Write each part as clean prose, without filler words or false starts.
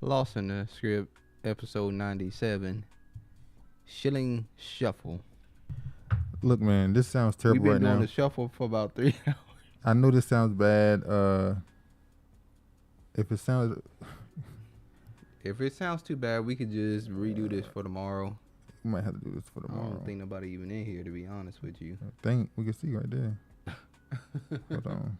Lost in the Script, episode 97, Shilling Shuffle. Look, man, this sounds terrible right now. We've been doing the shuffle for about 3 hours. I know this sounds bad. If it sounds too bad, we could just redo this for tomorrow. We might have to do this for tomorrow. I don't think nobody even in here, to be honest with you. I think we can see right there. Hold on.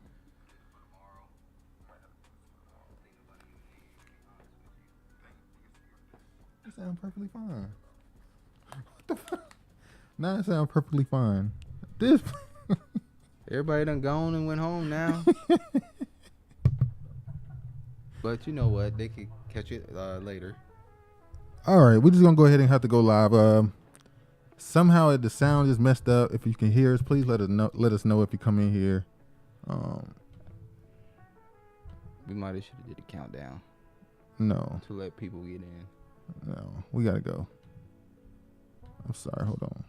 It sounds perfectly fine. What the fuck? Nah, it sounds perfectly fine. This. Everybody done gone and went home now. But you know what? They could catch it later. All right, we're just gonna go ahead and have to go live. Somehow the sound is messed up. If you can hear us, please let us know. Let us know if you come in here. We might have should have did a countdown. No. To let people get in. No, we gotta go. I'm sorry. Hold on.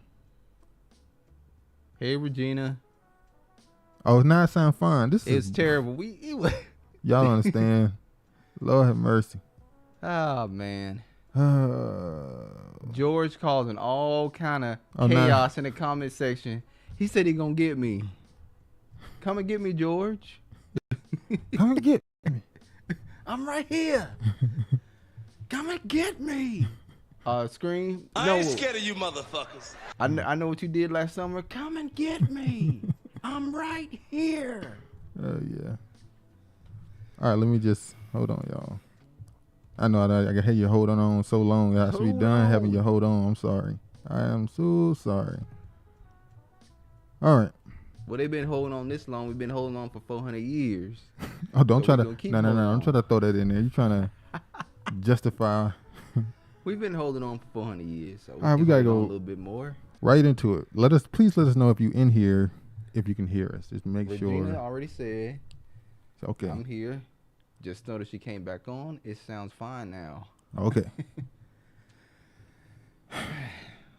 Hey, Regina. Oh, now it sounds fine. This is is terrible. Y'all understand? Lord have mercy. Oh man. George causing all kind of chaos in the comment section. He said he gonna get me. Come and get me, George. Come and get me. I'm right here. Come and get me. Scream. I ain't scared of you motherfuckers. I know what you did last summer. Come and get me. I'm right here. Oh, yeah. All right, let me just, hold on, y'all. I know I can hear you holding on so long. I should be done having you hold on. I'm sorry. I am so sorry. All right. Well, they've been holding on this long. We've been holding on for 400 years. Oh, don't try to, no. I'm trying to throw that in there. You're trying to justify. We've been holding on for 400 years. So all right, we got to go a little bit more. Right into it. Please let us know if you in here, if you can hear us. Just make sure. Regina already said. Okay. I'm here. Just noticed she came back on. It sounds fine now. Okay.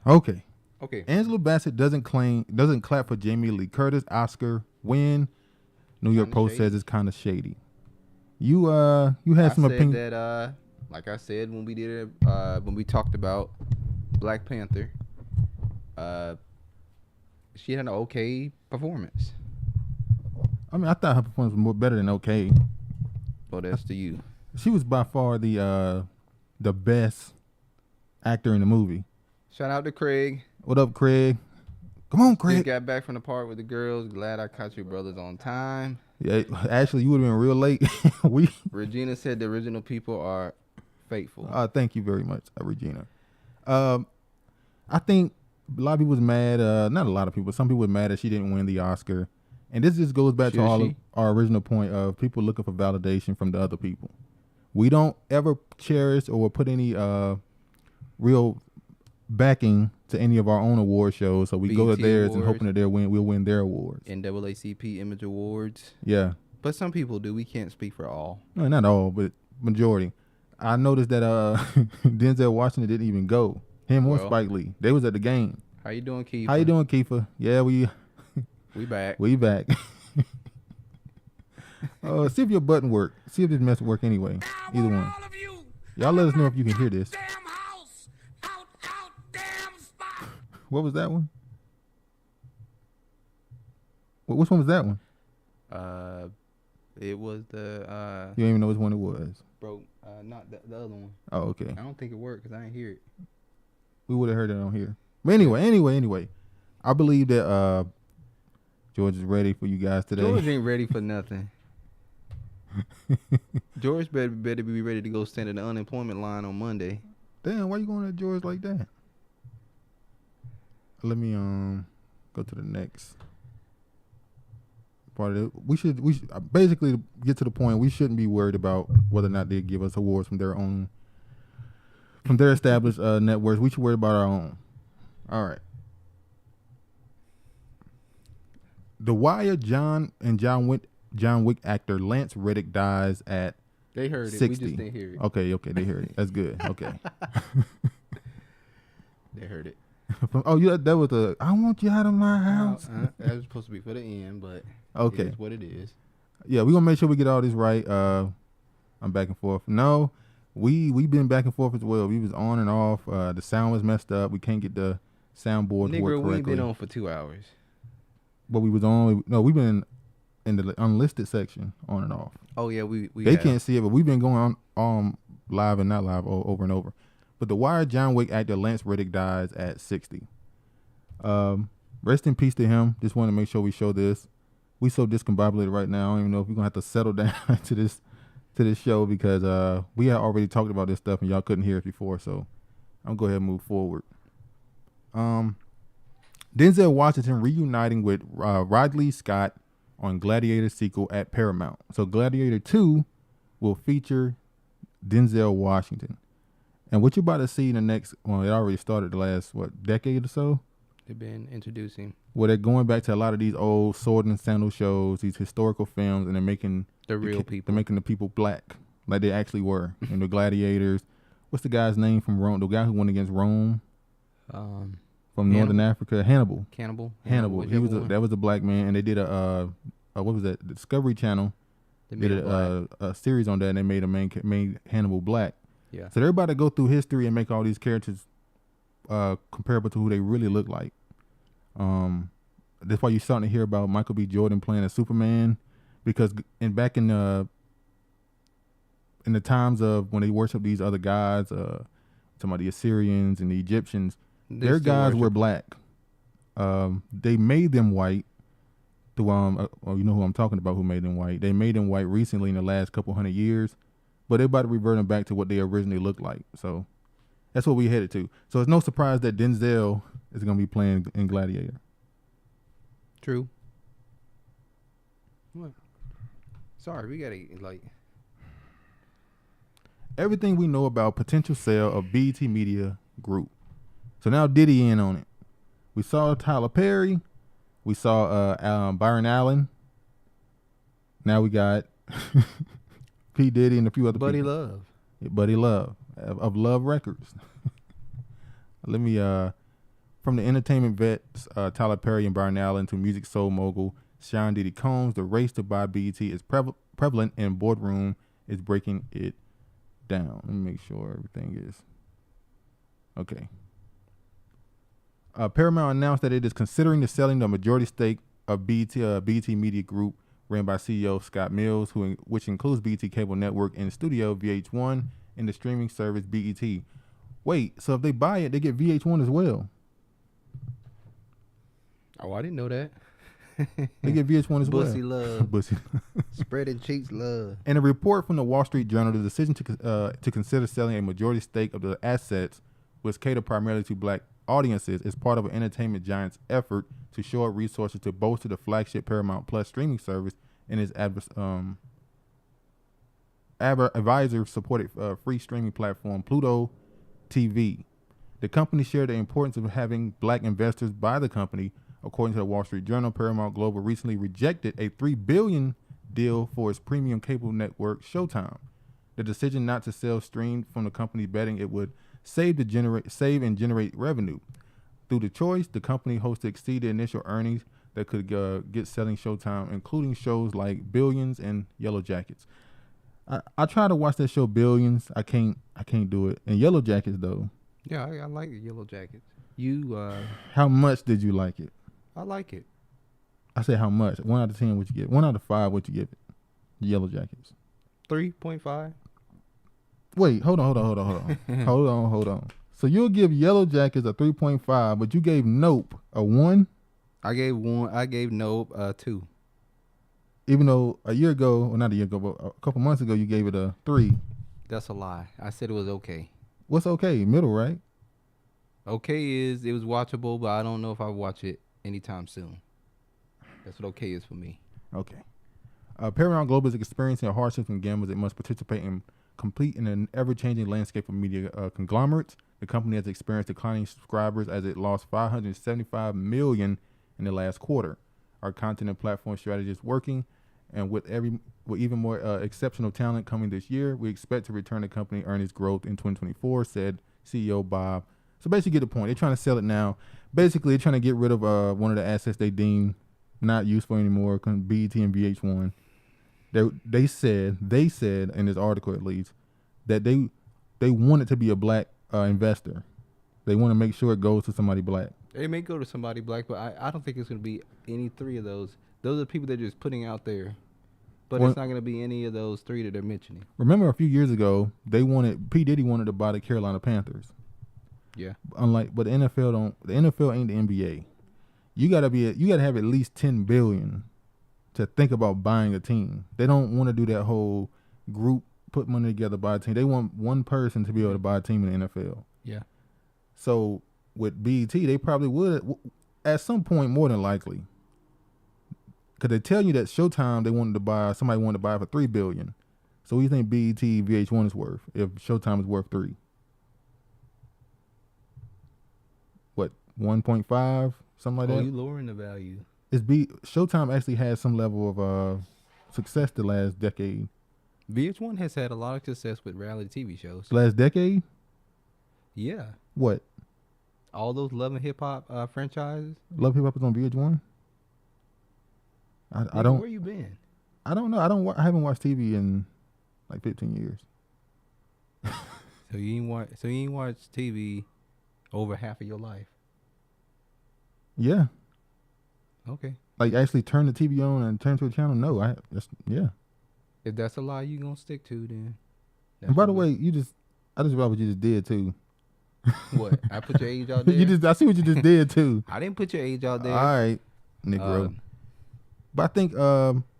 Okay. Okay. Angela Bassett doesn't clap for Jamie Lee Curtis Oscar win. New York Post says it's kind of shady. You had some opinion that like I said when we did it when we talked about Black Panther, she had an okay performance. I mean, I thought her performance was more better than okay. Well, that's to you. She was by far the best actor in the movie. Shout out to Craig. What up, Craig? Come on, Craig. Just got back from the park with the girls. Glad I caught you brothers on time. Yeah, actually, you would have been real late. Regina said the original people are faithful. Thank you very much, Regina. I think a lot of people was mad. Not a lot of people. Some people were mad that she didn't win the Oscar. And this just goes back to our original point of people looking for validation from the other people. We don't ever cherish or put any real backing to any of our own award shows. So we go to theirs and hoping that we'll win their awards. NAACP Image Awards. Yeah. But some people do. We can't speak for all. No, not all, but majority. I noticed that Denzel Washington didn't even go. Him or Spike Lee. They was at the game. How you doing, Kiefer? How you doing, Kiefer? Yeah, we back. We back. See if your button work. See if this mess work anyway. Either one. Y'all let us know if you can hear this. What was that one? Which one was that one? It was the. You don't even know which one it was. Bro, not the other one. Oh, okay. I don't think it worked because I didn't hear it. We would have heard it on here. But anyway. I believe that George is ready for you guys today. George ain't ready for nothing. George better be ready to go stand in the unemployment line on Monday. Damn, why you going at George like that? Let me go to the next part of it. We should basically get to the point. We shouldn't be worried about whether or not they give us awards from their established networks. We should worry about our own. All right. The Wire John Wick actor Lance Riddick dies at They heard 60. it. We just didn't hear it. Okay, they heard it. That's good. Okay. They heard it. That was the I want you out of my house. That was supposed to be for the end, but okay, it is what it is. Yeah, we're gonna make sure we get all this right. I'm back and forth. No, we been back and forth as well. We was on and off. The sound was messed up. We can't get the soundboard to work correctly. We ain't been on for 2 hours. But we was on. No, we've been in the unlisted section on and off. Oh yeah, we they can't see it, but we've been going on live and not live over and over. But the Wire John Wick actor Lance Riddick dies at 60. Rest in peace to him. Just want to make sure we show this. We so discombobulated right now. I don't even know if we're gonna have to settle down to this show because we had already talked about this stuff and y'all couldn't hear it before. So I'm gonna go ahead and move forward. Denzel Washington reuniting with Ridley Scott on Gladiator sequel at Paramount. So Gladiator 2 will feature Denzel Washington. And what you're about to see in the next, well, it already started the last, decade or so? They've been introducing. Well, they're going back to a lot of these old sword and sandal shows, these historical films, and they're making the real people. They're making the people black, like they actually were. And the gladiators. What's the guy's name from Rome? The guy who went against Rome? From Northern Africa? Hannibal. Hannibal. That was a black man, and they did what was that? The Discovery Channel. They did a series on that, and they made Hannibal black. Yeah. So they're about to go through history and make all these characters comparable to who they really look like. That's why you're starting to hear about Michael B. Jordan playing a Superman, because back in the times of when they worship these other gods, talking about the Assyrians and the Egyptians, their gods were black. They made them white. You know who I'm talking about, who made them white. They made them white recently in the last couple hundred years. But they're about to revert them back to what they originally looked like. So that's what we headed to. So it's no surprise that Denzel is going to be playing in Gladiator. True. What? Sorry, we got to, everything we know about potential sale of BET Media Group. So now Diddy in on it. We saw Tyler Perry. We saw Byron Allen. Now we got... P. Diddy and a few other Buddy people. Love. Yeah, Buddy Love of Love Records. Let me from the entertainment vets Tyler Perry and Byron Allen to music soul mogul Sean Diddy Combs, the race to buy BET is prevalent and boardroom is breaking it down. Let me make sure everything is okay. Paramount announced that it is considering the selling the majority stake of BET Media Group, ran by CEO Scott Mills, which includes BET Cable Network and Studio VH1 and the streaming service BET. Wait, so if they buy it, they get VH1 as well? Oh, I didn't know that. They get VH1 as well. Bussy love. Bussy. Spreading cheeks love. In a report from the Wall Street Journal, the decision to consider selling a majority stake of the assets, which cater primarily to black audiences, is part of an entertainment giant's effort to shore resources to bolster the flagship Paramount Plus streaming service and its advisor-supported free streaming platform, Pluto TV. The company shared the importance of having black investors buy the company. According to the Wall Street Journal, Paramount Global recently rejected a $3 billion deal for its premium cable network, Showtime. The decision not to sell streamed from the company, betting it would save and generate revenue. Through the choice, the company hopes to exceed the initial earnings that could get selling Showtime, including shows like Billions and Yellow Jackets. I try to watch that show Billions. I can't do it. And Yellow Jackets though. Yeah, I like Yellow Jackets. How much did you like it? I like it. I said how much? 1 out of 10, what you give? 1 out of 5, what you give it? Yellow Jackets. 3.5. Wait, hold on. hold on. So you'll give Yellow Jackets a 3.5, but you gave Nope a 1? I gave Nope a 2. Even though a year ago, or not a year ago, but a couple months ago, you gave it a 3. That's a lie. I said it was okay. What's okay? Middle, right? Okay it was watchable, but I don't know if I'll watch it anytime soon. That's what okay is for me. Okay. Paramount Global is experiencing a hardship from gamblers that must participate in complete in an ever-changing landscape of media conglomerates. The company has experienced declining subscribers as it lost 575 million in the last quarter. our content and platform strategy is working, and with even more exceptional talent coming this year, we expect to return the company earnings growth in 2024, said CEO Bob. So basically, get the point. They're trying to sell it now. Basically, they're trying to get rid of one of the assets they deem not useful anymore, BET and VH1. They said in this article at least that they want it to be a black investor. They want to make sure it goes to somebody black. It may go to somebody black, but I don't think it's going to be any three of those. Those are the people they're just putting out there. But it's not going to be any of those three that they're mentioning. Remember a few years ago, P. Diddy wanted to buy the Carolina Panthers. Yeah. But the NFL ain't the NBA. You gotta have at least $10 billion to think about buying a team. They don't want to do that whole group put money together buy a team. They want one person to be able to buy a team in the NFL. Yeah. So with BET, they probably would at some point, more than likely, because they tell you that Showtime somebody wanted to buy for $3 billion. So what do you think BET VH1 is worth if Showtime is worth $3 billion? What, 1.5, something like that? Oh, you lowering the value. Showtime actually has some level of success the last decade. VH1 has had a lot of success with reality TV shows. Last decade? Yeah. What? All those Love and Hip Hop franchises. Love Hip Hop is on VH1? I don't. Where you been? I don't know. I haven't watched TV in like 15 years. So you ain't watched TV over half of your life. Yeah. Okay. Like actually turn the TV on and turn to a channel? No, yeah. If that's a lie you gonna stick to, then. And by the way, I just read what you just did too. What? I put your age out there? I see what you just did too. I didn't put your age out there. All right, Negro. But I think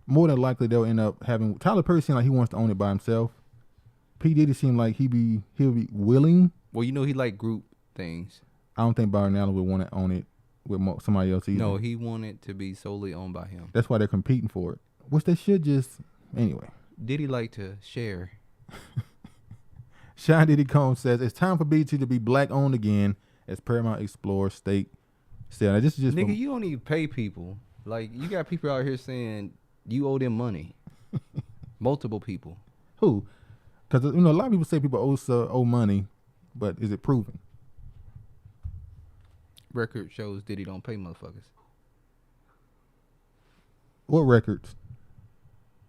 more than likely they'll end up having Tyler Perry seemed like he wants to own it by himself. P. Diddy seemed like he'll be willing. Well, he like group things. I don't think Byron Allen would want to own it with somebody else either. No, he wanted to be solely owned by him. That's why they're competing for it, which they should just anyway. Diddy like to share. Sean Diddy Combs says it's time for BET to be black owned again as Paramount explores state sale. Now, this is just nigga, you don't even pay people. Like, you got people out here saying you owe them money. Multiple people. Who? Because a lot of people say people owe money, but is it proven? Record shows Diddy don't pay motherfuckers. What records?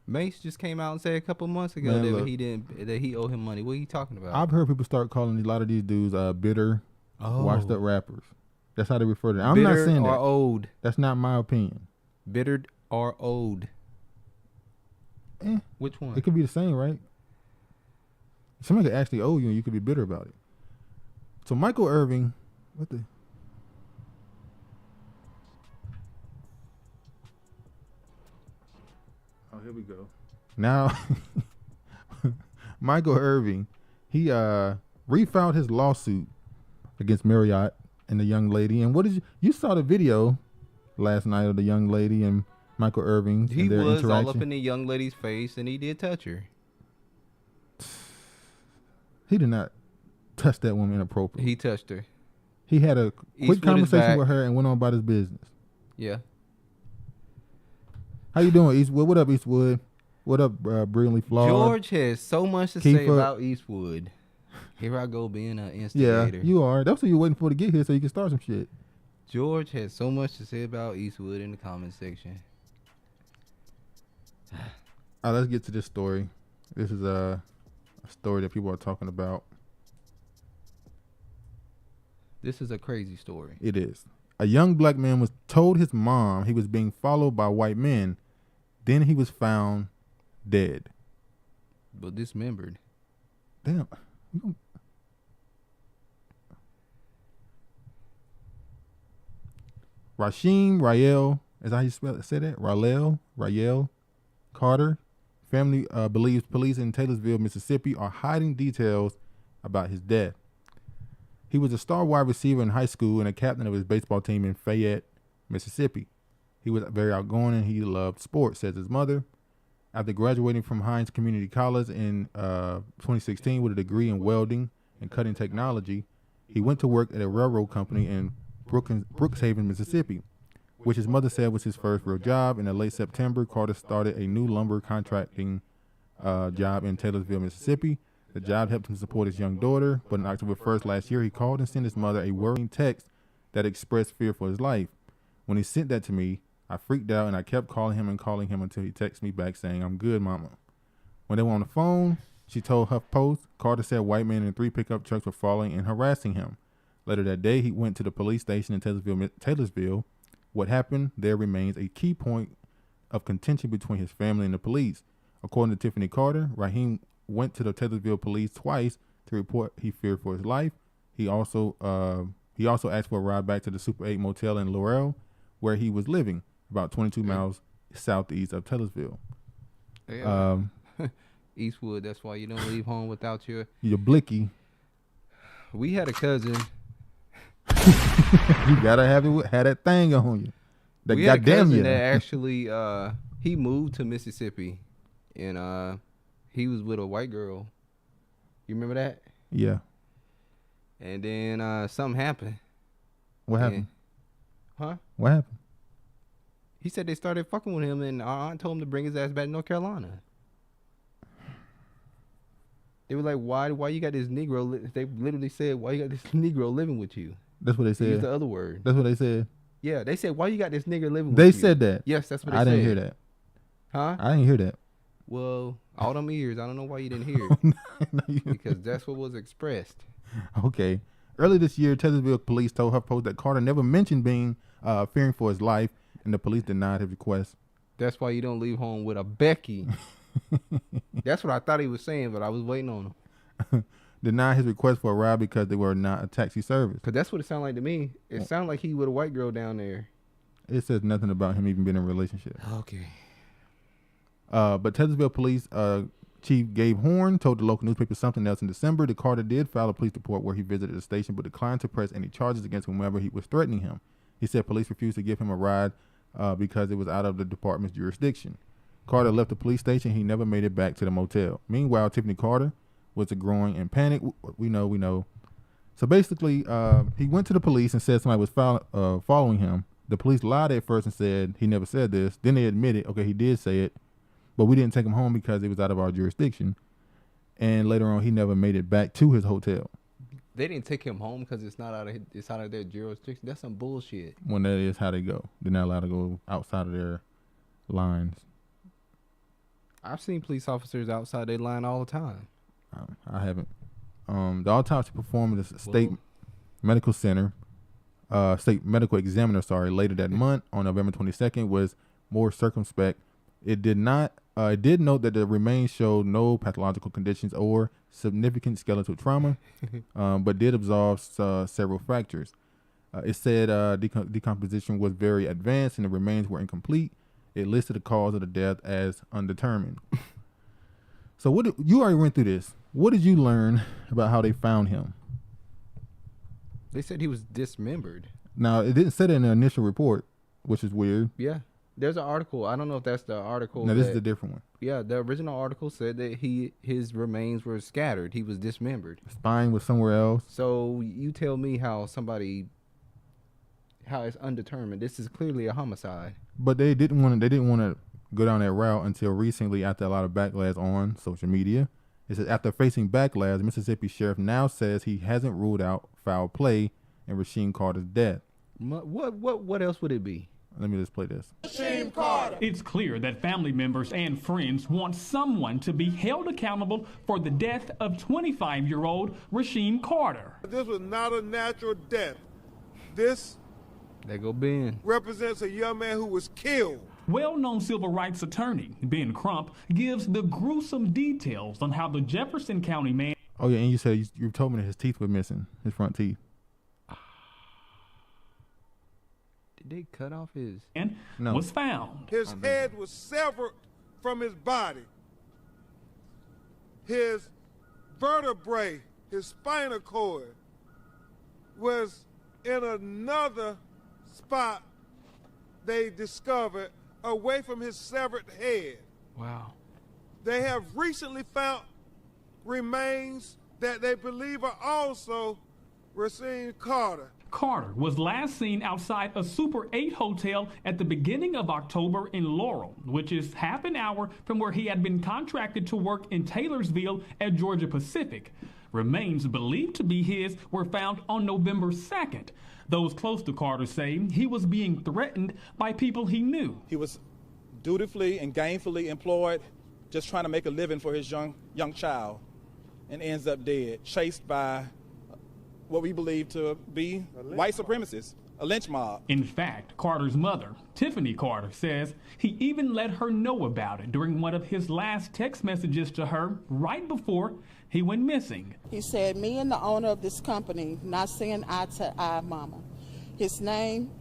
Mace just came out and said a couple months ago that he owed him money. What are you talking about? I've heard people start calling a lot of these dudes bitter, washed up rappers. That's how they refer to them. I'm bitter not saying that. Or owed. That's not my opinion. Bittered or owed. Which one? It could be the same, right? Somebody could actually owe you and you could be bitter about it. So Michael Irvin, what the? Oh, here we go. Now, Michael Irvin, he refiled his lawsuit against Marriott and the young lady. And what did you saw the video last night of the young lady and Michael Irvin and their interaction? He was all up in the young lady's face and he did touch her. He did not touch that woman inappropriately. He touched her. He had a quick conversation with her and went on about his business. Yeah. How you doing, Eastwood? What up, Eastwood? What up, Brilliantly Flawed? George has so much to say about Eastwood. Here I go being an instigator. Yeah, you are. That's what you're waiting for to get here so you can start some shit. George has so much to say about Eastwood in the comment section. All right, let's get to this story. This is a story that people are talking about. This is a crazy story. It is. A young black man was told his mom he was being followed by white men. Then he was found dead. But dismembered. Damn. Rasheem Ryelle, is that how you say that? Ryelle Carter. Family believes police in Taylorsville, Mississippi are hiding details about his death. He was a star wide receiver in high school and a captain of his baseball team in Fayette, Mississippi. He was very outgoing and he loved sports, says his mother. After graduating from Hines Community College in 2016 with a degree in welding and cutting technology, he went to work at a railroad company in Brookhaven, Mississippi. which his mother said was his first real job. In late September, Carter started a new lumber contracting job in Taylorsville, Mississippi. The job helped him support his young daughter, but on October 1st last year, he called and sent his mother a worrying text that expressed fear for his life. When he sent that to me, I freaked out and I kept calling him until he texted me back saying, "I'm good, mama." When they were on the phone, she told HuffPost, Carter said white men in 3 pickup trucks were following and harassing him. Later that day, he went to the police station in Taylorsville. What happened there remains a key point of contention between his family and the police. According to Tiffany Carter, Raheem went to the Taylorsville police twice to report he feared for his life. He also asked for a ride back to the Super 8 motel in Laurel, where he was living, about 22 miles southeast of Taylorsville. Yeah. Eastwood, that's why you don't leave home without your blicky. We had a cousin. You gotta have that thing on you. We had a cousin that actually he moved to Mississippi, and he was with a white girl. You remember that? Yeah. And then something happened. What happened? Huh? What happened? He said they started fucking with him, and our aunt told him to bring his ass back to North Carolina. They were like, why you got this Negro? They literally said, why you got this Negro living with you? That's what they said. They used the other word. That's what they said. Yeah, they said, why you got this nigga living with you? They said that. Yes, that's what they said. I didn't hear that. Huh? I didn't hear that. Well, all them ears, I don't know why you didn't hear it. Because that's what was expressed. Okay. Early this year, Taylorsville police told HuffPost that Carter never mentioned being fearing for his life, and the police denied his request. That's why you don't leave home with a Becky. That's what I thought he was saying, but I was waiting on him. Denied his request for a ride because they were not a taxi service. Because that's what it sounded like to me. It sounded like he with a white girl down there. It says nothing about him even being in a relationship. Okay. But Taylorsville police chief Gabe Horn told the local newspaper something else in December. The Carter did file a police report where he visited the station but declined to press any charges against whomever he was threatening him. He said police refused to give him a ride because it was out of the department's jurisdiction. Carter left the police station. He never made it back to the motel. Meanwhile, Tiffany Carter was growing in panic. We know. So basically, he went to the police and said somebody was following him. The police lied at first and said he never said this. Then they admitted, okay, he did say it, but we didn't take him home because it was out of our jurisdiction. And later on, he never made it back to his hotel. They didn't take him home because it's out of their jurisdiction. That's some bullshit. When that is how they go. They're not allowed to go outside of their lines. I've seen police officers outside their line all the time. I haven't. The autopsy performed at the state medical center, state medical examiner, later that month on November 22nd was more circumspect. It did note that the remains showed no pathological conditions or significant skeletal trauma, but did observe several fractures. It said decomposition was very advanced and the remains were incomplete. It listed the cause of the death as undetermined. So you already went through this. What did you learn about how they found him? They said he was dismembered. Now, it didn't say that in the initial report, which is weird. Yeah. There's an article. I don't know if that's the article. No, this is a different one. Yeah, the original article said that his remains were scattered. He was dismembered. The spine was somewhere else. So you tell me how it's undetermined. This is clearly a homicide. But they didn't want to go down that route until recently, after a lot of backlash on social media. It says after facing backlash, the Mississippi sheriff now says he hasn't ruled out foul play in Rasheem Carter's death. What else would it be? Let me just play this. Rasheem Carter. It's clear that family members and friends want someone to be held accountable for the death of 25-year-old Rasheem Carter. This was not a natural death. This there go Ben. Represents a young man who was killed. Well-known civil rights attorney Ben Crump gives the gruesome details on how the Jefferson County man... Oh, yeah, and you said you told me that his teeth were missing, his front teeth. Did they cut off his... No. Was found. His head was severed from his body. His vertebrae, his spinal cord, was in another spot they discovered away from his severed head. Wow. They have recently found remains that they believe are also Rasheem Carter. Carter was last seen outside a Super 8 hotel at the beginning of October in Laurel, which is half an hour from where he had been contracted to work in Taylorsville at Georgia Pacific. Remains believed to be his were found on November 2nd. Those close to Carter say he was being threatened by people he knew. He was dutifully and gainfully employed, just trying to make a living for his young child, and ends up dead, chased by what we believe to be white supremacists, a lynch mob. In fact, Carter's mother, Tiffany Carter, says he even let her know about it during one of his last text messages to her right before he went missing. He said, me and the owner of this company not seeing eye to eye, mama. His name,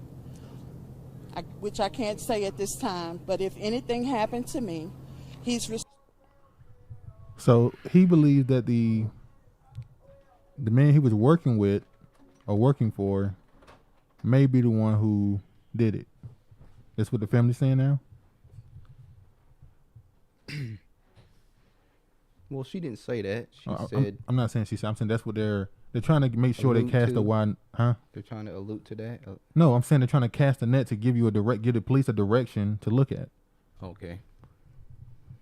which I can't say at this time, but if anything happened to me, he's... So he believed that the man he was working with or working for may be the one who did it. That's what the family's saying now? Well, she didn't say that. She said... I'm not saying she said. I'm saying that's what they're trying to make sure they cast a wide... Huh? They're trying to allude to that? No, I'm saying they're trying to cast a net to give the police a direction to look at. Okay.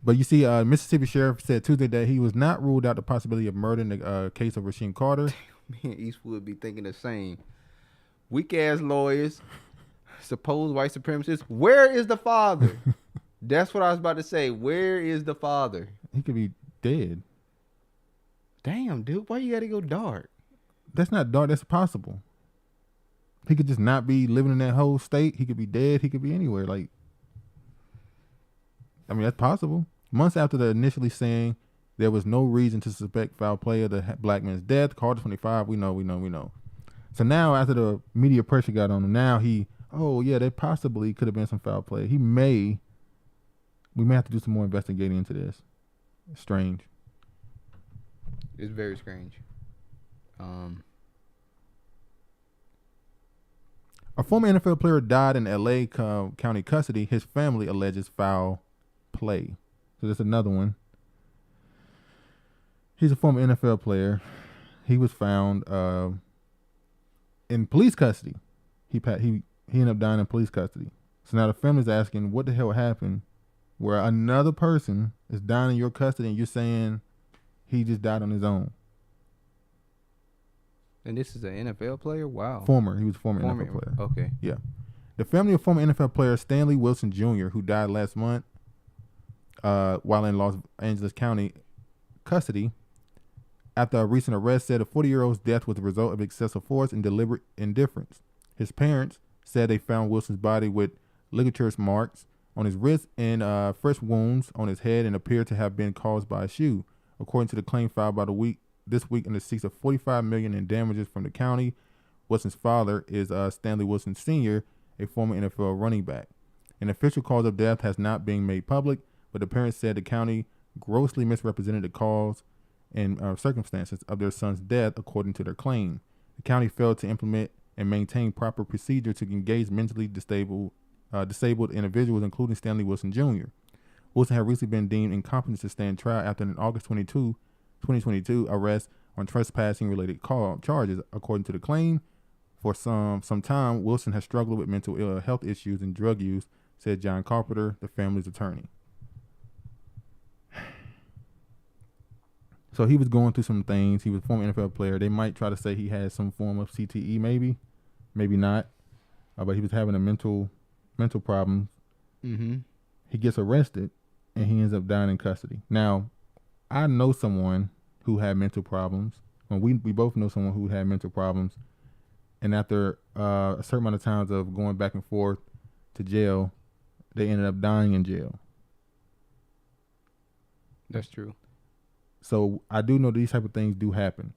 But you see, Mississippi Sheriff said Tuesday that he was not ruled out the possibility of murder in the case of Rasheem Carter. Me and Eastwood be thinking the same. Weak-ass lawyers, supposed white supremacists. Where is the father? That's what I was about to say. Where is the father? He could be dead. Damn, dude. Why you got to go dark? That's not dark. That's possible. He could just not be living in that whole state. He could be dead. He could be anywhere. Like, I mean, that's possible. Months after the initially saying there was no reason to suspect foul play of the black man's death, Carter 25, we know. So now after the media pressure got on him, now there possibly could have been some foul play. We may have to do some more investigating into this. It's strange. It's very strange. A former NFL player died in L.A. County custody. His family alleges foul play. So there's another one. He's a former NFL player. He was found in police custody. He ended up dying in police custody. So now the family's asking, what the hell happened where another person is dying in your custody and you're saying he just died on his own? And this is an NFL player? Wow. He was a former NFL player. Okay. Yeah. The family of former NFL player Stanley Wilson Jr., who died last month while in Los Angeles County custody after a recent arrest, said a 40-year-old's death was the result of excessive force and deliberate indifference. His parents said they found Wilson's body with ligatures marks on his wrist and fresh wounds on his head and appeared to have been caused by a shoe. According to the claim filed by this week in the seeks of $45 million in damages from the county. Wilson's father is Stanley Wilson Sr., a former NFL running back. An official cause of death has not been made public, but the parents said the county grossly misrepresented the cause and circumstances of their son's death, according to their claim. The county failed to implement and maintain proper procedure to engage mentally disabled individuals, including Stanley Wilson Jr. Wilson had recently been deemed incompetent to stand trial after an August 2022 arrest on trespassing related charges. According to the claim, for some time, Wilson has struggled with mental health issues and drug use, said John Carpenter, the family's attorney. So he was going through some things. He was a former NFL player. They might try to say he had some form of CTE, maybe not. But he was having a mental problem. Mm-hmm. He gets arrested, and he ends up dying in custody. Now, I know someone who had mental problems. And we both know someone who had mental problems. And after a certain amount of times of going back and forth to jail, they ended up dying in jail. That's true. So I do know these type of things do happen.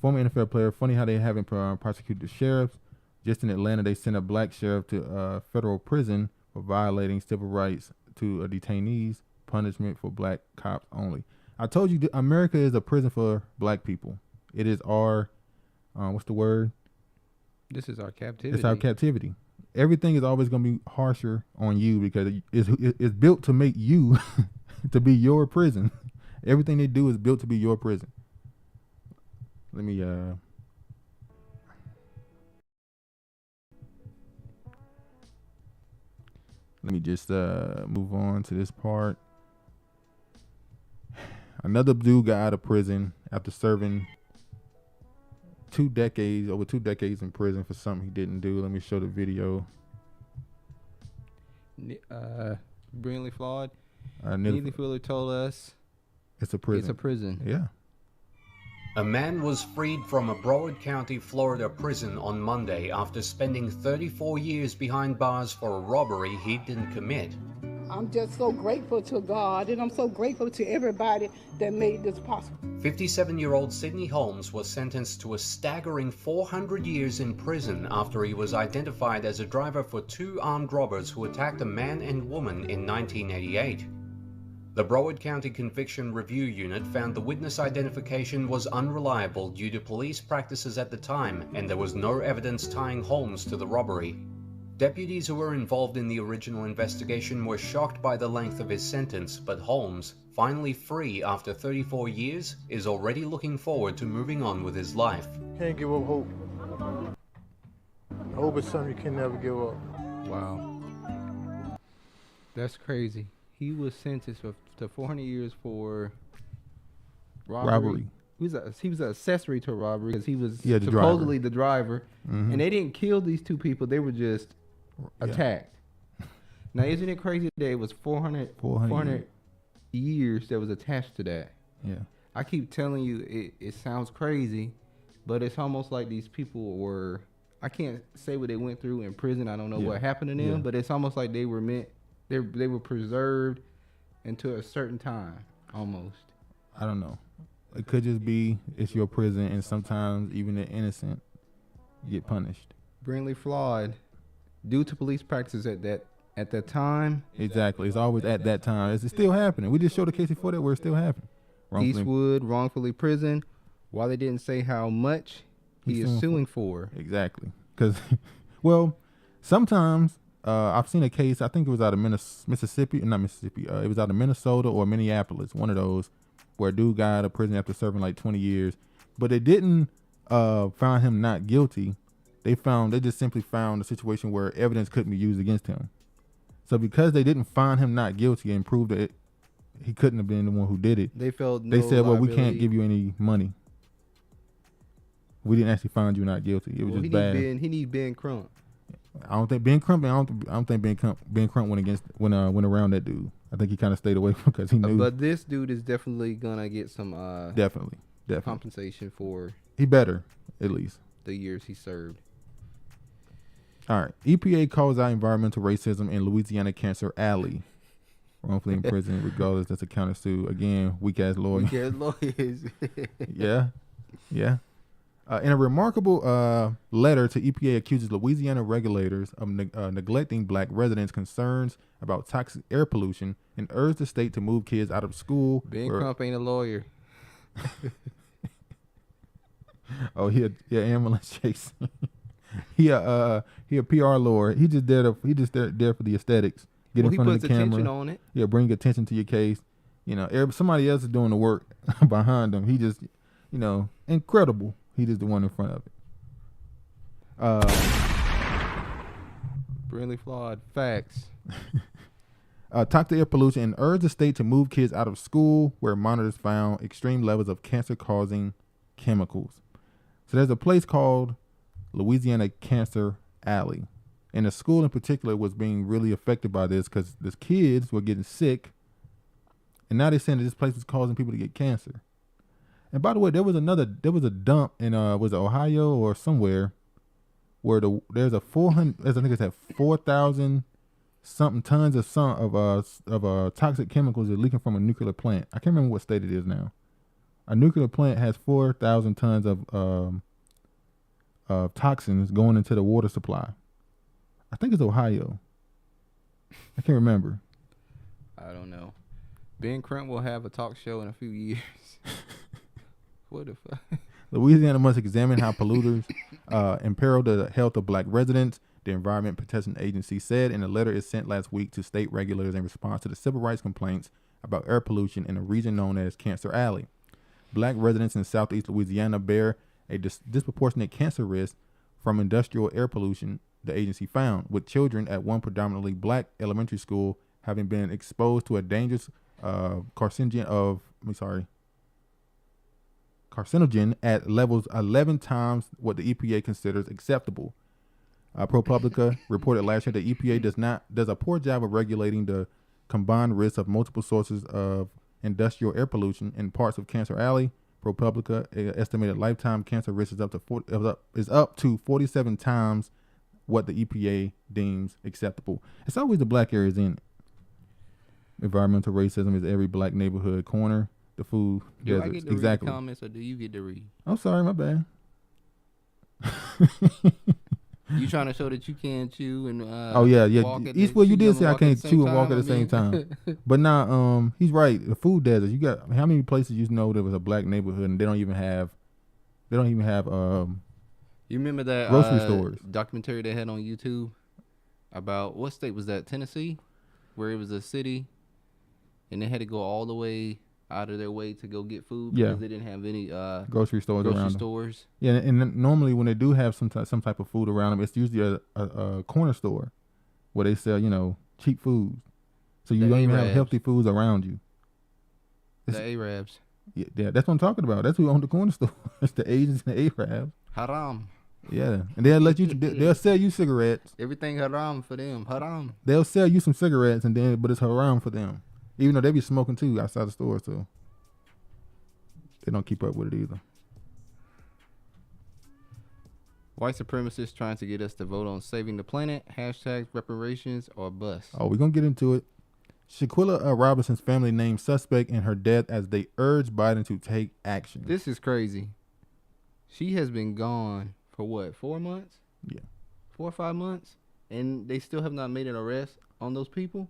Former NFL player, funny how they haven't prosecuted the sheriffs. Just in Atlanta, they sent a black sheriff to federal prison for violating civil rights to detainees, punishment for black cops only. I told you America is a prison for black people. It is our, what's the word? This is our captivity. It's our captivity. Everything is always going to be harsher on you because it's built to make you, to be your prison. Everything they do is built to be your prison. Let me Let me just move on to this part. Another dude got out of prison after serving over 2 decades in prison for something he didn't do. Let me show the video. Brilliantly flawed. Neely Fuller told us it's a prison. It's a prison. Yeah. A man was freed from a Broward County, Florida prison on Monday after spending 34 years behind bars for a robbery he didn't commit. I'm just so grateful to God, and I'm so grateful to everybody that made this possible. 57-year-old Sidney Holmes was sentenced to a staggering 400 years in prison after he was identified as a driver for 2 armed robbers who attacked a man and woman in 1988. The Broward County Conviction Review Unit found the witness identification was unreliable due to police practices at the time, and there was no evidence tying Holmes to the robbery. Deputies who were involved in the original investigation were shocked by the length of his sentence, but Holmes, finally free after 34 years, is already looking forward to moving on with his life. Can't give up hope. Hope is something you can never give up. Wow. That's crazy. He was sentenced to 400 years for robbery. He was an accessory to a robbery because he was supposedly the driver. Mm-hmm. And they didn't kill these 2 people. They were just attacked. Now, isn't it crazy that it was 400 years that was attached to that? Yeah. I keep telling you, it sounds crazy, but it's almost like these people were, I can't say what they went through in prison. I don't know what happened to them, but it's almost like they were they were preserved into a certain time, almost. I don't know. It could just be it's your prison, and sometimes even the innocent get punished. Brilliantly flawed due to police practices at that time. Exactly. It's always at that time. It's still happening. We just showed a case before that where it's still happening. Eastwood, wrongfully imprisoned. While they didn't say how much he is suing for. Exactly. Because, well, sometimes I've seen a case, I think it was out of Mississippi. It was out of Minnesota or Minneapolis, one of those, where a dude got out of prison after serving like 20 years. But they didn't find him not guilty. They just simply found a situation where evidence couldn't be used against him. So because they didn't find him not guilty and prove that he couldn't have been the one who did it, they said, well, we can't give you any money. We didn't actually find you not guilty. It was just bad. He needs Ben Crump. I don't think Ben Crump. I don't think Ben Crump went around that dude. I think he kind of stayed away from because he knew. But this dude is definitely gonna get some definitely compensation for. He better at least the years he served. All right. EPA calls out environmental racism in Louisiana Cancer Alley. Wrongfully in prison, regardless. That's a counter-sue. Again, weak-ass lawyers. Weak-ass lawyers. Yeah. In a remarkable letter to EPA accuses Louisiana regulators of neglecting black residents' concerns about toxic air pollution and urged the state to move kids out of school. Ben Crump ain't a lawyer. Oh, he a ambulance chase. he a PR lawyer. He just there for the aesthetics. Get in front of the camera. He puts attention on it. Yeah, bring attention to your case. You know, somebody else is doing the work behind him. He just, incredible. He just the one in front of it. Brilliantly flawed. Facts. Toxic air pollution and urge the state to move kids out of school where monitors found extreme levels of cancer-causing chemicals. So there's a place called Louisiana Cancer Alley. And the school in particular was being really affected by this because the kids were getting sick. And now they're saying that this place is causing people to get cancer. And by the way, there was a dump in was it Ohio or somewhere where there's a 4,000 something tons of toxic chemicals that are leaking from a nuclear plant. I can't remember what state it is now. A nuclear plant has 4,000 tons of toxins going into the water supply. I think it's Ohio. I can't remember. I don't know. Ben Crump will have a talk show in a few years. What the fuck? Louisiana must examine how polluters imperil the health of black residents, the Environment Protection Agency said in a letter it sent last week to state regulators in response to the civil rights complaints about air pollution in a region known as Cancer Alley. Black residents in southeast Louisiana bear a disproportionate cancer risk from industrial air pollution the agency found, with children at one predominantly black elementary school having been exposed to a dangerous carcinogen at levels 11 times what the EPA considers acceptable. ProPublica reported last year that EPA does a poor job of regulating the combined risks of multiple sources of industrial air pollution in parts of Cancer Alley. ProPublica estimated lifetime cancer risk is up to 47 times what the EPA deems acceptable. It's always the black areas in it. Environmental racism is every black neighborhood corner. The food Do deserts. I get to Exactly. read the comments, or do you get to read? I'm sorry, my bad. You trying to show that you can chew and oh yeah. Eastwood, you did say I can't chew and walk at the same time. But now, he's right. The food desert. You got how many places you know there was a black neighborhood and they don't even have. You remember that grocery stores documentary they had on YouTube about what state was that? Tennessee, where it was a city, and they had to go all the way out of their way to go get food because they didn't have any grocery stores around them. Yeah, and normally when they do have some type of food around them, it's usually a corner store where they sell, cheap foods. So you don't even have healthy foods around you. The Arabs. Yeah, that's what I'm talking about. That's who own the corner store. It's the Asians and the Arabs. Haram. Yeah, and they'll sell you cigarettes. Everything haram for them. Haram. They'll sell you some cigarettes but it's haram for them. Even though they be smoking too outside the stores too. They don't keep up with it either. White supremacists trying to get us to vote on saving the planet, hashtags reparations or bust. Oh, we're going to get into it. Shanquella Robinson's family named suspect in her death as they urge Biden to take action. This is crazy. She has been gone for what, 4 months? Yeah. 4 or 5 months? And they still have not made an arrest on those people?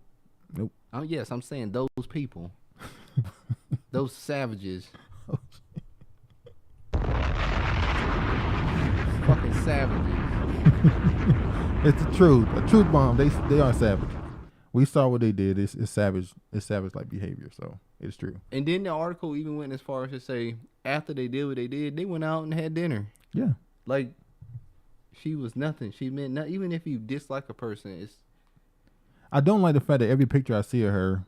Nope. Yes, I'm saying those people. Those savages. Fucking savages. It's the truth. A truth bomb. They are savages. We saw what they did. It's savage. It's savage like behavior. So it's true. And then the article even went as far as to say after they did what they did, they went out and had dinner. Yeah. Like she was nothing. She meant not. Even if you dislike a person, it's. I don't like the fact that every picture I see of her,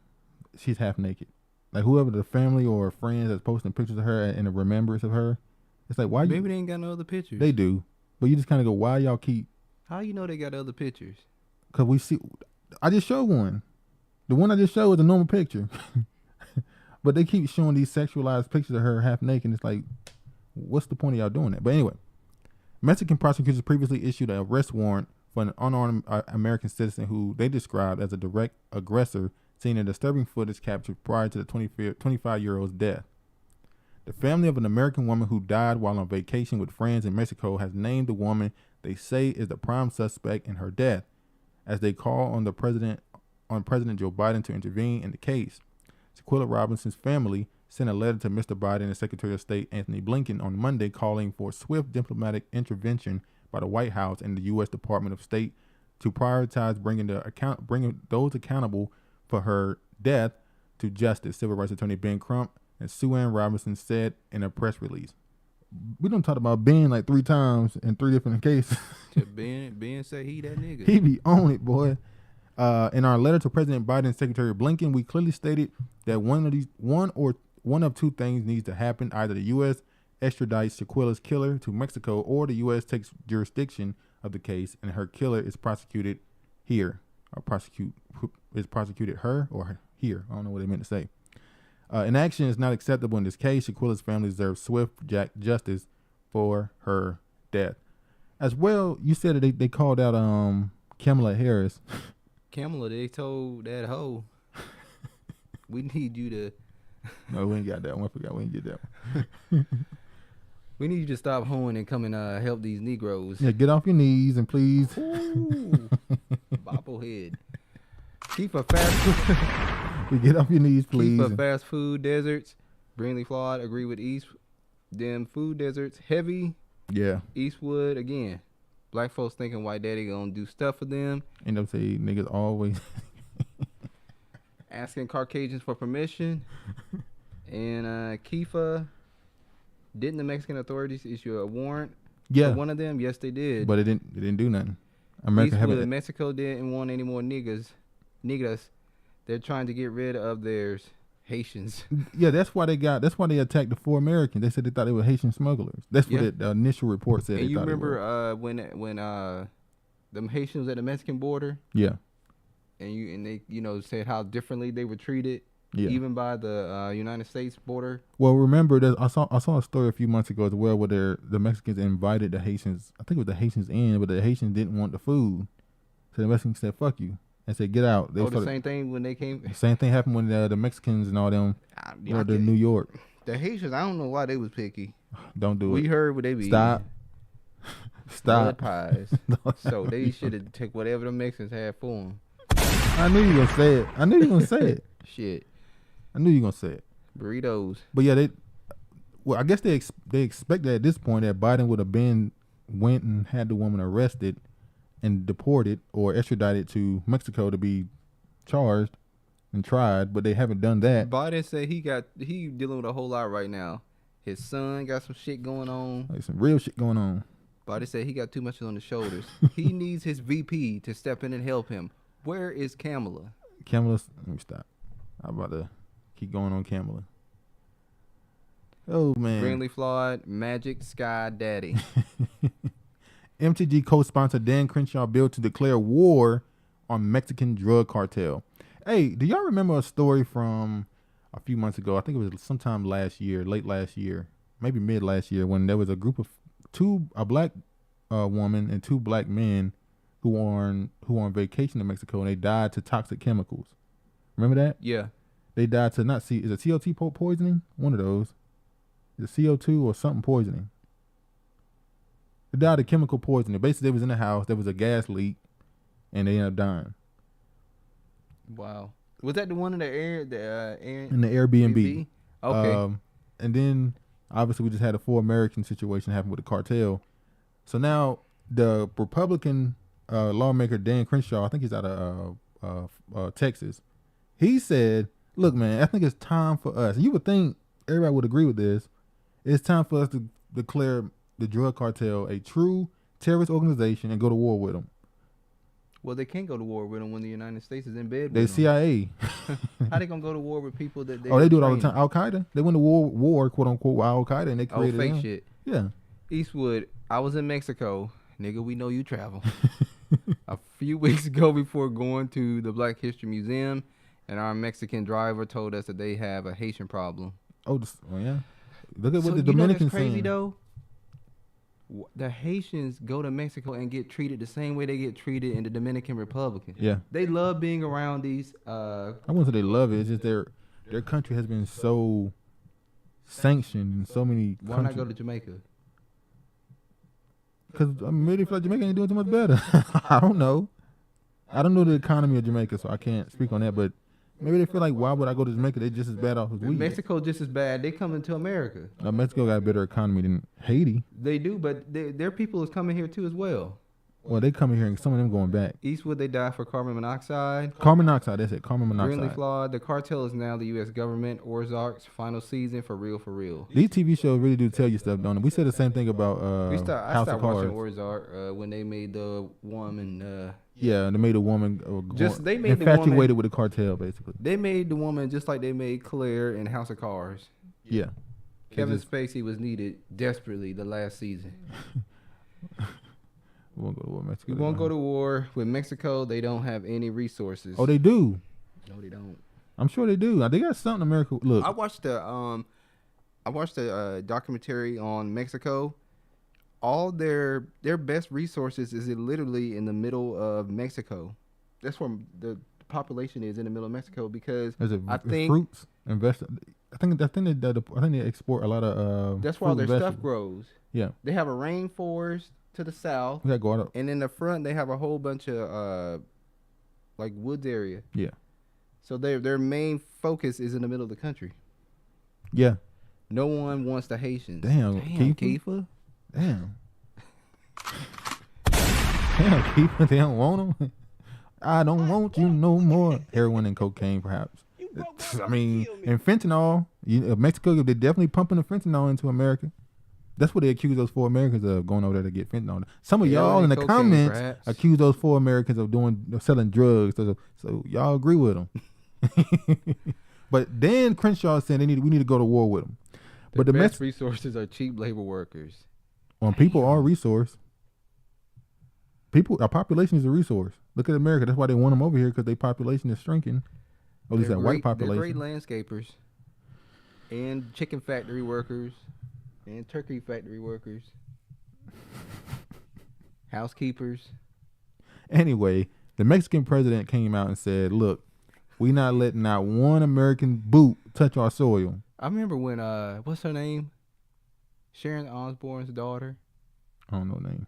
she's half naked. Like whoever the family or friends that's posting pictures of her in a remembrance of her, it's like why? Maybe they ain't got no other pictures. They do, but you just kind of go, why y'all keep? How you know they got other pictures? Cause we see. I just showed one. The one I just showed was a normal picture, but they keep showing these sexualized pictures of her half naked. It's like, what's the point of y'all doing that? But anyway, Mexican prosecutors previously issued an arrest warrant for an unarmed American citizen who they described as a direct aggressor, seen in disturbing footage captured prior to the 25-year-old's death. The family of an American woman who died while on vacation with friends in Mexico has named the woman they say is the prime suspect in her death, as they call on President Joe Biden to intervene in the case. Shanquella Robinson's family sent a letter to Mr. Biden and Secretary of State Anthony Blinken on Monday calling for swift diplomatic intervention by the White House and the U.S. Department of State to prioritize bringing those accountable for her death to justice, Civil Rights Attorney Ben Crump and Sue Ann Robinson said in a press release. We done talked about Ben like 3 times in 3 different cases. Ben said he that nigga. He be on it, boy. In our letter to President Biden and Secretary Blinken, we clearly stated that one of 2 things needs to happen: either the U.S. extradites Shanquella's killer to Mexico, or the U.S. takes jurisdiction of the case and her killer is prosecuted here, or prosecuted her or here. I don't know what they meant to say. Inaction is not acceptable in this case. Shanquella's family deserves swift justice for her death. As well, you said that they called out Kamala Harris. Kamala, they told that hoe, we need you to. No, we ain't got that one. I forgot we ain't get that one. We need you to stop hoeing and come and help these Negroes. Yeah, get off your knees and please. Bobblehead. Keep a fast food. Get off your knees, please. Keep a fast food deserts. Brinley Flawed agree with East. Them food deserts heavy. Yeah. Eastwood again. Black folks thinking white daddy gonna do stuff for them. End up saying niggas always. Asking Caucasians for permission. And Kifa. Didn't the Mexican authorities issue a warrant for one of them? Yes, they did. But it didn't do nothing. Mexico didn't want any more niggas. They're trying to get rid of their Haitians. Yeah, that's why they attacked the 4 Americans. They said they thought they were Haitian smugglers. That's what the initial report said. And you remember when them Haitians at the Mexican border? Yeah. And they said how differently they were treated, even by the United States border. Well, remember I saw a story a few months ago as well where the Mexicans invited the Haitians. I think it was the Haitians in, but the Haitians didn't want the food, so the Mexicans said "fuck you" and said "get out." The same thing when they came. The same thing happened when the Mexicans and all them were to New York. The Haitians, I don't know why they was picky. Don't do it. We heard what they be. Stop. Blood pies. So they should have took whatever the Mexicans had for them. I knew you were gonna say it. Shit. I knew you were gonna say it. Burritos. But yeah, I guess they expected at this point that Biden would have went and had the woman arrested and deported or extradited to Mexico to be charged and tried, but they haven't done that. Biden said he dealing with a whole lot right now. His son got some shit going on. Like some real shit going on. Biden said he got too much on his shoulders. He needs his VP to step in and help him. Where is Kamala? Let me stop. I'm about to keep going on Kamala. Oh, man. Greenlee Flawed, Magic Sky Daddy. MTG co-sponsor Dan Crenshaw bill to declare war on Mexican drug cartel. Hey, do y'all remember a story from a few months ago? I think it was sometime late last year, maybe mid last year, when there was a group of a black woman and 2 black men who were on vacation in Mexico, and they died to toxic chemicals. Remember that? Yeah. They died to is it CO2 poisoning? One of those. Is it CO2 or something poisoning? They died of chemical poisoning. Basically, they was in the house. There was a gas leak, and they ended up dying. Wow. Was that the one in the in the Airbnb? Okay. And then obviously we just had a 4 American situation happen with the cartel. So now the Republican lawmaker Dan Crenshaw, I think he's out of Texas. He said, "Look, man, I think it's time for us." And you would think everybody would agree with this. It's time for us to declare the drug cartel a true terrorist organization and go to war with them. Well, they can't go to war with them when the United States is in bed with them. They CIA. How they gonna go to war with people that they? Oh, they do it all the time. Al Qaeda. They went to war, quote unquote, with Al Qaeda, and they created fake shit. Yeah. Eastwood, I was in Mexico, nigga. We know you travel. A few weeks ago, before going to the Black History Museum, and our Mexican driver told us that they have a Haitian problem. Oh yeah. Look at what the Dominicans crazy saying. Though. The Haitians go to Mexico and get treated the same way they get treated in the Dominican Republic. Yeah. They love being around these. I wouldn't say they love it. It's just their country has been so sanctioned in so many countries. Why not go to Jamaica? Because maybe feel like Jamaica ain't doing too much better. I don't know. I don't know the economy of Jamaica, so I can't speak on that. But maybe they feel like, why would I go to Jamaica? They just as bad off as we. Mexico just as bad. They coming to America. Mexico got a better economy than Haiti. They do, but their people is coming here too as well. Well, they coming here and some of them going back. Eastwood, they die for carbon monoxide. Carbon monoxide, that's it. Carbon monoxide. Greenlee Flawed. The cartel is now the U.S. government. Ozark's final season for real, for real. These TV shows really do tell you stuff, don't they? We said the same thing about I House started of Cards. watching Ozark when they made the woman. Yeah, they made a woman they made infatuated the woman, with the cartel, basically. They made the woman just like they made Claire in House of Cards. Yeah. Kevin Spacey was needed desperately the last season. We won't go to war with Mexico. We won't go to war with Mexico. They don't have any resources. Oh, they do. No, they don't. I'm sure they do. They got something in America. Look, I watched a documentary on Mexico. All their best resources is literally in the middle of Mexico. That's where the population is, in the middle of Mexico, because I think fruits invest. I think they export a lot of. That's where all their stuff grows. Yeah, they have a rainforest to the south. We gotta go out. And in the front, they have a whole bunch of like woods area. Yeah. So their main focus is in the middle of the country. Yeah. No one wants the Haitians. Damn Kiefer. Damn, Kiefer, they don't want them. I don't want you no more. Heroin and cocaine, perhaps. I mean, and fentanyl. Mexico, they're definitely pumping the fentanyl into America. That's what they accuse those 4 Americans of, going over there to get fentanyl. Some of y'all in the cocaine, comments perhaps. accuse those 4 Americans of selling drugs. So y'all agree with them. But then Crenshaw said we need to go to war with them. But the best resources are cheap labor workers. Well, people are a resource. Our population is a resource. Look at America. That's why they want them over here, because their population is shrinking. At least that white population. They're great landscapers, and chicken factory workers, and turkey factory workers, housekeepers. Anyway, the Mexican president came out and said, "Look, we not letting not one American boot touch our soil." I remember when what's her name? Sharon Osbourne's daughter. I don't know her name.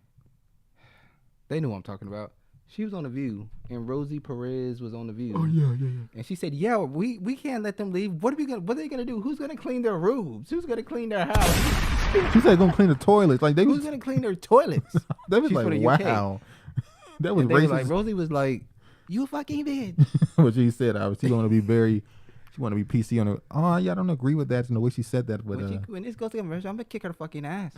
They knew what I'm talking about. She was on The View, and Rosie Perez was on The View. Oh yeah. And she said, "Yeah, we can't let them leave. What are they gonna do? Who's gonna clean their rooms? Who's gonna clean their house? She said gonna clean the toilets. Like who's gonna clean their toilets?" That was She's like, from the wow. UK. That was and they were racist. like, Rosie was like, "You fucking bitch." What she said, she want to be she want to be PC on her. Oh yeah, I don't agree with that in the way she said that. But when this goes to commercial, I'm gonna kick her fucking ass.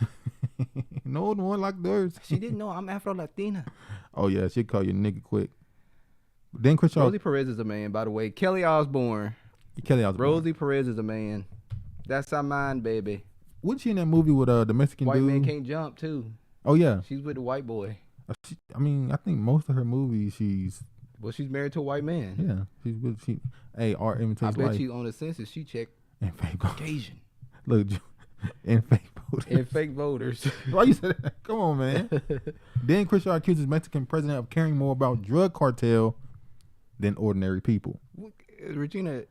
No one like theirs. She didn't know I'm Afro Latina. Oh yeah, she'd call you nigga quick. Then Crenshaw. Rosie Perez is a man, by the way. Kelly Osbourne. Rosie Perez is a man. That's our mind, baby. Wasn't she in that movie with the Mexican White dude? Man Can't Jump too. Oh yeah. She's with the white boy. I think most of her movies she's married to a white man. Yeah, she's with art imitates I bet life. you on the census she checked and fake Caucasian. Look, and fake voters. And fake voters. Why you said that? Come on, man. Then Crenshaw accuses Mexican president of caring more about drug cartel than ordinary people. Regina,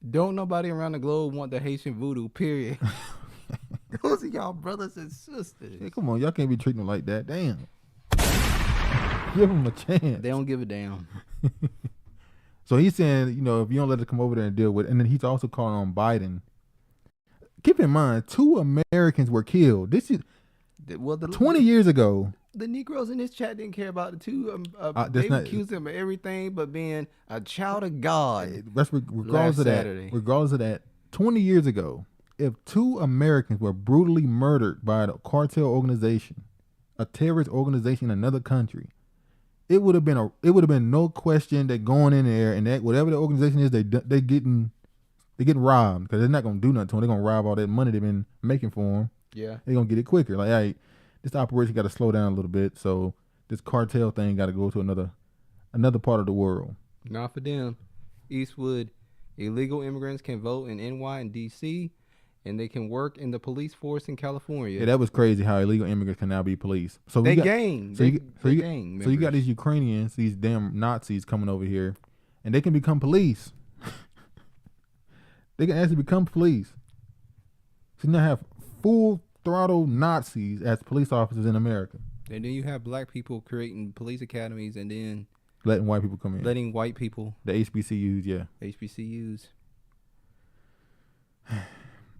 don't nobody around the globe want the Haitian voodoo, period. Those are y'all brothers and sisters. Hey, come on, y'all can't be treating them like that. Damn. Give them a chance. They don't give a damn. So he's saying, if you don't let it come over there and deal with it. And then he's also calling on Biden. Keep in mind, 2 Americans were killed. This is 20 years ago. The Negroes in this chat didn't care about the 2. They accused him of everything but being a child of God. Regardless of that, 20 years ago, if 2 Americans were brutally murdered by a cartel organization, a terrorist organization in another country, it would have been no question that going in there and that whatever the organization is, they getting robbed, because they're not gonna do nothing to them. They're gonna rob all that money they've been making for them. Yeah, they're gonna get it quicker. Like, hey, this operation got to slow down a little bit, so this cartel thing got to go to another part of the world. Not for them. Eastwood, illegal immigrants can vote in NY and DC, and they can work in the police force in California. Yeah, that was crazy how illegal immigrants can now be police. So they you got these Ukrainians, these damn Nazis coming over here, and they can become police. They can actually become police. So now have full throttle Nazis as police officers in America. And then you have black people creating police academies, and then letting white people come in. Letting white people. The HBCUs, yeah. HBCUs.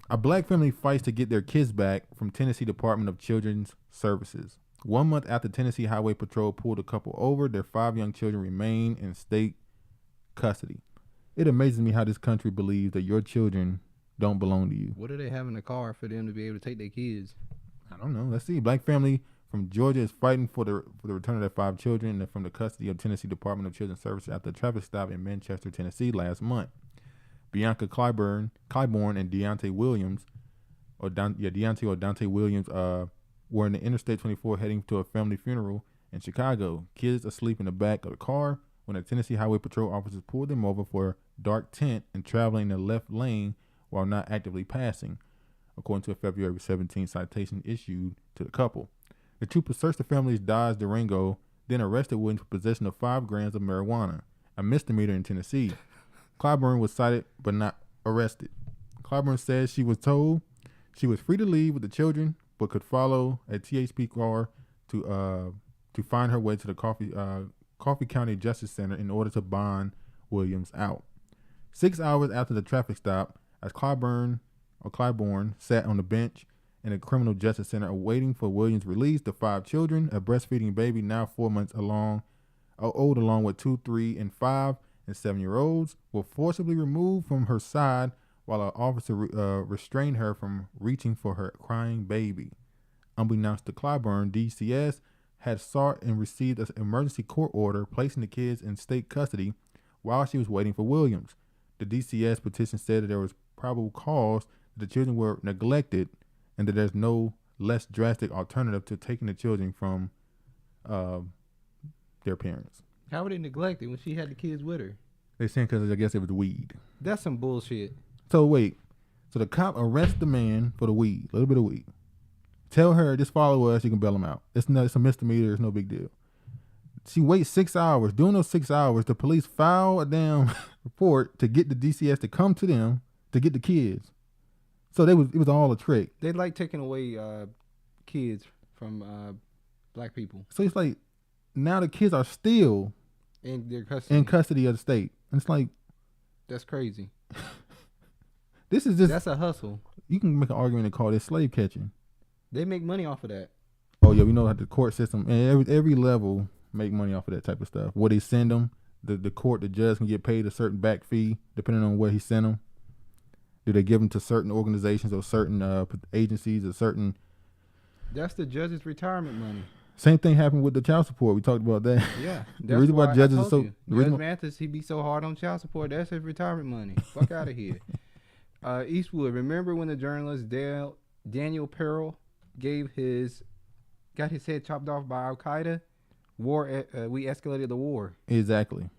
A black family fights to get their kids back from Tennessee Department of Children's Services. 1 month after Tennessee Highway Patrol pulled a couple over, their 5 young children remain in state custody. It amazes me how this country believes that your children don't belong to you. What do they have in the car for them to be able to take their kids? I don't know. Let's see. Black family from Georgia is fighting for the return of their 5 children from the custody of Tennessee Department of Children's Services after a traffic stop in Manchester, Tennessee last month. Bianca Clyburn and Deontay Williams, Dante Williams, were in the Interstate 24 heading to a family funeral in Chicago. Kids asleep in the back of the car when the Tennessee Highway Patrol officers pulled them over for a dark tent and traveling in the left lane while not actively passing, according to a February 17 citation issued to the couple. The troopers searched the family's Dodge Durango, then arrested Williams for possession of 5 grams of marijuana, a misdemeanor in Tennessee. Clyburn was cited but not arrested. Clyburn says she was told she was free to leave with the children, but could follow a THP car to find her way to the Coffee County Justice Center in order to bond Williams out. 6 hours after the traffic stop, as Clyburn sat on the bench in a criminal justice center awaiting for Williams' release, the 5 children, a breastfeeding baby now 4 months old, along with 2, 3, and 5 and 7-year-olds, were forcibly removed from her side while an officer restrained her from reaching for her crying baby. Unbeknownst to Clyburn, DCS had sought and received an emergency court order placing the kids in state custody while she was waiting for Williams. The DCS petition said that there was probable cause that the children were neglected and that there's no less drastic alternative to taking the children from their parents. How were they neglected when she had the kids with her? They saying because I guess it was weed. That's some bullshit. So wait, so the cop arrests the man for the weed, a little bit of weed. Tell her, just follow us, you can bail him out. It's a misdemeanor, it's no big deal. She waits 6 hours. During those 6 hours, the police file a damn report to get the DCS to come to them to get the kids. So it was all a trick. They like taking away kids from black people. So it's like now the kids are still in their custody. Of the state. And it's like, that's crazy. That's a hustle. You can make an argument and call this slave catching. They make money off of that. Oh yeah, we know that the court system and every level make money off of that type of stuff. Where they send them, the judge can get paid a certain back fee depending on where he sent them. Do they give them to certain organizations or certain agencies or certain? That's the judge's retirement money. Same thing happened with the child support. We talked about that. Yeah, the reason why judges are so. Judge Mathis, he be so hard on child support. That's his retirement money. Fuck out of here. Eastwood, remember when the journalist Daniel Pearl got his head chopped off by Al Qaeda? We escalated the war. Exactly.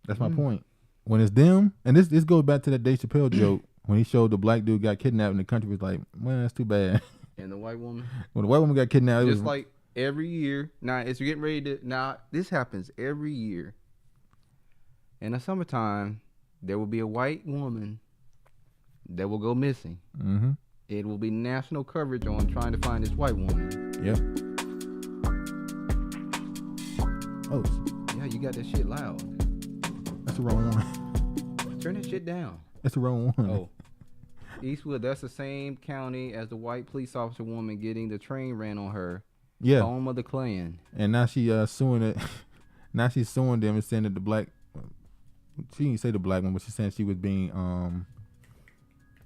That's my point. When it's them, and this goes back to that Dave Chappelle joke when he showed the black dude got kidnapped and the country was like, well, that's too bad. And the white woman. When the white woman got kidnapped, just like every year. Now it's getting ready to. Now this happens every year. In the summertime, there will be a white woman that will go missing. Mm-hmm. It will be national coverage on trying to find this white woman. Yeah. Oh. Yeah, you got that shit loud. That's the wrong one. Turn that shit down. That's the wrong one. Oh. Eastwood, that's the same county as the white police officer woman getting the train ran on her. Yeah. Home of the Klan. And now she suing it. Now she's suing them and saying that the black. She didn't say the black one, but she's saying she was being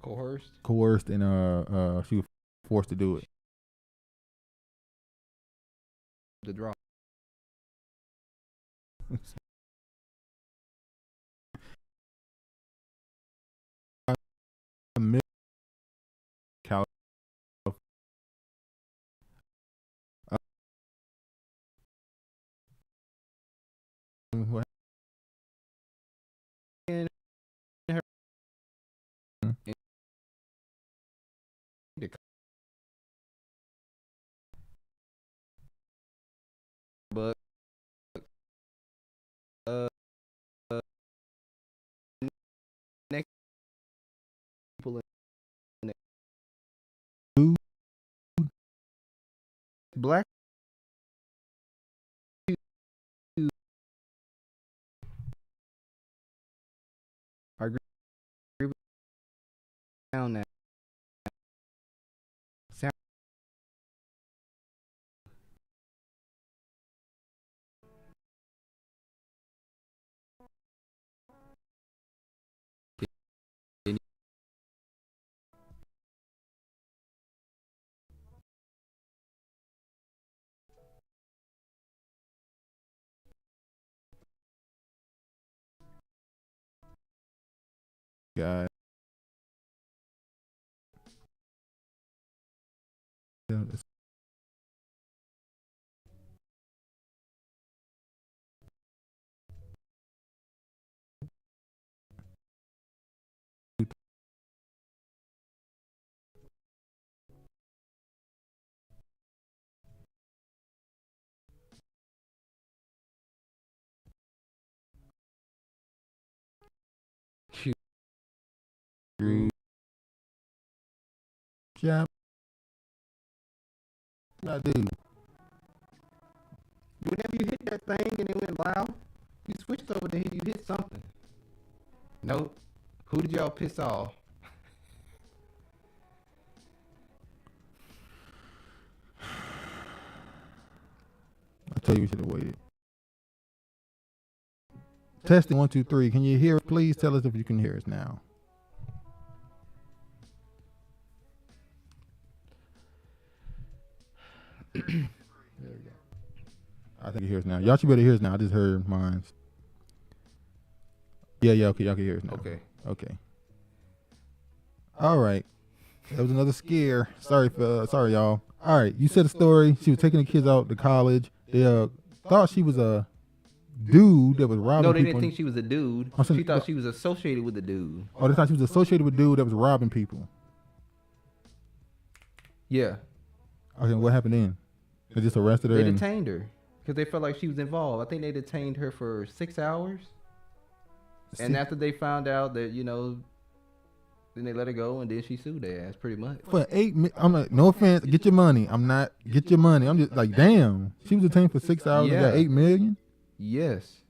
coerced, and she was forced to do it. The draw. But next people in black I agree with sound that sound guy. Yeah. I do. Whenever you hit that thing and it went loud, you switched over there, you hit something. Nope. Who did y'all piss off? I tell you, we should have waited. Testing 1, 2, 3. Can you hear us? Please tell us if you can hear us now. There we go. I think it hears now. Y'all should be able to hear us now. I just heard mine. Yeah, okay, y'all can hear us now. Okay. All right. That was another scare. Sorry, y'all. All right, you said a story. She was taking the kids out to college. They thought she was a dude that was robbing people. No, they didn't think she was a dude. She thought she was associated with a dude. Oh, they thought she was associated with a dude that was robbing people. Yeah. Okay, what happened then? They just arrested her? They detained her because they felt like she was involved. I think they detained her for 6 hours. And after they found out that, then they let her go, and then she sued their ass pretty much. For I'm like, no offense, get your money. Get your money. I'm just like, damn. She was detained for 6 hours and got $8 million? Yes.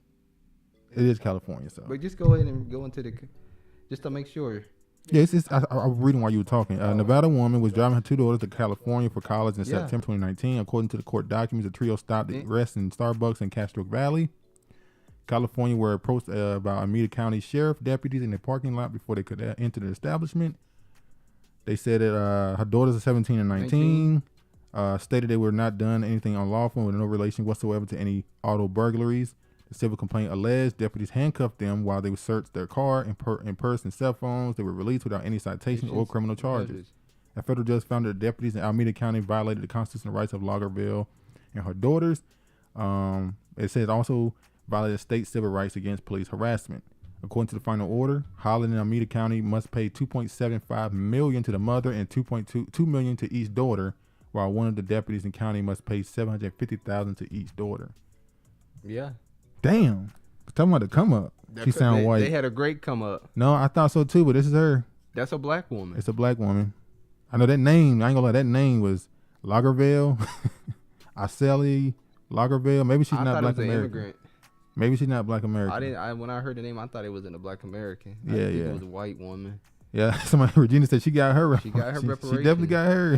It is California, so. But just go ahead and go into just to make sure. Yeah, I was reading while you were talking. A Nevada woman was driving her 2 daughters to California for college in September 2019. According to the court documents, the trio stopped at rest in Starbucks in Castro Valley, California, were approached by Alameda County Sheriff deputies in the parking lot before they could enter the establishment. They said that her daughters are 17 and 19. Stated they were not done anything unlawful with no relation whatsoever to any auto burglaries. The civil complaint alleged deputies handcuffed them while they searched their car and purse and cell phones. They were released without any citations or criminal charges. A federal judge found that the deputies in Alameda County violated the constitutional rights of Lagerville and her daughters. It said also violated state civil rights against police harassment. According to the final order, Holland and Alameda County must pay $2.75 million to the mother and $2 million to each daughter, while one of the deputies in county must pay $750,000 to each daughter. Yeah. Damn. Talking about the come up. She sound white. They had a great come up. No, I thought so too, but this is her. That's a black woman. It's a black woman. I know that name. I ain't gonna lie. That name was Lagerville. Iseli Lagerville. Maybe she's not black American. Immigrant. Maybe she's not black American. When I heard the name, I thought it was in a black American. Yeah, It was a white woman. Yeah, somebody Regina said she got her. She got her reparations. She definitely got her.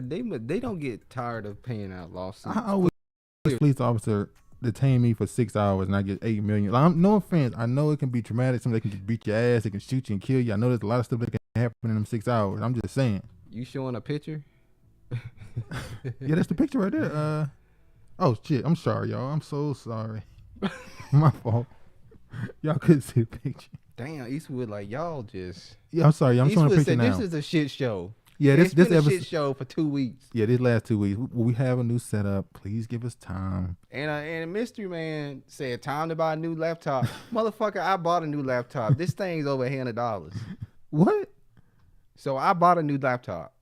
They don't get tired of paying out lawsuits. I always police officer detain me for 6 hours and I get $8 million. No offense, I know it can be traumatic. Somebody can beat your ass, they can shoot you and kill you. I know there's a lot of stuff that can happen in them 6 hours. I'm just saying. You showing a picture? Yeah, that's the picture right there. Oh shit, I'm sorry, y'all. I'm so sorry. My fault. Y'all couldn't see the picture. Damn, Eastwood, like y'all just. Yeah, I'm sorry. I'm showing a picture now. This is a shit show. Yeah, this been a shit show for 2 weeks. Yeah, this last 2 weeks. We have a new setup. Please give us time. And Mystery Man said, time to buy a new laptop. Motherfucker, I bought a new laptop. This thing's over $100. What? So I bought a new laptop.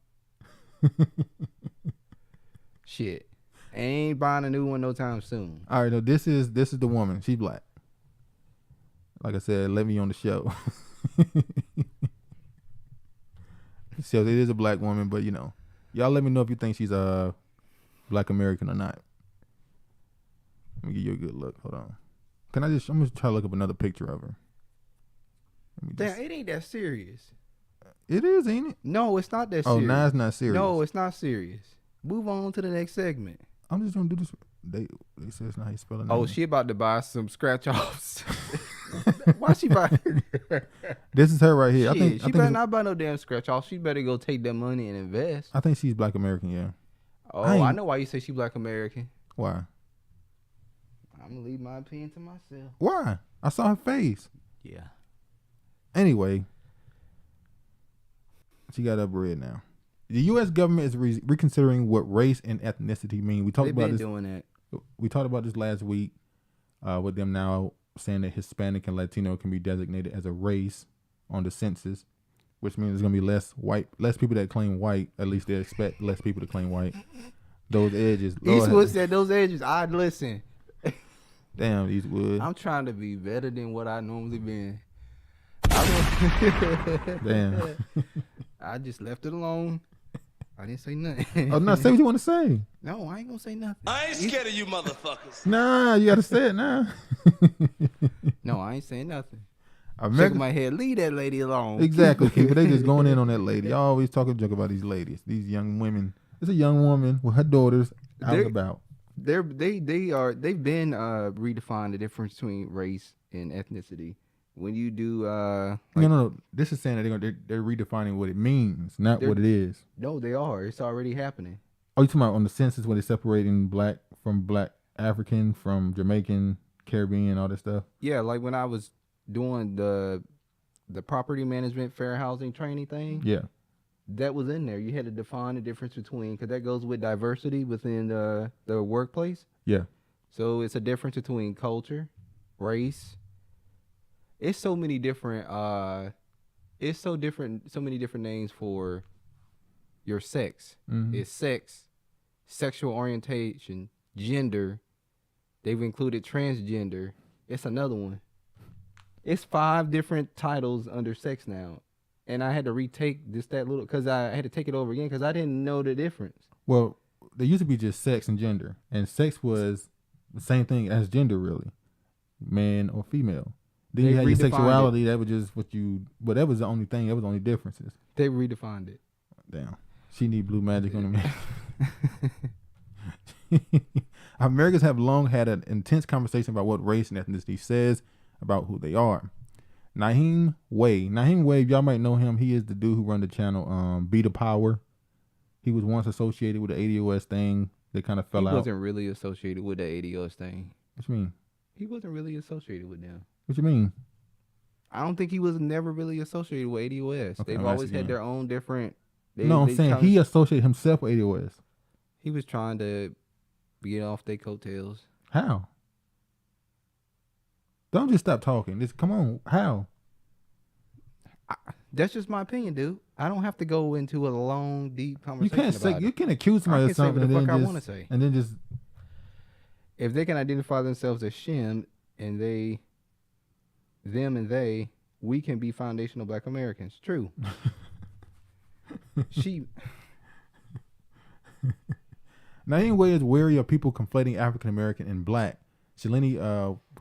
Shit. I ain't buying a new one no time soon. All right, no, this is the woman. She's black. Like I said, let me on the show. So it is a black woman, but y'all let me know if you think she's a black American or not. Let me give you a good look. Hold on. I'm gonna try to look up another picture of her. Damn, it ain't that serious. It is, ain't it? No, it's not that serious. Oh, nah, it's not serious. No, it's not serious. Move on to the next segment. I'm just gonna do this. They say it's not how you spell it. Oh, she about to buy some scratch offs. Why she buy? This is her right here. Shit, she better not buy no damn scratch off. She better go take that money and invest. I think she's black American. Yeah. Oh, I know why you say she black American. Why? I'm gonna leave my opinion to myself. Why? I saw her face. Yeah. Anyway, she got up red now. The U.S. government is reconsidering what race and ethnicity mean. We talked about this. Doing that. We talked about this last week with them now saying that Hispanic and Latino can be designated as a race on the census, which means there's gonna be less people that claim white. At least they expect less people to claim white. Those edges. Eastwood said those edges. I'd listen. Damn, Eastwood. I'm trying to be better than what I normally been. Damn. I just left it alone. I didn't say nothing. Oh, no, say what you want to say. No, I ain't gonna say nothing. I ain't scared of you motherfuckers. Nah, you gotta say it now. No, I ain't saying nothing. Shaking my head, leave that lady alone. Exactly, people. They just going in on that lady. Y'all always talking junk about these ladies, these young women. It's a young woman with her daughters out and about. They've been redefined the difference between race and ethnicity. When you do no, this is saying that they're redefining what it means, not what it is. No, they are. It's already happening. Oh, you talking about on the census where they separating black from black African from Jamaican, Caribbean, all that stuff? Yeah, like when I was doing the property management fair housing training thing. Yeah. That was in there. You had to define the difference between, because that goes with diversity within the workplace. Yeah. So it's a difference between culture, race. It's so many different so many different names for your sex. Mm-hmm. It's sex, sexual orientation, gender. They've included transgender. It's another one. It's 5 different titles under sex now. And I had to retake because I had to take it over again because I didn't know the difference. Well, there used to be just sex and gender. And sex was the same thing as gender, really. Man or female. Then you had your sexuality. That was just but that was the only thing. That was the only differences. They redefined it. Damn. She need blue magic on the man. Americans have long had an intense conversation about what race and ethnicity says about who they are. Naheem Wade, y'all might know him. He is the dude who run the channel Be the Power. He was once associated with the ADOS thing. They kind of fell out. He wasn't really associated with the ADOS thing. What you mean? He wasn't really associated with them. What you mean? I don't think he was never really associated with ADOS. Okay, They've always had their own different. I'm saying he associated himself with ADOS. He was trying to get off their coattails. How? Don't just stop talking. Just come on. How? That's just my opinion, dude. I don't have to go into a long, deep conversation. You can't accuse somebody of something and then I want to say. And then just if they can identify themselves as Shem and them and they, we can be foundational Black Americans. True. Naheem Wade is wary of people conflating African American and Black. Shilling,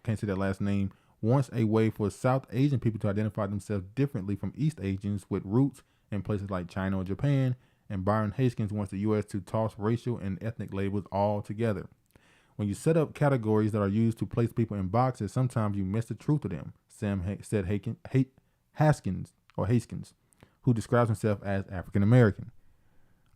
can't say that last name, wants a way for South Asian people to identify themselves differently from East Asians with roots in places like China or Japan. And Byron Haskins wants the U.S. to toss racial and ethnic labels all together. When you set up categories that are used to place people in boxes, sometimes you miss the truth of them, said Haskins, who describes himself as African American.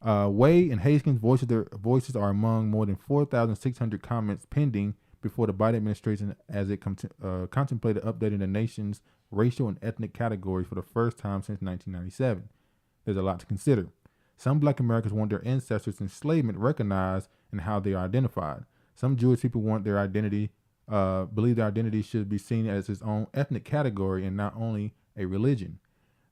Wade and Haskins' voices are among more than 4,600 comments pending before the Biden administration as it contemplated updating the nation's racial and ethnic categories for the first time since 1997. There's a lot to consider. Some Black Americans want their ancestors' enslavement recognized and how they are identified. Some Jewish people want their identity, believe their identity should be seen as its own ethnic category and not only a religion.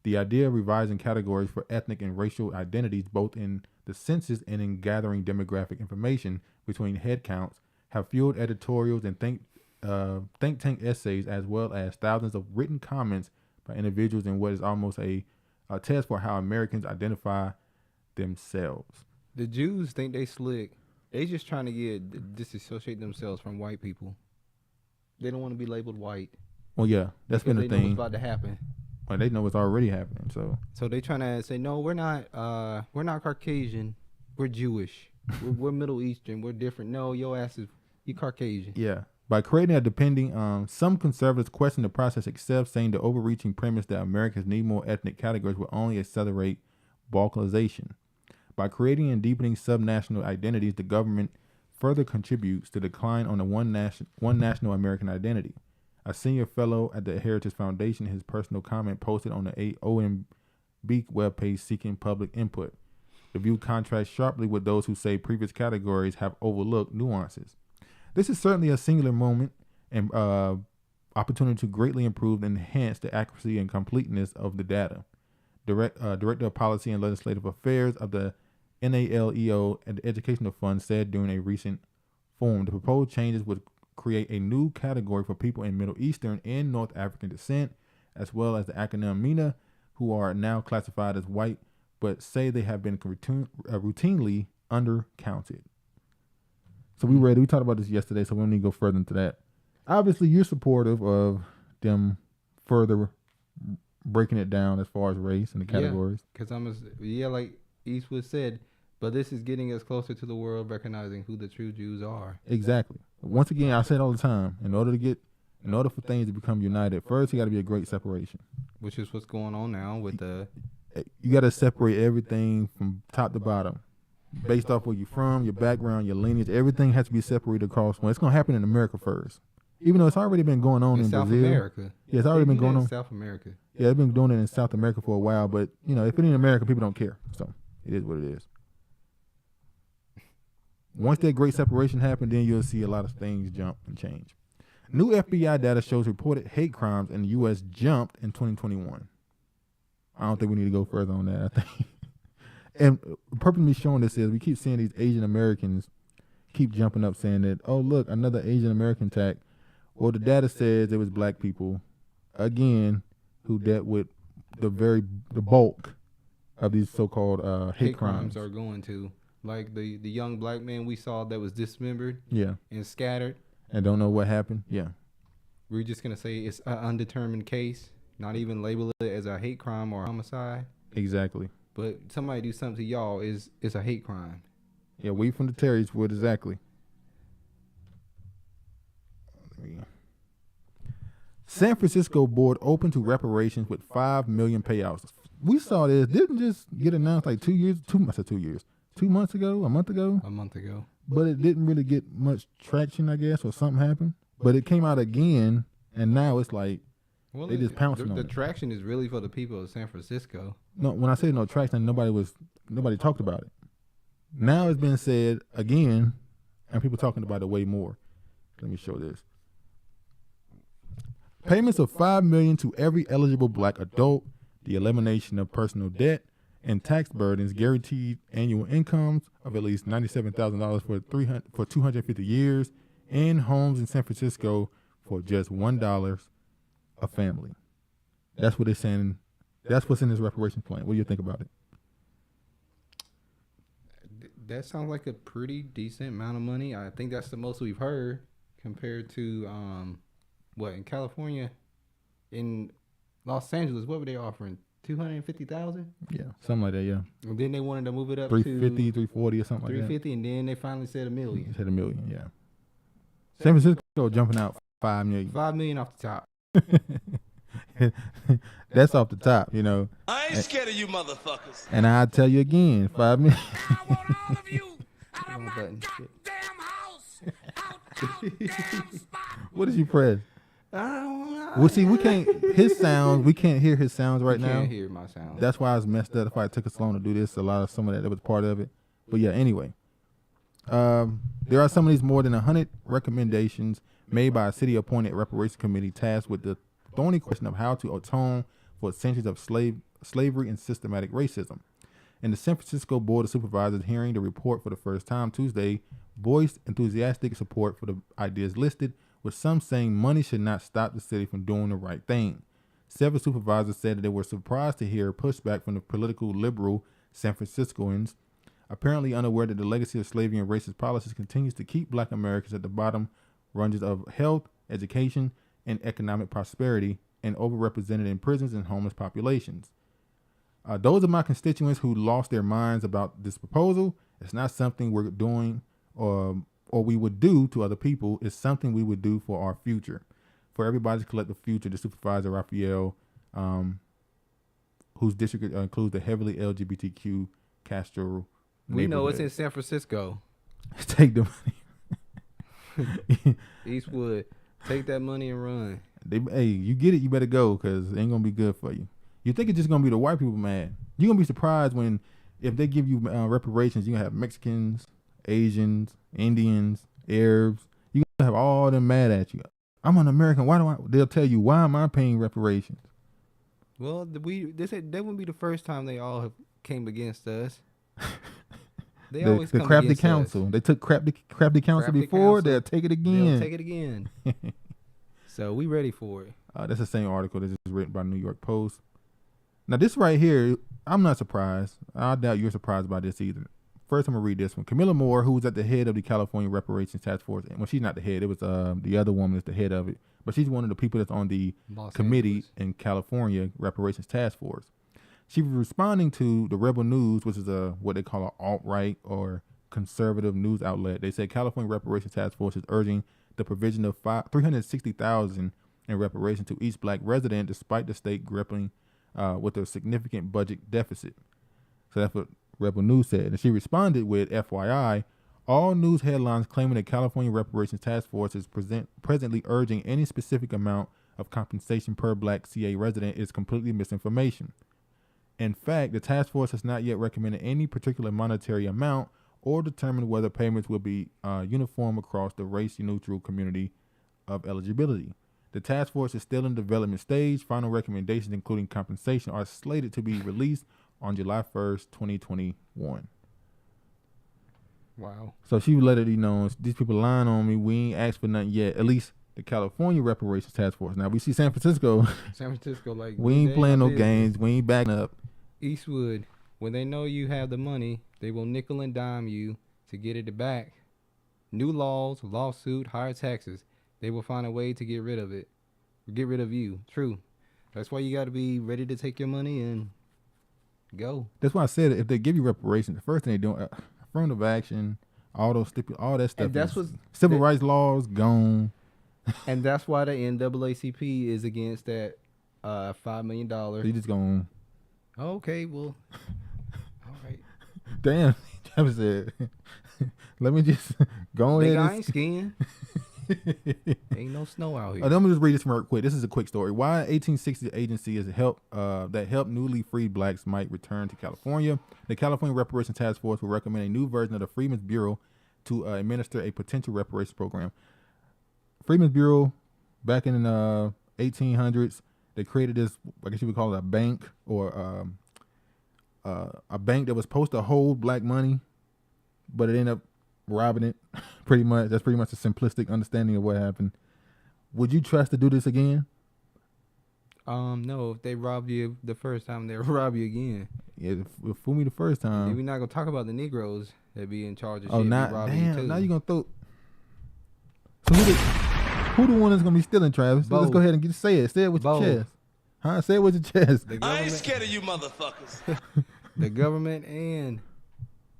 The idea of revising categories for ethnic and racial identities, both in the census and in gathering demographic information between head counts, have fueled editorials and think tank essays, as well as thousands of written comments by individuals in what is almost a test for how Americans identify themselves. The Jews think they slick. They just trying to disassociate themselves from white people. They don't want to be labeled white. Well, yeah, that's been the thing. They know what's about to happen. Well, they know what's already happening. So they trying to say, no, we're not Caucasian. We're Jewish. we're Middle Eastern. We're different. No, your ass is you Caucasian. Yeah. By creating a depending, some conservatives question the process, except saying the overreaching premise that Americans need more ethnic categories will only accelerate balkanization. By creating and deepening subnational identities, the government further contributes to the decline on the one national American identity. A senior fellow at the Heritage Foundation, his personal comment posted on the OMB webpage seeking public input. The view contrasts sharply with those who say previous categories have overlooked nuances. This is certainly a singular moment and opportunity to greatly improve and enhance the accuracy and completeness of the data. Director of Policy and Legislative Affairs of the NALEO and the Educational Fund said during a recent forum, the proposed changes would create a new category for people in Middle Eastern and North African descent, as well as the acronym MENA, who are now classified as white, but say they have been routinely undercounted. So we talked about this yesterday, so we don't need to go further into that. Obviously, you're supportive of them further breaking it down as far as race and the categories. Because like Eastwood said, but this is getting us closer to the world recognizing who the true Jews are. Exactly. Once again, I say it all the time. In order for things to become united, first you got to be a great separation. Which is what's going on now with the. You got to separate everything from top to bottom. based off where you're from, your background, your lineage. Everything has to be separated across one. It's going to happen in America first. Even though it's already been going on in South Brazil. America. Yeah, it's already been going on in South America. Yeah, they've been doing it in South America for a while, but you know, if it ain't America, people don't care. So it is what it is. Once that great separation happened, then you'll see a lot of things jump and change. New FBI data shows reported hate crimes in the U.S. jumped in 2021. I don't think we need to go further on that, I think. And the purpose of me showing this is we keep seeing these Asian Americans keep jumping up saying that, oh, look, another Asian American attack. Well, the data says it was black people, again, who dealt with the bulk of these so-called hate crimes. Are going to. Like the young black man we saw that was dismembered and scattered. And don't know what happened. Yeah. We're just going to say it's an undetermined case, not even label it as a hate crime or a homicide. Exactly. But somebody do something to y'all is a hate crime. Yeah, we from the Terry's would exactly. San Francisco board open to reparations with 5 million payouts. We saw this. Didn't just get announced like 2 months ago, a month ago. A month ago. But it didn't really get much traction, I guess, or something happened. But it came out again, and now it's like they just pouncing on it. The traction is really for the people of San Francisco. No, when I say no traction, nobody talked about it. Now it's been said again, and people talking about it way more. Let me show this. Payments of $5 million to every eligible black adult, the elimination of personal debt and tax burdens, guaranteed annual incomes of at least $97,000 for 250 years, and homes in San Francisco for just $1 a family. That's what they're saying. That's what's in this reparations plan. What do you think about it? That sounds like a pretty decent amount of money. I think that's the most we've heard compared to in California, in Los Angeles, what were they offering? 250,000? Yeah, something like that. Yeah. And then they wanted to move it up 350, 340 or something like that. 350, and then they finally said $1 million. Said $1 million, yeah. San Francisco jumping out $5 million. $5 million off the top. That's off the top, you know. I ain't scared of you motherfuckers. And I'll tell you again, $5 million. I want all of you out of my goddamn house. What did you press? Well, see, we can't hear his sounds right now. Can't hear my sounds. That's why I was messed up. If I took us long to do this, some of that was part of it. But yeah, anyway. There are some of these more than 100 recommendations made by a city-appointed reparations committee tasked with the thorny question of how to atone for centuries of slavery and systematic racism. And the San Francisco Board of Supervisors, hearing the report for the first time Tuesday, voiced enthusiastic support for the ideas listed, with some saying money should not stop the city from doing the right thing. Several supervisors said that they were surprised to hear pushback from the political liberal San Franciscoans, apparently unaware that the legacy of slavery and racist policies continues to keep black Americans at the bottom rungs of health, education, and economic prosperity, and overrepresented in prisons and homeless populations. Those are my constituents who lost their minds about this proposal. It's not something we're doing or we would do to other people. It's something we would do for our future, for everybody's collective future. The supervisor, Raphael, whose district includes the heavily LGBTQ Castro We know it's in San Francisco. Take the money. Eastwood, take that money and run. Hey, you get it, you better go, because it ain't going to be good for you. You think it's just going to be the white people mad. You're going to be surprised if they give you reparations, you're going to have Mexicans, Asians, Indians, Arabs. You're going to have all them mad at you. I'm an American. They'll tell you, why am I paying reparations? Well, they said that wouldn't be the first time they all have came against us. They always come crafty against council. Us. They took crafty council before. They'll take it again. They'll take it again. So we ready for it. That's the same article that's just written by New York Post. Now this right here, I'm not surprised. I doubt you're surprised by this either. First, I'm gonna read this one. Camilla Moore, who was at the head of the California Reparations Task Force, and well, she's not the head. It was the other woman that's the head of it, but she's one of the people that's on the committee in California Reparations Task Force. She was responding to the Rebel News, which is what they call an alt-right or conservative news outlet. They said California Reparations Task Force is urging the provision of $360,000 in reparations to each black resident, despite the state grappling with a significant budget deficit. So that's what Rebel News said. And she responded with, FYI, all news headlines claiming the California Reparations Task Force is presently urging any specific amount of compensation per black CA resident is completely misinformation. In fact, the task force has not yet recommended any particular monetary amount or determined whether payments will be uniform across the race-neutral community of eligibility. The task force is still in development stage. Final recommendations, including compensation, are slated to be released on July 1st, 2021. Wow. So she let it be known, these people lying on me. We ain't asked for nothing yet. At least the California Reparations Task Force. Now we see San Francisco. San Francisco, like, we ain't playing no games. We ain't backing up. Eastwood, when they know you have the money, they will nickel and dime you to get it back. New laws, lawsuit, higher taxes. They will find a way to get rid of it. Get rid of you. True. That's why you got to be ready to take your money and go. That's why I said if they give you reparations, the first thing they do, affirmative action, all those all that stuff. And that's what civil rights laws gone. And that's why the NAACP is against that $5 million. So you just going. Okay, well, all right. Damn, Travis said, let me just go ahead. I ain't skiing. Ain't no snow out here. Let me just read this real quick. This is a quick story. Why 1860 agency is that help newly freed blacks might return to California. The California Reparations Task Force will recommend a new version of the Freedmen's Bureau to administer a potential reparations program. Freedmen's Bureau, back in the 1800s, they created this, I guess you would call it a bank, or a bank that was supposed to hold black money, but it ended up robbing it. Pretty much. That's pretty much a simplistic understanding of what happened. Would you trust to do this again? No. If they rob you the first time, they'll rob you again. Yeah, fool me the first time. And we're not gonna talk about the Negroes that be in charge of shit. Damn, you too. Now you're gonna throw. So who the one that's gonna be stealing, Travis? So let's go ahead and say it. Say it with your chest. Huh? Say it with your chest. I ain't scared of you motherfuckers. The government and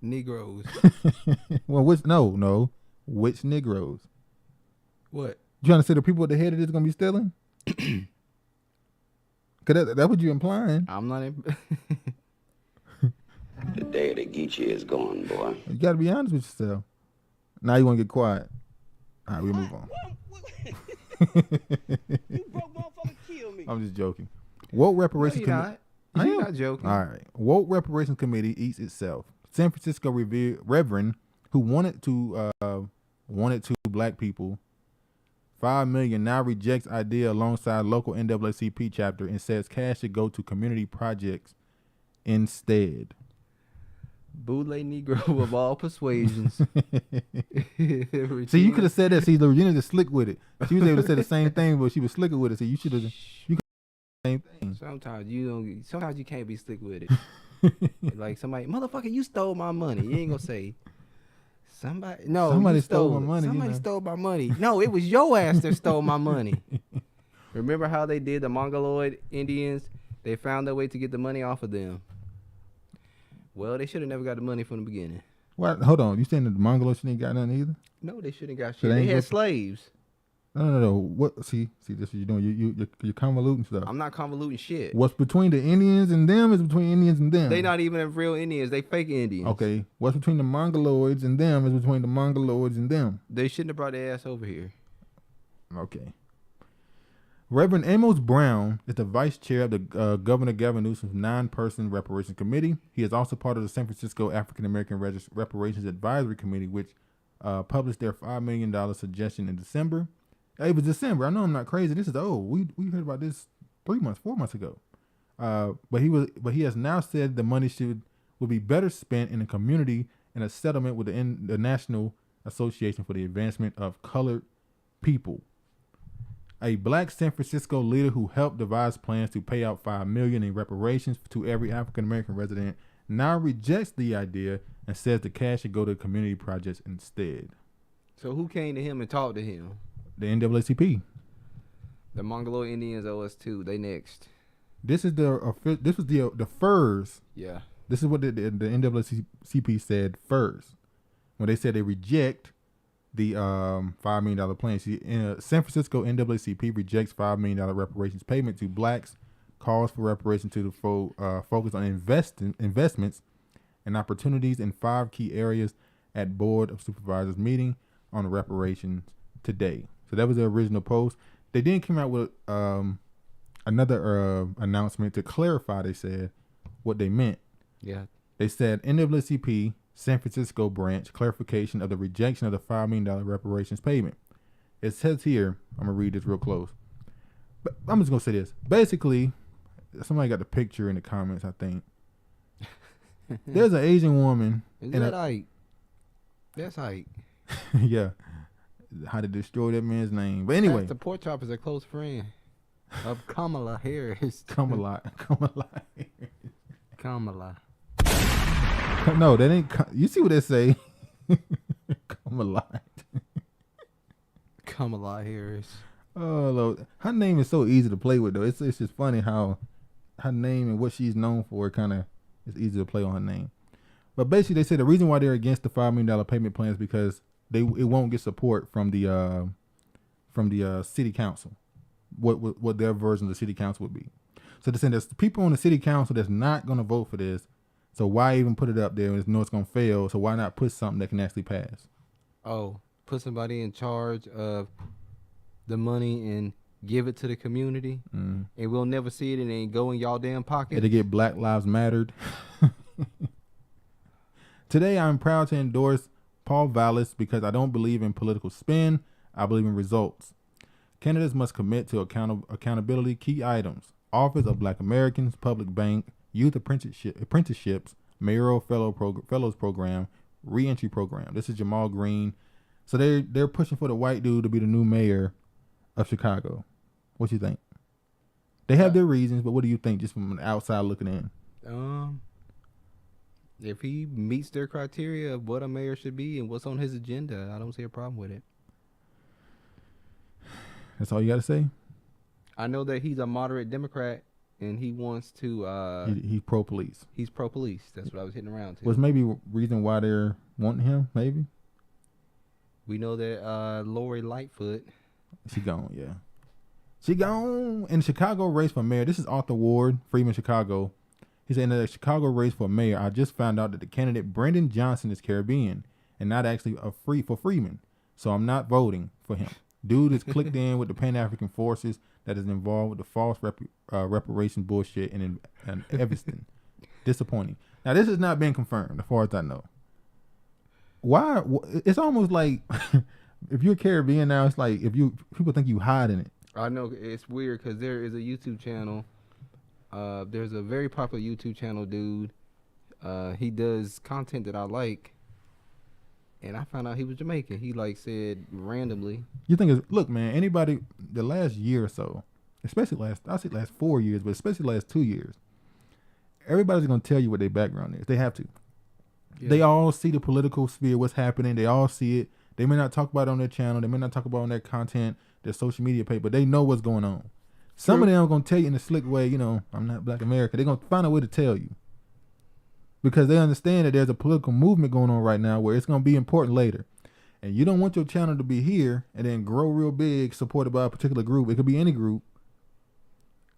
Negroes. Well, which Negroes? What? You trying to say the people at the head of this gonna be stealing? Cause that's what you implying. I'm not. The day of the Geechee is gone, boy. You gotta be honest with yourself. Now you wanna get quiet. All right, we move on. You broke motherfucker kill me. I'm just joking. Woke Reparations Committee. You're not joking. All right. Woke Reparations Committee eats itself. San Francisco Reverend who wanted to black people $5 million now rejects idea alongside local NAACP chapter and says cash should go to community projects instead. Bootleg Negro of all persuasions. See, you could have said that. See, Regina just slick with it. She was able to say the same thing, but she was slicker with it. See, you should have. You could the same thing. Sometimes you can't be slick with it. Like somebody, motherfucker, you stole my money. You ain't gonna say somebody. No, somebody stole my money. Somebody stole my money. No, it was your ass that stole my money. Remember how they did the Mongoloid Indians? They found their way to get the money off of them. Well, they should have never got the money from the beginning. What? Hold on. You saying that the Mongols shouldn't got nothing either? No, they shouldn't got shit. They had slaves. No. What? See, this is what you're doing. You're convoluting stuff. I'm not convoluting shit. What's between the Indians and them is between Indians and them. They not even real Indians. They fake Indians. Okay. What's between the Mongoloids and them is between the Mongoloids and them. They shouldn't have brought their ass over here. Okay. Reverend Amos Brown is the vice chair of the Governor Gavin Newsom's 9-person reparations committee. He is also part of the San Francisco African American Reparations Advisory Committee, which published their $5 million suggestion in December. It was December. I know I'm not crazy. This is old. We heard about this 4 months ago. But he has now said the money would be better spent in a community and a settlement with the National Association for the Advancement of Colored People. A black San Francisco leader who helped devise plans to pay out $5 million in reparations to every African American resident now rejects the idea and says the cash should go to community projects instead. So who came to him and talked to him? The NAACP. The Mongoloid Indians owe us too. They next. This was the FERS. Yeah. This is what the NAACP said first when they said they reject the $5 million plan. See, San Francisco NAACP rejects $5 million reparations payment to blacks, calls for reparations to the focus on investments and opportunities in 5 key areas at Board of Supervisors meeting on the reparations today. So that was the original post. They then came out with another announcement to clarify, they said, what they meant. Yeah. They said NAACP San Francisco branch clarification of the rejection of the $5 million reparations payment. It says here, I'm going to read this real close. But I'm just going to say this. Basically, somebody got the picture in the comments, I think. There's an Asian woman. Is that Ike? That's Ike. Yeah. How to destroy that man's name. But anyway. The pork chop is a close friend of Kamala Harris. Kamala Kamala. No, that ain't. You see what they say? Kamala. Kamala Harris. Oh, Lord. Her name is so easy to play with, though. It's just funny how her name and what she's known for kind of is easy to play on her name. But basically, they say the reason why they're against the $5 million payment plan is because it won't get support from the city council. What their version of the city council would be. So they're saying there's people on the city council that's not going to vote for this. So why even put it up there when it's know it's going to fail? So why not put something that can actually pass? Oh, put somebody in charge of the money and give it to the community, and we'll never see it and it go in y'all damn pocket. It'll get Black Lives Mattered. Today, I'm proud to endorse Paul Vallis because I don't believe in political spin. I believe in results. Candidates must commit to accountability key items. Office of Black Americans, Public Bank, Youth Apprenticeships, Mayoral Fellows Program, Reentry Program. This is Jamal Green. So they're pushing for the white dude to be the new mayor of Chicago. What you think? They have their reasons, but what do you think just from an outside looking in? If he meets their criteria of what a mayor should be and what's on his agenda, I don't see a problem with it. That's all you got to say? I know that he's a moderate Democrat and he wants to... he's pro-police. He's pro-police. That's what I was hitting around to. Was maybe reason why they're wanting him, maybe? We know that Lori Lightfoot... She gone, yeah. She gone. In the Chicago race for mayor, this is Arthur Ward, Freedman, Chicago. He said, in the Chicago race for mayor, I just found out that the candidate Brendan Johnson is Caribbean and not actually for Freedman. So I'm not voting for him. Dude is clicked in with the Pan-African forces that is involved with the false reparation bullshit in Evanston. Disappointing. Now, this has not been confirmed, as far as I know. Why? It's almost like if you're Caribbean now, it's like people think you hiding it. I know it's weird because there is a YouTube channel. There's a very popular YouTube channel dude. He does content that I like. And I found out he was Jamaican. He said randomly. You think look, man, anybody the last year or so, especially last 4 years, but especially last 2 years, everybody's gonna tell you what their background is. They have to. Yeah. They all see the political sphere, what's happening. They all see it. They may not talk about it on their channel. They may not talk about it on their content, their social media page, but they know what's going on. Some of them are gonna tell you in a slick way, I'm not Black America. They're gonna find a way to tell you. Because they understand that there's a political movement going on right now where it's going to be important later. And you don't want your channel to be here and then grow real big, supported by a particular group. It could be any group.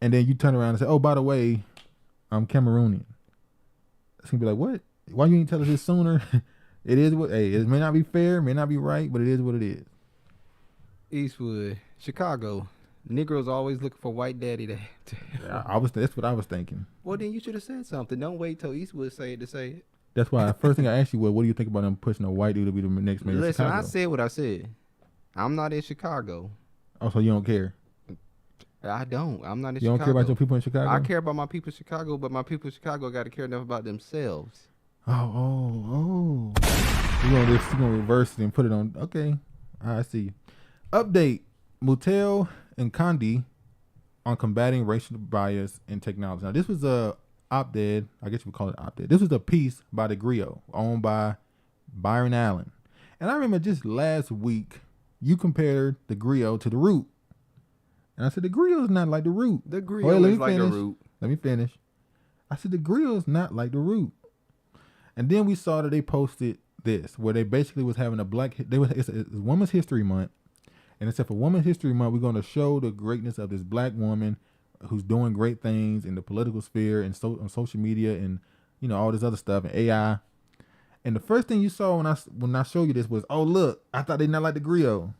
And then you turn around and say, oh, by the way, I'm Cameroonian. It's going to be like, what? Why you didn't tell us this sooner? It is what, it may not be fair, may not be right, but it is what it is. Eastwood, Chicago. Negroes always looking for white daddy to that's what I was thinking. Well, then you should have said something. Don't wait till Eastwood say it to say it. That's why first thing I asked you was, what do you think about them pushing a white dude to be the next mayor of Chicago? Listen, I said what I said. I'm not in Chicago. Oh, so you don't care? I don't. I'm not in Chicago. You don't care about your people in Chicago? I care about my people in Chicago, but my people in Chicago got to care enough about themselves. Oh. You're going to reverse it and put it on. Okay. I see you. Update. Mutel and Condi on combating racial bias in technology. Now, this was a op-ed. I guess you would call it op-ed. This was a piece by the Griot, owned by Byron Allen. And I remember just last week, you compared the Griot to the Root. And I said, the Griot is not like the Root. The Griot is like the Root. Let me finish. I said, the Griot is not like the Root. And then we saw that they posted this, where they basically was having it's Women's History Month. And it said for Women's History Month, we're going to show the greatness of this Black woman who's doing great things in the political sphere and on social media and all this other stuff and AI. And the first thing you saw when I showed you this was, oh look, I thought they not like the griot.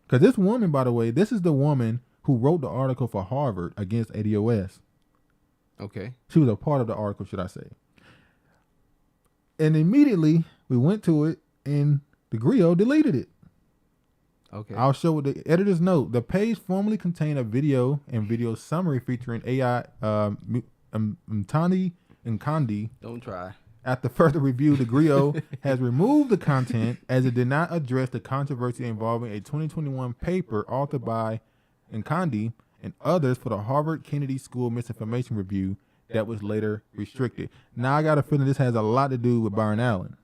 Because this woman, by the way, this is the woman who wrote the article for Harvard against ADOS. Okay. She was a part of the article, should I say. And immediately we went to it and the griot deleted it. Okay. I'll show the editor's note. The page formerly contained a video and video summary featuring AI Mtani Nkandi. Don't try. After further review, the griot has removed the content as it did not address the controversy involving a 2021 paper authored by Nkandi and others for the Harvard Kennedy School Misinformation Review that was later restricted. Now I got a feeling this has a lot to do with Byron Allen.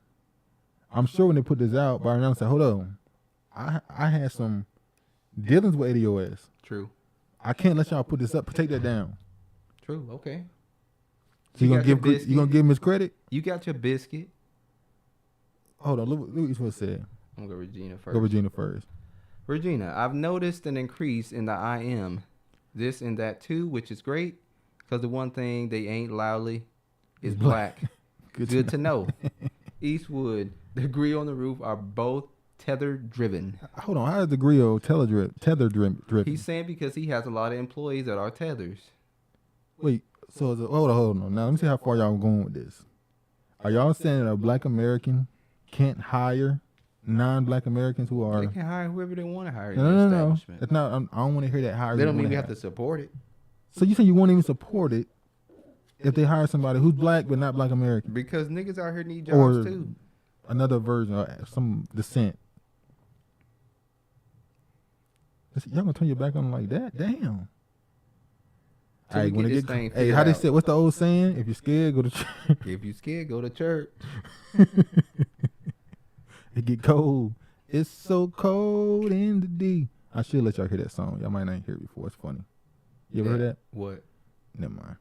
I'm sure when they put this out, Byron Allen said, hold on, I had some dealings with ADOS. True. I can't let y'all put this up. Take that down. True. Okay. So you gonna give him his credit? You got your biscuit. Hold on, look what he's supposed to say. I'm gonna go Regina first. Go Regina first. Regina, I've noticed an increase in the IM, this and that too, which is great, because the one thing they ain't loudly is black. Good to know. Eastwood, the griot on the roof are both tether driven. Hold on, how is the griot tether driven? He's saying because he has a lot of employees that are tethers. Wait, so hold on. Now let me see how far y'all going with this. Are y'all saying that a black American can't hire non-black Americans who are? They can hire whoever they want to hire. No. That's not. I don't want to hear that hire. They don't mean we have to support it. So you say you won't even support it if they hire somebody who's black but not black American? Because niggas out here need jobs too. Another version or some descent. Y'all gonna turn your back on them like that? Damn. How they said? What's the old saying? If you're scared, go to church. If you're scared, go to church. It get cold. It's so cold in the D. I should let y'all hear that song. Y'all might not hear it before. It's funny. You ever heard that? What? Never mind.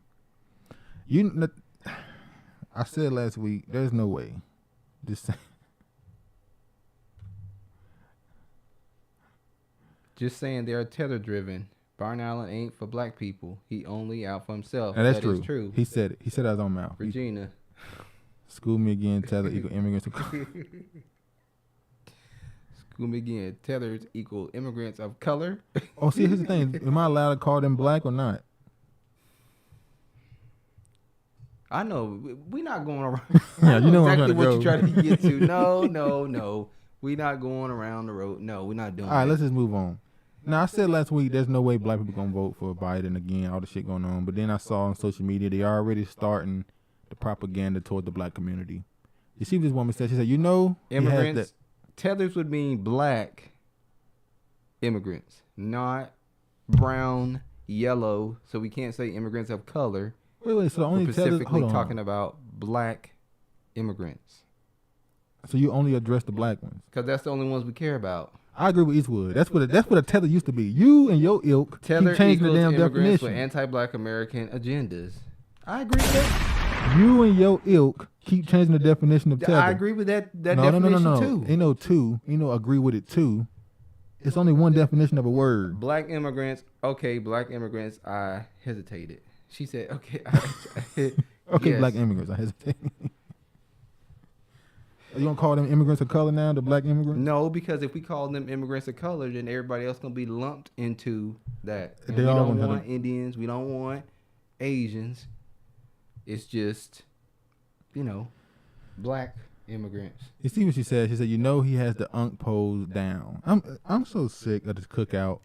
I said last week, there's no way. Just saying they are tether driven. Byron Allen ain't for black people. He only out for himself. And that's that is true. He said it. He said it out of his own mouth. Regina. School me again, tether equal immigrants. School me again. Tethers equal immigrants of color. Oh, see, here's the thing. Am I allowed to call them black or not? I know. We're not going around. Yeah, you know exactly what you're trying to get to. No. We're not going around the road. No, we're not doing that. All right, let's just move on. Now, I said last week, there's no way black people going to vote for Biden again, all the shit going on. But then I saw on social media, they already starting the propaganda toward the black community. You see what this woman said? She said, immigrants, tethers would mean black immigrants, not brown, yellow. So we can't say immigrants of color. Wait, so only specifically talking about black immigrants. So you only address the black ones? Because that's the only ones we care about. I agree with Eastwood. That's what a tether used to be. You and your ilk tether keep changing the damn definition. With anti-black American agendas. I agree with that. You and your ilk keep changing the definition of tether. I agree with that definition too. Ain't no two. Ain't no agree with it too. It's only one definition of a word. Black immigrants. Okay, black immigrants. I hesitated. She said, okay. Okay, yes. Black immigrants. I hesitated. Are you gonna call them immigrants of color now, the black immigrants? No, because if we call them immigrants of color, then everybody else gonna be lumped into that. And we don't want Indians. We don't want Asians. It's just, black immigrants. You see what she said? She said, he has the unk pose down. I'm so sick of this cookout.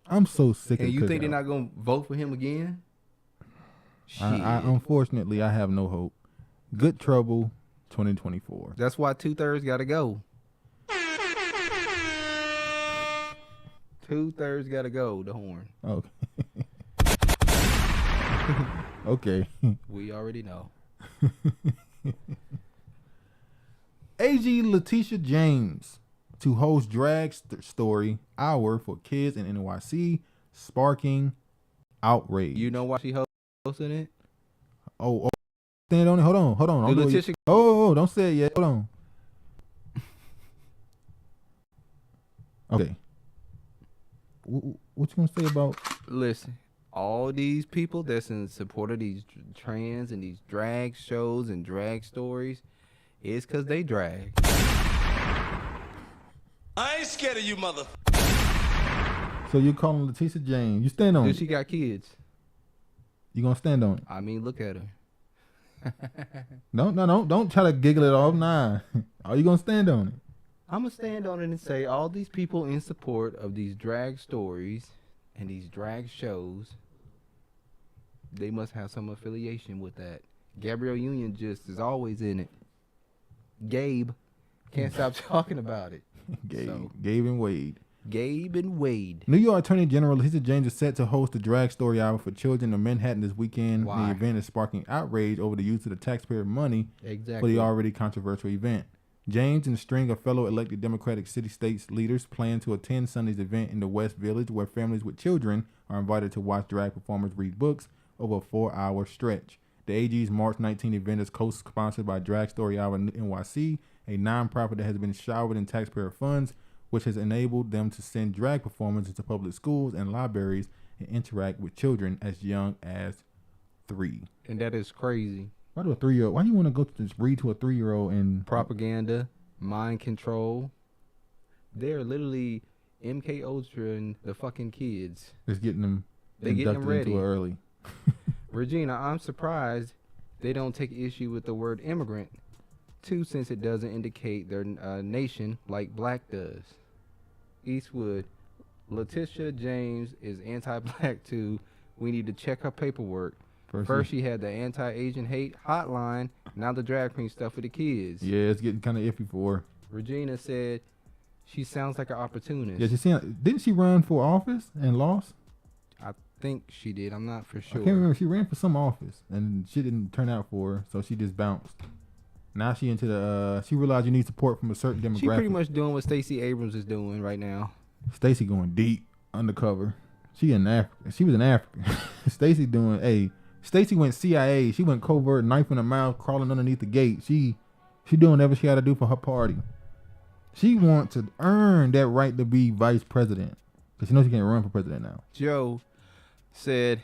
I'm so sick of And you cookout. think they're not gonna vote for him again? I unfortunately, I have no hope. Good trouble. 2024. That's why 2/3 got to go. 2/3 got to go. The horn. Okay. Okay. We already know. AG Letitia James to host Drag Story Hour for Kids in NYC, sparking outrage. You know why she hosting it? Oh. Stand on it. Hold on. Letitia. Don't say it yet. Hold on. Okay. What you gonna say about? Listen, all these people that's in support of these trans and these drag shows and drag stories is because they drag. I ain't scared of you, mother. So you're calling Letitia James. You stand on Do it. she got kids? You gonna stand on it? I mean, look at her. Don't try to giggle it off. Nah. Are you gonna stand on it? I'm going to stand on it and say all these people in support of these drag stories and these drag shows, they must have some affiliation with that. Gabrielle Union just is always in it. Gabe can't stop talking about it. Gabe and Wade. Gabe and Wade. New York Attorney General Letitia James is set to host the Drag Story Hour for children in Manhattan this weekend. Why? The event is sparking outrage over the use of the taxpayer money Exactly. for the already controversial event. James and a string of fellow elected Democratic city-states leaders plan to attend Sunday's event in the West Village, where families with children are invited to watch drag performers read books over a 4-hour stretch. The AG's March 19 event is co-sponsored by Drag Story Hour NYC, a nonprofit that has been showered in taxpayer funds, which has enabled them to send drag performers to public schools and libraries and interact with children as young as 3. And that is crazy. Why do a 3-year-old? Why do you want to go to just read to a 3-year-old and Propaganda, mind control. They're literally MK Ultra and the fucking kids. just getting them They getting them inducted into ready. it early? Regina, I'm surprised they don't take issue with the word immigrant, too, since it doesn't indicate their nation like black does. Eastwood, Letitia James is anti-black too. We need to check her paperwork. First she had the anti-Asian hate hotline. Now the drag queen stuff with the kids. Yeah, it's getting kind of iffy for her. Regina said she sounds like an opportunist. Yeah, didn't she run for office and lost? I think she did. I'm not for I sure. can't remember. She ran for some office and she didn't turn out for her, so she just bounced. Now she into the she realized you need support from a certain demographic. She pretty much doing what Stacey Abrams is doing right now. Stacey going deep undercover. She in Africa. She was in Africa. Stacey went CIA. She went covert, knife in the mouth, crawling underneath the gate. She doing whatever she had to do for her party. She wants to earn that right to be vice president because she knows she can't run for president now. Joe said,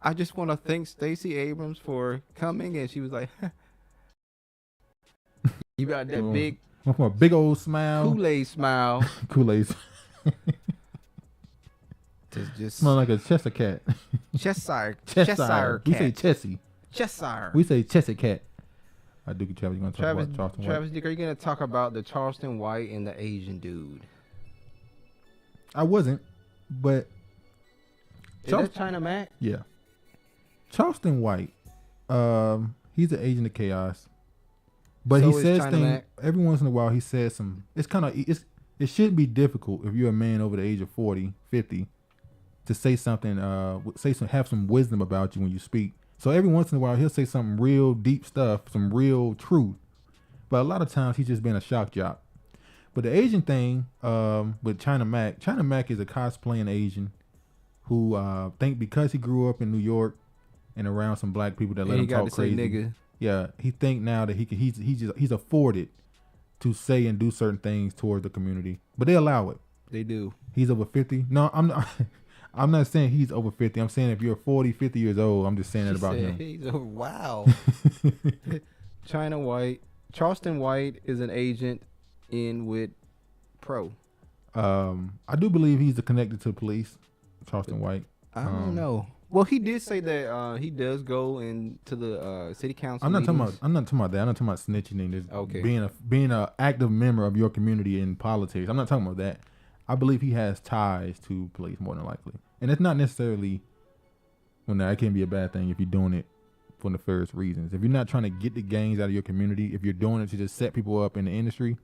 I just want to thank Stacey Abrams for coming. And she was like, you got that big a big old smile. Kool-Aid smile. Kool-Aid. just smell like a Cheshire cat. Cheshire cat. We say Chessie. Cheshire. We say Cheshire cat. I do. Travis, you going to talk about Charleston White? Travis, Dick, are you going to talk about the Charleston White and the Asian dude? I wasn't, but Is that China Mac? Yeah. Charleston White. He's an agent of chaos. But So he is says China things Mac. every once in a while. He says some. It's kind of it shouldn't be difficult if you're a man over the age of 40, 50 to say something. Have some wisdom about you when you speak. So every once in a while he'll say some real deep stuff, some real truth. But a lot of times he's just been a shock jock. But the Asian thing with China Mac is a cosplaying Asian who think because he grew up in New York and around some black people that let him talk crazy. Say nigga. Yeah, he think now that he's afforded to say and do certain things towards the community, but they allow it. They do. He's over 50. No, I'm not. I'm not saying he's over 50. I'm saying if you're 40, 50 years old, I'm just saying that about him. He's over, wow. Charleston White is an agent in with Pro. I do believe he's connected to the police. Charleston White. I don't know. Well, he did say that he does go into the city council. I'm not talking meetings. about that. I'm not talking about snitching and just Okay. being an active member of your community in politics. I'm not talking about that. I believe he has ties to police more than likely, and it's not necessarily. Well, now it can be a bad thing if you're doing it for nefarious reasons. If you're not trying to get the gangs out of your community, if you're doing it to just set people up in the industry,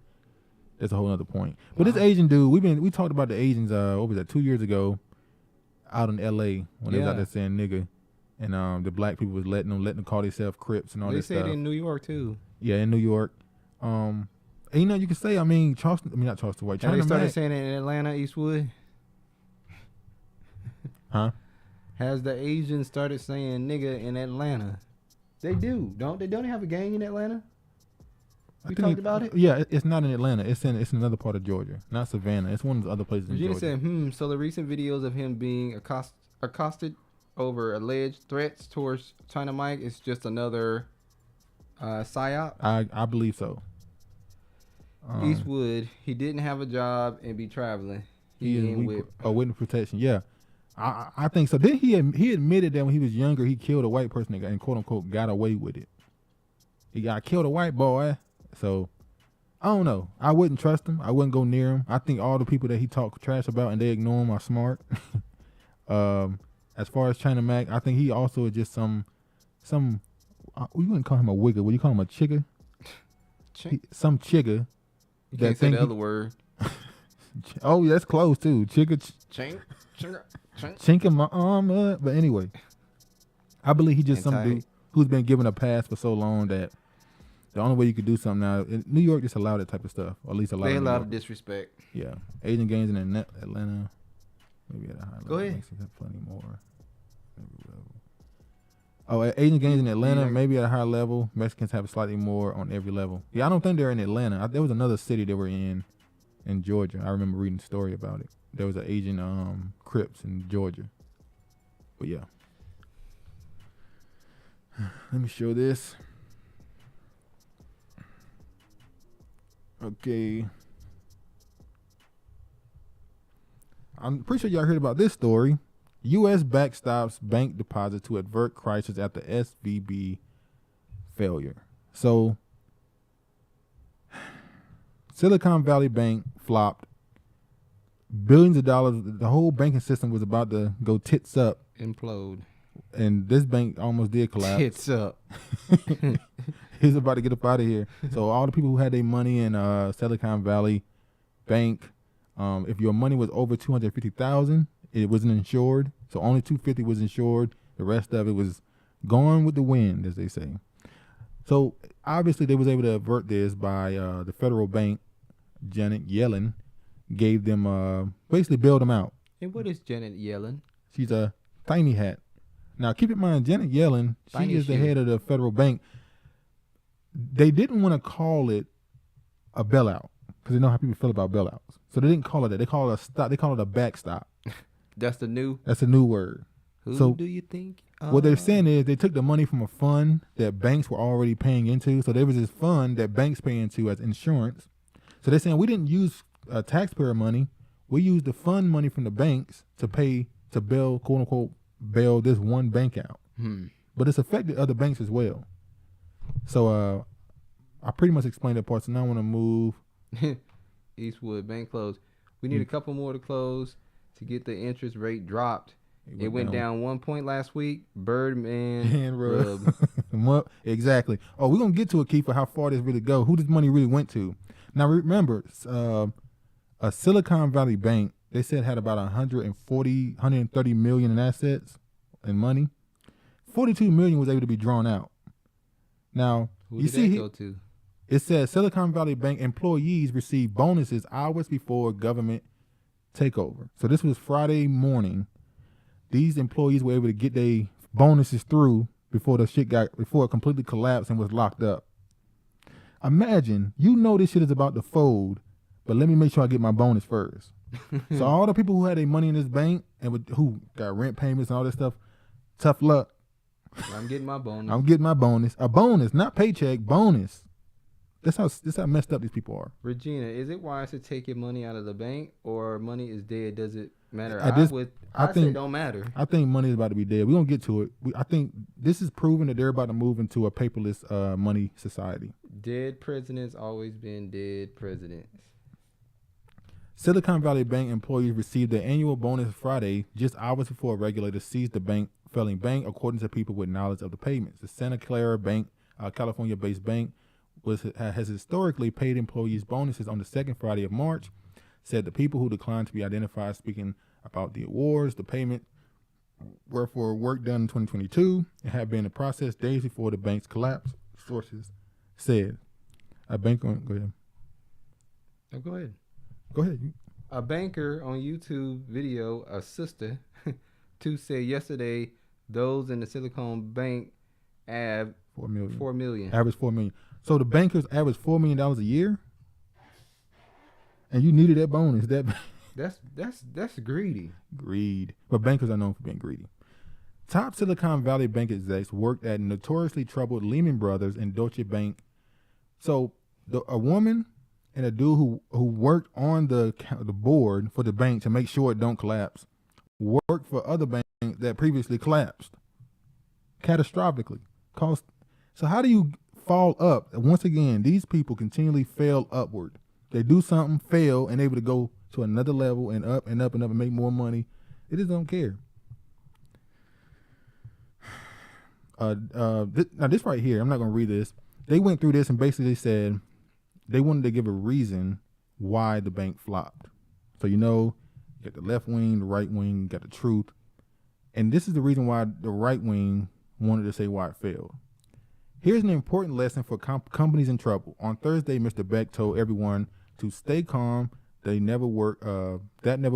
that's a whole other point. But this Asian dude, we talked about the Asians. What was that? 2 years ago. Out in L.A. when they was out there saying nigga, and the black people was letting them call themselves Crips and all this stuff. They said in New York too. Yeah, in New York. And you know, you can say, not Charleston White. China they started Mac. saying it in Atlanta, Eastwood. Huh? Has the Asians started saying nigga in Atlanta? They do, don't they? Don't they have a gang in Atlanta? We talked about it? Yeah, it's not in Atlanta. It's in another part of Georgia, not Savannah. It's one of the other places in Regina Georgia. said, so the recent videos of him being accosted over alleged threats towards China Mike is just another psyop? I believe so. Eastwood, he didn't have a job and be traveling. He in with witness protection. Yeah, I think so. Then he admitted that when he was younger, he killed a white person and quote unquote got away with it. He got killed a white boy. So I don't know. I wouldn't trust him. I wouldn't go near him. I think all the people that he talk trash about and they ignore him are smart. As far as China Mac, I think he also is just some. We wouldn't call him a wigger. Would you call him a chigger? Some chigger. You can't say the other word. Oh, that's close too. Chigger. Chinking my arm up. But anyway, I believe he's just some dude who's been given a pass for so long that the only way you could do something now in New York just allow that type of stuff, or at least they allow disrespect. Yeah, Asian games in Atlanta, maybe at a high level. Go ahead. Plenty more. Oh, Asian games in Atlanta, maybe at a higher level. Mexicans have slightly more on every level. Yeah, I don't think they're in Atlanta. There was another city they were in Georgia. I remember reading a story about it. There was an Asian Crips in Georgia. But yeah. Let me show this. Okay. I'm pretty sure y'all heard about this story. U.S. backstops bank deposit to avert crisis after SVB failure. So, Silicon Valley Bank flopped. Billions of dollars. The whole banking system was about to go tits up. Implode. And this bank almost did collapse. Tits up. He's about to get up out of here. So all the people who had their money in Silicon Valley Bank, if your money was over $250,000, it wasn't insured. So only $250,000 was insured. The rest of it was gone with the wind, as they say. So obviously they was able to avert this by the federal bank, Janet Yellen, gave them basically bailed them out. And what is Janet Yellen? She's a tiny hat. Now keep in mind, Janet Yellen, she is the head of the federal bank. They didn't want to call it a bailout because they know how people feel about bailouts. So they didn't call it that. They call it a stop. They call it a backstop. That's a new word. Who do you think? What they're saying is they took the money from a fund that banks were already paying into. So there was this fund that banks pay into as insurance. So they're saying we didn't use taxpayer money. We used the fund money from the banks to pay to bail, quote unquote, bail this one bank out. But it's affected other banks as well. So I pretty much explained that part. So now I want to move. Eastwood Bank closed. We need a couple more to close to get the interest rate dropped. It went down 1 point last week. Birdman rub. Exactly. Oh, we're going to get to it, Keith, how far this really go. Who this money really went to. Now, remember, a Silicon Valley bank, they said had about 130 million in assets and money. 42 million was able to be drawn out. Now, who did that go to? It says Silicon Valley Bank employees receive bonuses hours before government takeover. So this was Friday morning. These employees were able to get their bonuses through before it completely collapsed and was locked up. Imagine, this shit is about to fold, but let me make sure I get my bonus first. So all the people who had their money in this bank and who got rent payments and all this stuff, tough luck. I'm getting my bonus. I'm getting my bonus. A bonus, not paycheck, bonus. That's how messed up these people are. Regina, is it wise to take your money out of the bank or money is dead? Does it matter? I think it don't matter. I think money is about to be dead. We're going to get to it. I think this is proven that they're about to move into a paperless money society. Dead presidents always been dead presidents. Silicon Valley Bank employees received their annual bonus Friday, just hours before regulators seized the failing bank, according to people with knowledge of the payments. The Santa Clara Bank, California-based bank, has historically paid employees bonuses on the second Friday of March, said the people who declined to be identified, speaking about the awards. The payment were for work done in 2022 and had been in process days before the bank's collapse, sources said. Go ahead. Oh, go ahead. Go ahead. A banker on YouTube video, a sister, said yesterday those in the Silicon Bank average $4 million. Average $4 million. So the bankers average $4 million a year, and you needed that bonus. That's greedy. Greed. But bankers are known for being greedy. Top Silicon Valley Bank execs worked at notoriously troubled Lehman Brothers and Deutsche Bank. So a woman and a dude who worked on the board for the bank to make sure it don't collapse worked for other banks that previously collapsed catastrophically. So how do you fall up? Once again, these people continually fail upward. They do something, fail, and able to go to another level and up and up and up and make more money. They just don't care. Now this right here, I'm not going to read this. They went through this and basically said they wanted to give a reason why the bank flopped. So, you got the left wing, the right wing, got the truth. And this is the reason why the right wing wanted to say why it failed. Here's an important lesson for companies in trouble. On Thursday, Mr. Beck told everyone to stay calm. That never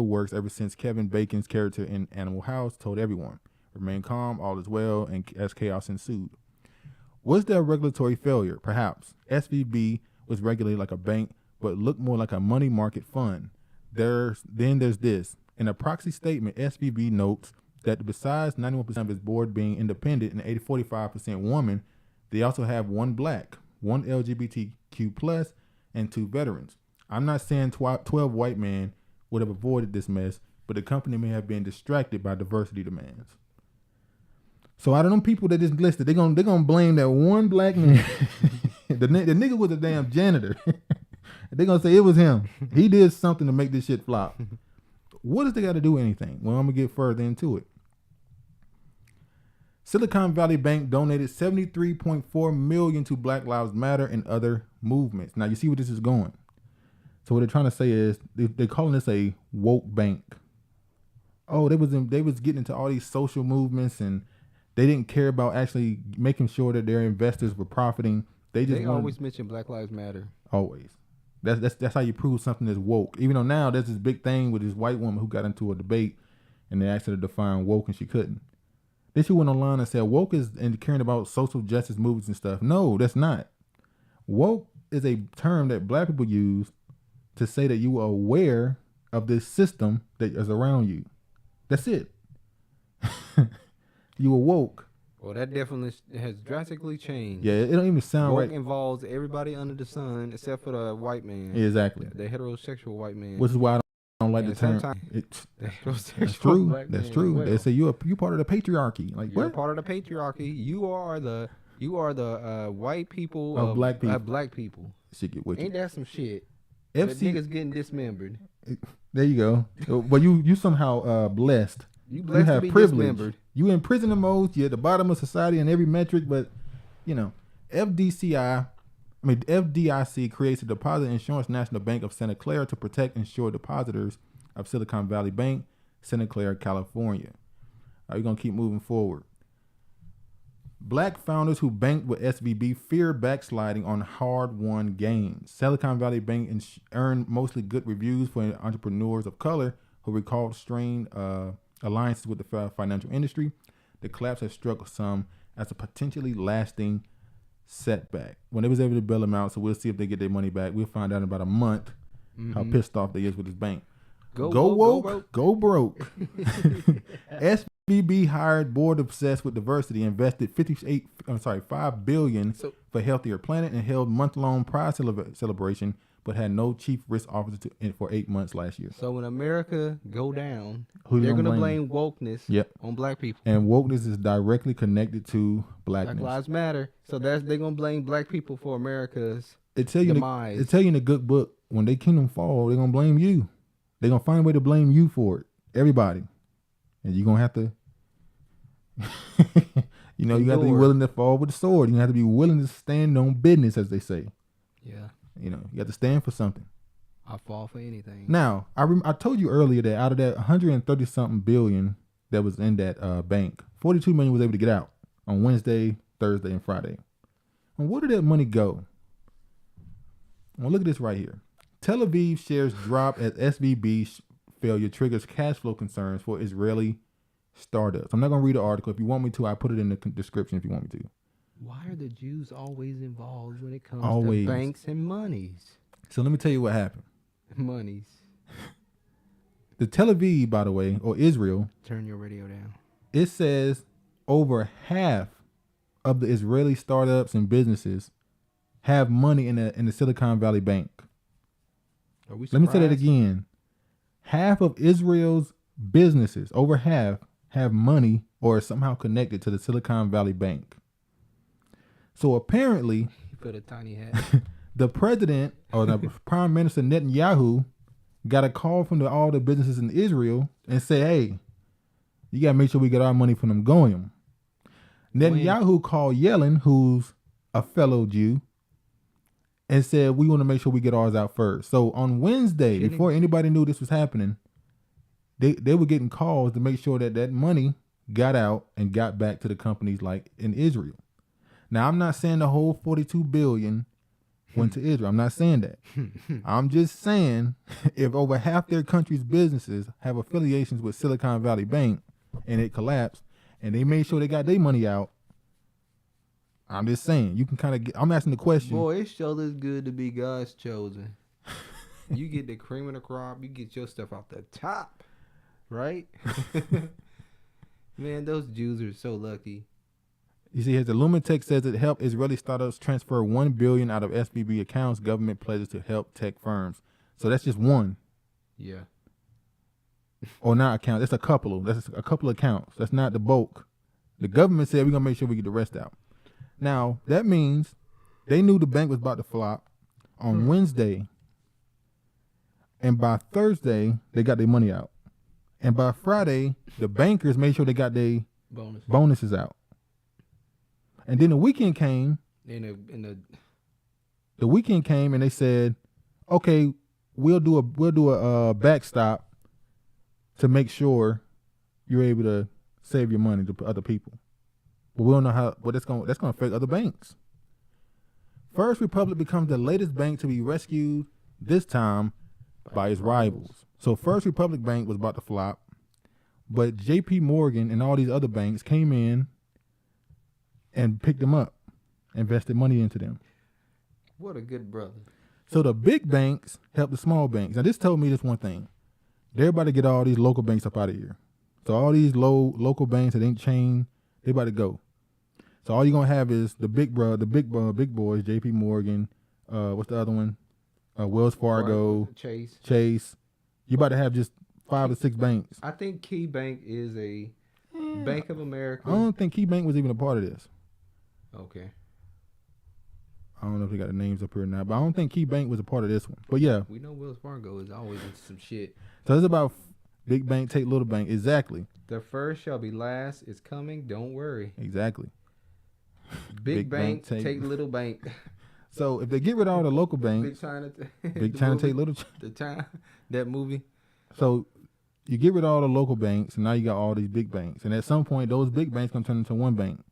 works ever since Kevin Bacon's character in Animal House told everyone, remain calm, all is well, and as chaos ensued. Was there a regulatory failure? Perhaps. SVB was regulated like a bank, but looked more like a money market fund. There's this. In a proxy statement, SVB notes that besides 91% of its board being independent and 45% woman, they also have 1 black, 1 LGBTQ+, and 2 veterans. I'm not saying 12 white men would have avoided this mess, but the company may have been distracted by diversity demands. So out of them people that just listed, they're gonna blame that 1 black man. the nigga was a damn janitor. They're gonna say it was him. He did something to make this shit flop. What does they got to do anything? Well, I'm gonna get further into it. Silicon Valley Bank donated $73.4 million to Black Lives Matter and other movements. Now you see where this is going. So what they're trying to say is they're calling this a woke bank. Oh, they was getting into all these social movements and they didn't care about actually making sure that their investors were profiting. They always mention Black Lives Matter. Always. That's how you prove something is woke. Even though now there's this big thing with this white woman who got into a debate and they asked her to define woke and she couldn't. Then she went online and said woke is and caring about social justice movements and stuff. No, that's not. Woke is a term that black people use to say that you are aware of this system that is around you. That's it. You are woke. Well, that definitely has drastically changed. Yeah, it don't even sound right. Woke involves everybody under the sun except for the white man. Exactly. The heterosexual white man. Which is why I don't like the term. That's true. That's true. Well. They say you part of the patriarchy. Like you're what? Part of the patriarchy. You are the white people of black people. Black people. Shit get with you. Ain't that some shit? Niggas getting dismembered. There you go. But you somehow blessed. You blessed have to be privilege. Dismembered. You in prison the most. You're at the bottom of society in every metric. But FDIC creates a Deposit Insurance National Bank of Santa Clara to protect insured depositors of Silicon Valley Bank, Santa Clara, California. We're gonna keep moving forward. Black founders who banked with SVB fear backsliding on hard-won gains. Silicon Valley Bank earned mostly good reviews for entrepreneurs of color who recalled strained alliances with the financial industry. The collapse has struck some as a potentially lasting setback. When they was able to bail them out, so we'll see if they get their money back. We'll find out in about a month how pissed off they is with this bank. Go woke, go broke. SVB hired board obsessed with diversity, invested $5 billion for healthier planet, and held month-long prize celebration, but had no chief risk officer for 8 months last year. So when America go down, they're gonna blame wokeness on black people. And wokeness is directly connected to blackness. Black Lives Matter. So they're gonna blame black people for America's demise. It tell you in the good book, when they kingdom fall, they're gonna blame you. They're going to find a way to blame you for it. Everybody. And you're going to have to, you got to be willing to fall with the sword. You have to be willing to stand on business, as they say. Yeah. You have to stand for something. I fall for anything. Now, I told you earlier that out of that 130-something billion that was in that bank, 42 million was able to get out on Wednesday, Thursday, and Friday. And where did that money go? Well, look at this right here. Tel Aviv shares drop as SVB failure triggers cash flow concerns for Israeli startups. I'm not going to read the article. If you want me to, I put it in the description if you want me to. Why are the Jews always involved when it comes to banks and monies? So let me tell you what happened. Monies. The Tel Aviv, by the way, or Israel. Turn your radio down. It says over half of the Israeli startups and businesses have money in the Silicon Valley Bank. Are we surprised? Let me say that again. Half of Israel's businesses, over half, have money or are somehow connected to the Silicon Valley Bank. So apparently, you put a tiny hat. The president or the Prime Minister Netanyahu got a call from all the businesses in Israel and said, "Hey, you got to make sure we get our money from them goyim." Netanyahu called Yellen, who's a fellow Jew, and said, "We want to make sure we get ours out first." So on Wednesday, before anybody knew this was happening, they were getting calls to make sure that money got out and got back to the companies like in Israel. Now, I'm not saying the whole $42 billion went to Israel. I'm not saying that. I'm just saying if over half their country's businesses have affiliations with Silicon Valley Bank and it collapsed and they made sure they got their money out, I'm just saying, you can kind of get, I'm asking the question. Boy, it sure is good to be God's chosen. You get the cream of the crop, you get your stuff off the top, right? Man, those Jews are so lucky. You see, the Lumentech says it helped Israeli startups transfer $1 billion out of SVB accounts. Government pledges to help tech firms. So that's just one. Yeah. Or not account. That's a couple of accounts. That's not the bulk. The government said we're gonna make sure we get the rest out. Now that means they knew the bank was about to flop on Wednesday, and by Thursday they got their money out, and by Friday the bankers made sure they got their bonuses out. And then the weekend came. The weekend came and they said, "Okay, we'll do a backstop to make sure you're able to save your money to other people." But we don't know how. But that's gonna affect other banks. First Republic becomes the latest bank to be rescued, this time by its rivals. So First Republic Bank was about to flop, but J.P. Morgan and all these other banks came in and picked them up, invested money into them. What a good brother. So the big banks help the small banks. Now this told me this one thing. They're about to get all these local banks up out of here. So all these local banks that ain't chained, they about to go. So all you're going to have is the big boys, J.P. Morgan, what's the other one? Wells Fargo, Chase. You're about to have just 5 or 6 banks. I think Key Bank is a Bank of America. I don't think Key Bank was even a part of this. Okay. I don't know if they got the names up here now, but I don't think Key Bank was a part of this one. But yeah. We know Wells Fargo is always into some shit. So it's about big bank take little bank. Exactly. The first shall be last. It's coming. Don't worry. Exactly. Big bank take little bank. So if they get rid of all the local banks, Big China take little. That movie. So you get rid of all the local banks, and now you got all these big banks. And at some point, those big banks gonna turn into one bank.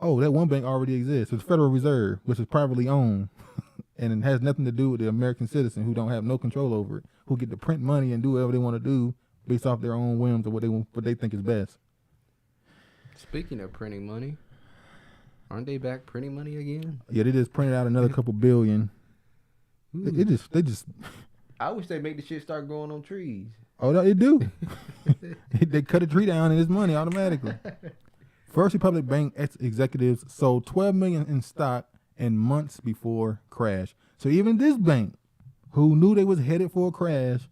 Oh, that one bank already exists. It's Federal Reserve, which is privately owned, and it has nothing to do with the American citizen who don't have no control over it, who get to print money and do whatever they want to do based off their own whims or what they think is best. Speaking of printing money, aren't they back printing money again? Yeah, they just printed out another couple billion. They just. I wish they make the shit start growing on trees. Oh, no, they do. They cut a tree down and it's money automatically. First Republic Bank executives sold $12 million in stock in months before crash. So even this bank, who knew they was headed for a crash,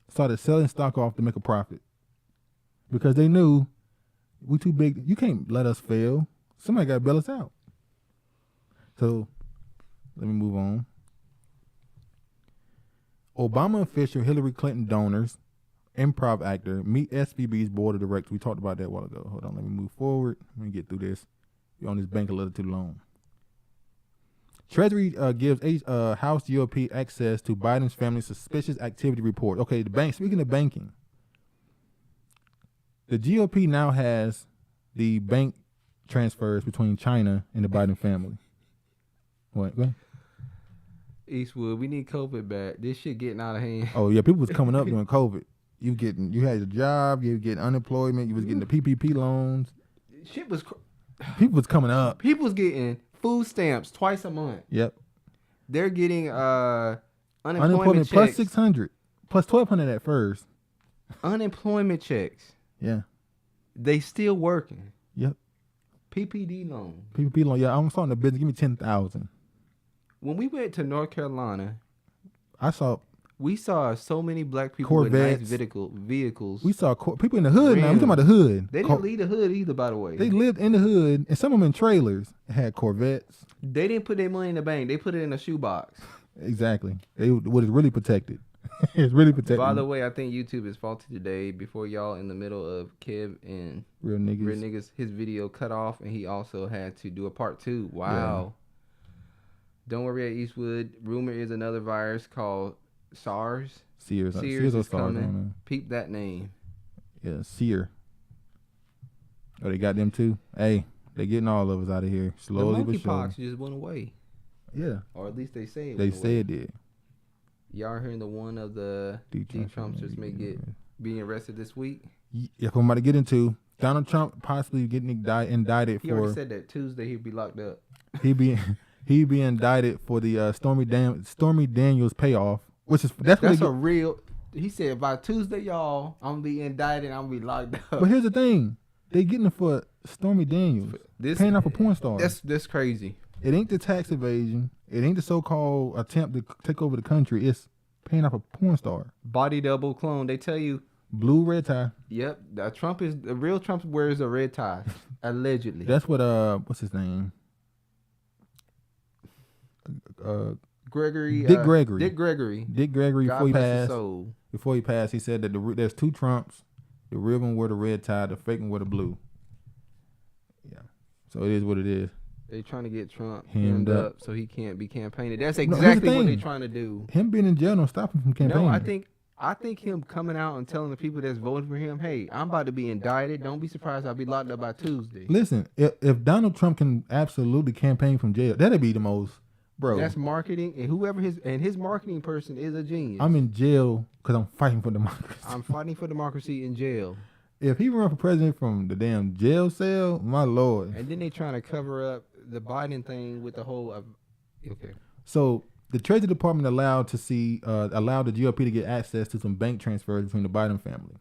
started selling stock off to make a profit because they knew we too big. You can't let us fail. Somebody got to bail us out. So let me move on. Obama official Hillary Clinton donors, improv actor, meet SVB's board of directors. We talked about that a while ago. Hold on, let me move forward. Let me get through this. You're on this bank a little too long. Treasury gives House GOP access to Biden's family's suspicious activity report. Okay, the bank. Speaking of banking, the GOP now has the bank transfers between China and the Biden family. What? Go ahead. Eastwood, we need COVID back. This shit getting out of hand. Oh yeah, people was coming up during COVID. You had a job, you were getting unemployment, you was getting the PPP loans. Shit was. People was coming up. People was getting food stamps twice a month. Yep. They're getting unemployment plus 600, plus 1,200 at first. Unemployment checks. Yeah. They still working. Yep. PPD loan. PPP loan. Yeah, I'm starting the business. Give me 10,000. When we went to North Carolina, we saw so many black people Corvettes. with nice vehicles. We saw people in the hood. Now we talking about the hood. They didn't leave the hood either, by the way. They lived in the hood, and some of them in trailers had Corvettes. They didn't put their money in the bank. They put it in a shoebox. Exactly. What is really protected. It's really protected. By the way, I think YouTube is faulty today. Before y'all in the middle of Kev and Real Niggas, his video cut off, and he also had to do a part 2. Wow. Yeah. Don't worry at Eastwood. Rumor is another virus called SARS. Sears is coming. Peep that name. Yeah, Sear. Oh, they got them too? Hey, they getting all of us out of here. Slowly but surely. Monkeypox just went away. Yeah. Or at least they say it They say it did. Y'all hearing the one of the D-Trumpsters may being arrested this week? Yeah, I'm about to get into Donald Trump possibly getting indicted for. He already said that Tuesday he'd be locked up. He'd be indicted for the Stormy Daniels payoff, which is that's a real. He said by Tuesday, y'all, I'm gonna be indicted. I'm gonna be locked up. But here's the thing: they getting it for Stormy Daniels paying off a porn star. That's crazy. It ain't the tax evasion. It ain't the so-called attempt to take over the country. It's paying off a porn star. Body double clone. They tell you. Blue red tie. Yep. The real Trump wears a red tie. Allegedly. That's what what's his name? Gregory. Dick Gregory. Dick Gregory. Before he passed, he said that there's 2 Trumps. The real one wore the red tie. The fake one wore the blue. Yeah. So it is what it is. They trying to get Trump hemmed up so he can't be campaigning. That's exactly what they're trying to do. Him being in jail don't stop him from campaigning. No, I think him coming out and telling the people that's voting for him, hey, I'm about to be indicted. Don't be surprised I'll be locked up by Tuesday. Listen, if Donald Trump can absolutely campaign from jail, that'd be the most, bro. That's marketing, and whoever his marketing person is a genius. I'm in jail because I'm fighting for democracy. I'm fighting for democracy in jail. If he run for president from the damn jail cell, my lord. And then they trying to cover up the Biden thing with the whole okay. So the Treasury Department allowed the GOP to get access to some bank transfers between the Biden family,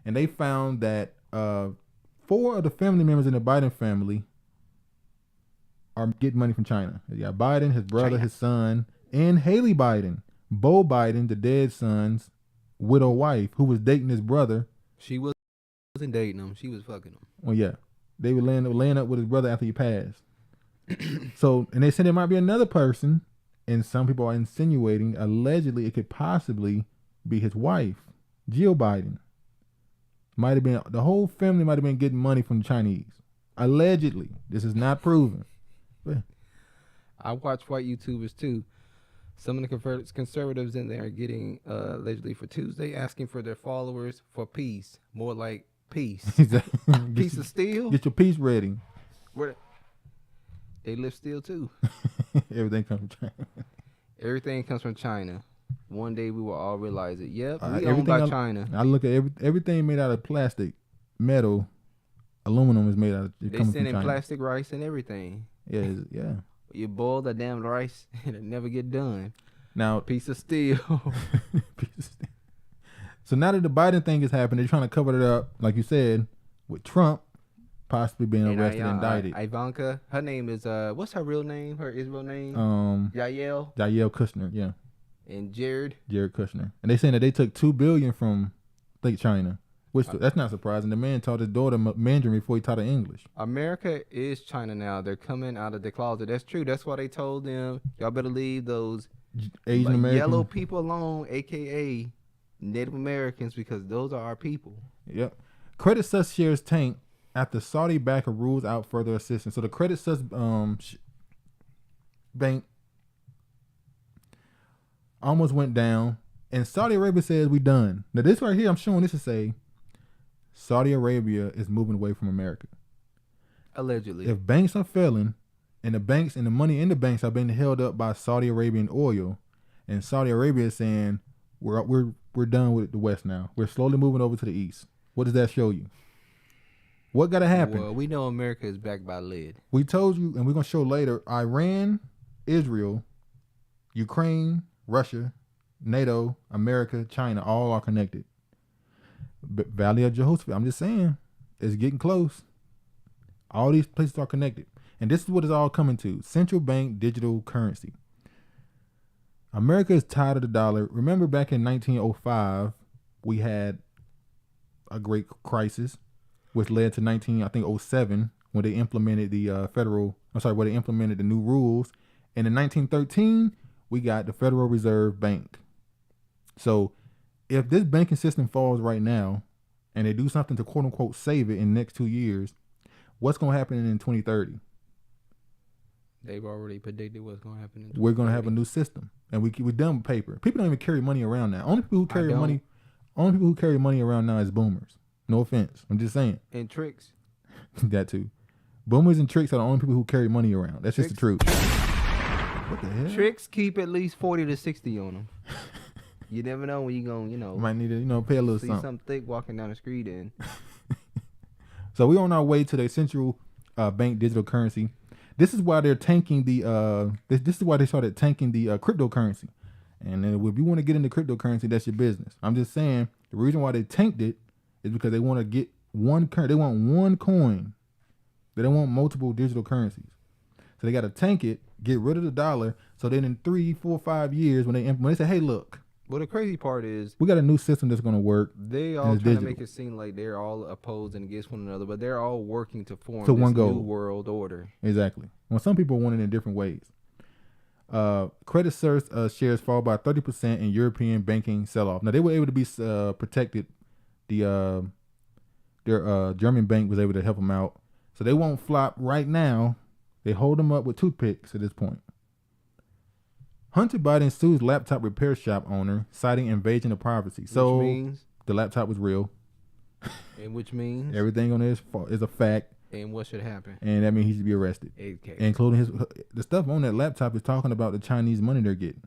and they found that 4 of the family members in the Biden family are getting money from China. You got Biden, his brother, his son, and Haley Biden, Beau Biden, the dead son's widow wife, who was dating his brother. She wasn't dating him; she was fucking him. Well, yeah, they were laying up with his brother after he passed. So, and they said there might be another person, and some people are insinuating, allegedly, it could possibly be his wife, Jill Biden. Might have been, the whole family might have been getting money from the Chinese. Allegedly. This is not proven. But I watch white YouTubers too. Some of the conservatives in there are getting, allegedly for Tuesday, asking for their followers for peace. More like peace. Piece of steel. Get your peace ready. They live steel too. Everything comes from China. Everything comes from China. One day we will all realize it. Yep, we owned by China. I look at everything made out of plastic, metal, aluminum is made out of. They send in plastic rice and everything. Yeah. You boil the damn rice and it never get done. Now, piece of steel. So now that the Biden thing is happening, they're trying to cover it up, like you said, with Trump possibly being arrested and indicted. Ivanka, her name is what's her real name? Her Israel name? Yael Kushner, yeah. And Jared Kushner. And they saying that they took $2 billion from China, which that's not surprising. The man taught his daughter Mandarin before he taught her English. America is China now. They're coming out of the closet. That's true. That's why they told them, y'all better leave those Asian American yellow people alone, aka Native Americans, because those are our people. Yep. Credit Suisse shares tank after Saudi backer rules out further assistance. So the Credit Suisse bank almost went down, and Saudi Arabia says we done. Now this right here, I'm showing this to say Saudi Arabia is moving away from America. Allegedly. If banks are failing, and the banks and the money in the banks are being held up by Saudi Arabian oil, and Saudi Arabia is saying we're done with the West now. We're slowly moving over to the East. What does that show you? What got to happen? Well, we know America is backed by lead. We told you, and we're going to show later, Iran, Israel, Ukraine, Russia, NATO, America, China, all are connected. Valley of Jehoshaphat, I'm just saying, it's getting close. All these places are connected. And this is what it's all coming to. Central bank digital currency. America is tired of the dollar. Remember back in 1905, we had a great crisis, which led to 1907 when they implemented the when they implemented the new rules. And in 1913, we got the Federal Reserve Bank. So if this banking system falls right now and they do something to quote unquote save it in the next 2 years, what's going to happen in 2030? They've already predicted what's going to happen in 2030. We're going to have a new system, and we're done with paper. People don't even carry money around now. Only people who carry money around now is boomers. No offense. I'm just saying. And tricks. That too. Boomers and tricks are the only people who carry money around. That's just the truth. What the hell? Tricks keep at least 40 to 60 on them. You never know when you're going, might need to, pay a little see something. something thick walking down the street and. So we're on our way to the central bank digital currency. This is why they're tanking the. This is why they started tanking the cryptocurrency. And then if you want to get into cryptocurrency, that's your business. I'm just saying the reason why they tanked it is because they want to get one currency. They want one coin. They don't want multiple digital currencies. So they got to tank it, get rid of the dollar. So then in 3, 4, 5 years, when they say, hey, look. Well, the crazy part is we got a new system that's going to work. They all trying to make it seem like they're all opposed and against one another, but they're all working to form this new world order. Exactly. Well, some people want it in different ways. Credit shares fall by 30% in European banking sell-off. Now, they were able to be protected. Their German bank was able to help them out. So they won't flop right now. They hold them up with toothpicks at this point. Hunter Biden sues laptop repair shop owner, citing invasion of privacy. So which means the laptop was real. And which means everything on it is a fact. And what should happen? And that means he should be arrested. Okay. Including the stuff on that laptop is talking about the Chinese money they're getting.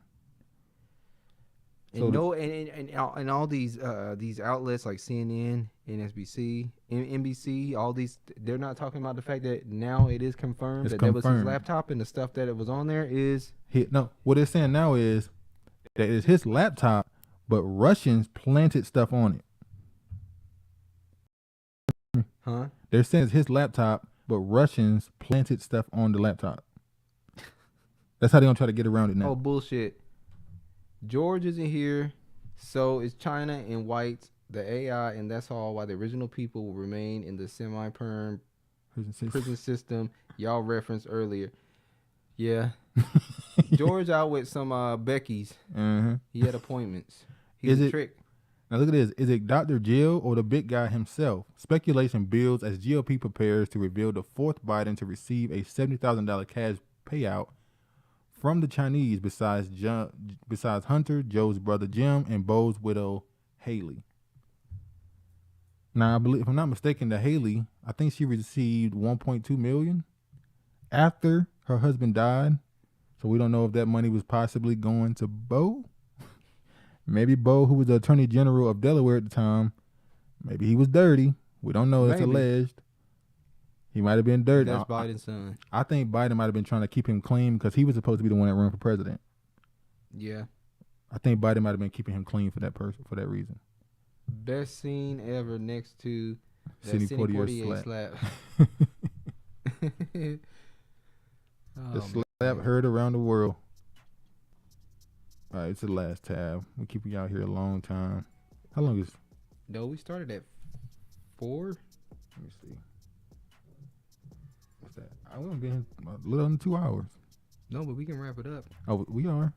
And so and all these outlets like CNN, NBC, all these, they're not talking about the fact that now it is confirmed that was his laptop and the stuff that it was on there is no. What they're saying now is that it's his laptop, but Russians planted stuff on it. Huh? They're saying it's his laptop, but Russians planted stuff on the laptop. That's how they're gonna try to get around it now. Oh, bullshit. George isn't here, so it's China and whites, the AI, and that's all why the original people will remain in the semi-perm prison system y'all referenced earlier. Yeah. George out with some Becky's. Mm-hmm. He had appointments. He's a trick. Now look at this. Is it Dr. Jill or the big guy himself? Speculation builds as GOP prepares to reveal the fourth Biden to receive a $70,000 cash payout from the Chinese besides Hunter, Joe's brother Jim, and Bo's widow Haley. Now I believe, if I'm not mistaken, the Haley, I think she received $1.2 million after her husband died. So we don't know if that money was possibly going to Bo. Maybe Bo, who was the Attorney General of Delaware at the time, maybe he was dirty. We don't know. It's alleged. He might have been dirty. That's Biden's son. I think Biden might have been trying to keep him clean because he was supposed to be the one that ran for president. Yeah. I think Biden might have been keeping him clean for that reason. Best scene ever next to that Sidney Poitier slap. The slap heard around the world. All right, it's the last tab. We keep you out here a long time. How long is? No, we started at 4. Let me see. What's that? I want to be in a little under 2 hours. No, but we can wrap it up. Oh, we are.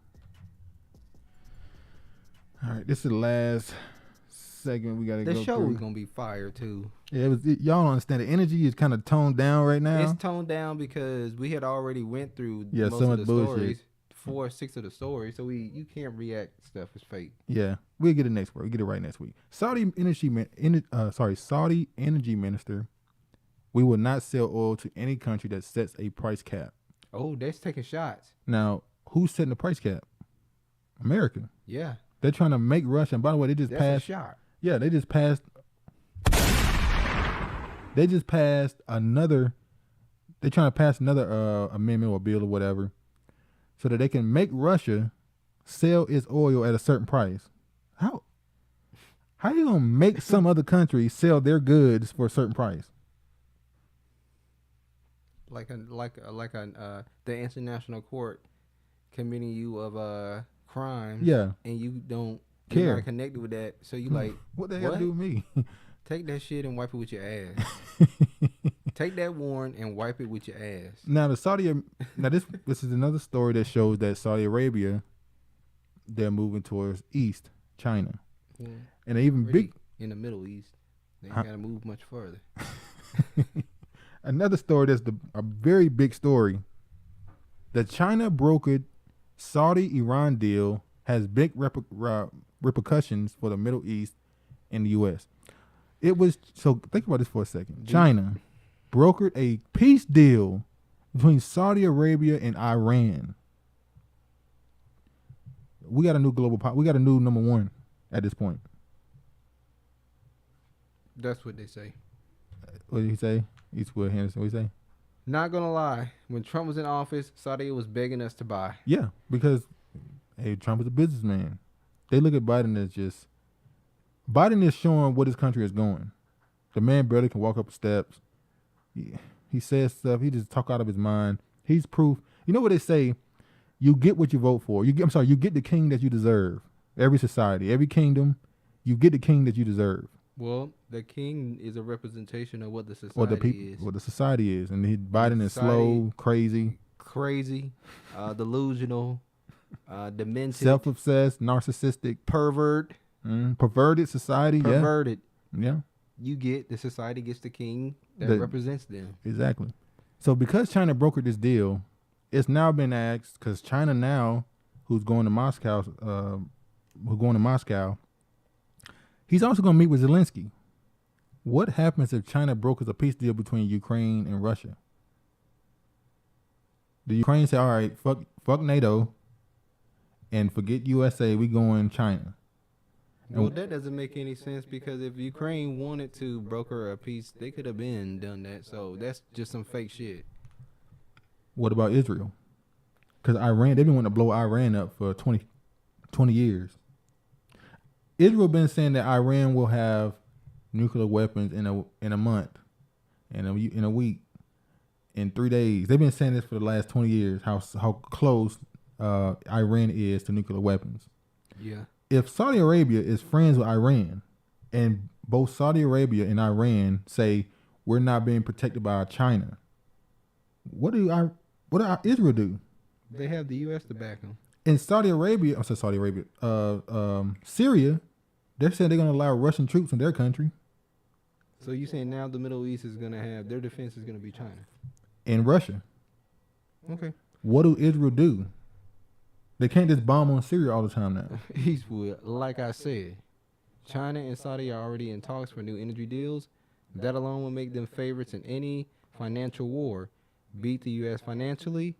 All right, this is the last segment we got to go through. The show is going to be fire, too. Yeah, y'all don't understand. The energy is kind of toned down right now. It's toned down because we had already went through most so of the bullshit. Stories. 4 or 6 of the stories, so you can't react stuff as fake. Yeah, we'll get it next week. We'll get it right next week. Saudi energy minister, we will not sell oil to any country that sets a price cap. Oh, that's taking shots. Now, who's setting the price cap? America. Yeah. They're trying to make Russia. And by the way, they just passed. That's a shot. Yeah, they just passed. They just passed another. They're trying to pass another amendment or bill or whatever, so that they can make Russia sell its oil at a certain price. How are you gonna make some other country sell their goods for a certain price? the international court committing you of crimes. Yeah. And you don't care. You're not connected with that. So you like, what the hell do with me? Take that shit and wipe it with your ass. Take that warrant and wipe it with your ass. Now this is another story that shows that Saudi Arabia, they're moving towards East China, and they even big in the Middle East. They ain't gotta move much further. Another story that's a very big story. The China brokered Saudi-Iran deal has big repercussions for the Middle East and the U.S. So think about this for a second. China brokered a peace deal between Saudi Arabia and Iran. We got a new we got a new number one at this point. That's what they say. What did he say? Eastwood Henderson, what did he say? Not gonna lie, when Trump was in office, Saudi was begging us to buy. Yeah, because Trump is a businessman. They look at Biden as just Biden is showing what his country is going. The man barely can walk up the steps. He says stuff. He just talk out of his mind. He's proof. You know what they say? You get what you vote for. You get the king that you deserve. Every society, every kingdom, you get the king that you deserve. Well, the king is a representation of what the society is. What the society is. And Biden is slow, crazy, delusional, demented, self-obsessed, narcissistic, perverted society. Perverted. Yeah. You get the society gets the king that represents them. Exactly. So because China brokered this deal, it's now been asked, because China now, who's going to Moscow, he's also going to meet with Zelensky. What happens if China brokers a peace deal between Ukraine and Russia? The Ukraine say, all right, fuck NATO and forget USA, we going China. Well, that doesn't make any sense, because if Ukraine wanted to broker a peace, they could have been done that. So that's just some fake shit. What about Israel? Because Iran, they've been wanting to blow Iran up for 20 years. Israel been saying that Iran will have nuclear weapons in a month, in a week, in 3 days. They've been saying this for the last 20 years, how close Iran is to nuclear weapons. Yeah. If Saudi Arabia is friends with Iran, and both Saudi Arabia and Iran say we're not being protected by China, what do Israel do? They have the U.S. to back them. In Syria, they're saying they're going to allow Russian troops in their country. So you saying now the Middle East is going to have, their defense is going to be China? And Russia. Okay. What do Israel do? They can't just bomb on Syria all the time now. Eastwood, like I said, China and Saudi are already in talks for new energy deals. That alone will make them favorites in any financial war. Beat the U.S. financially,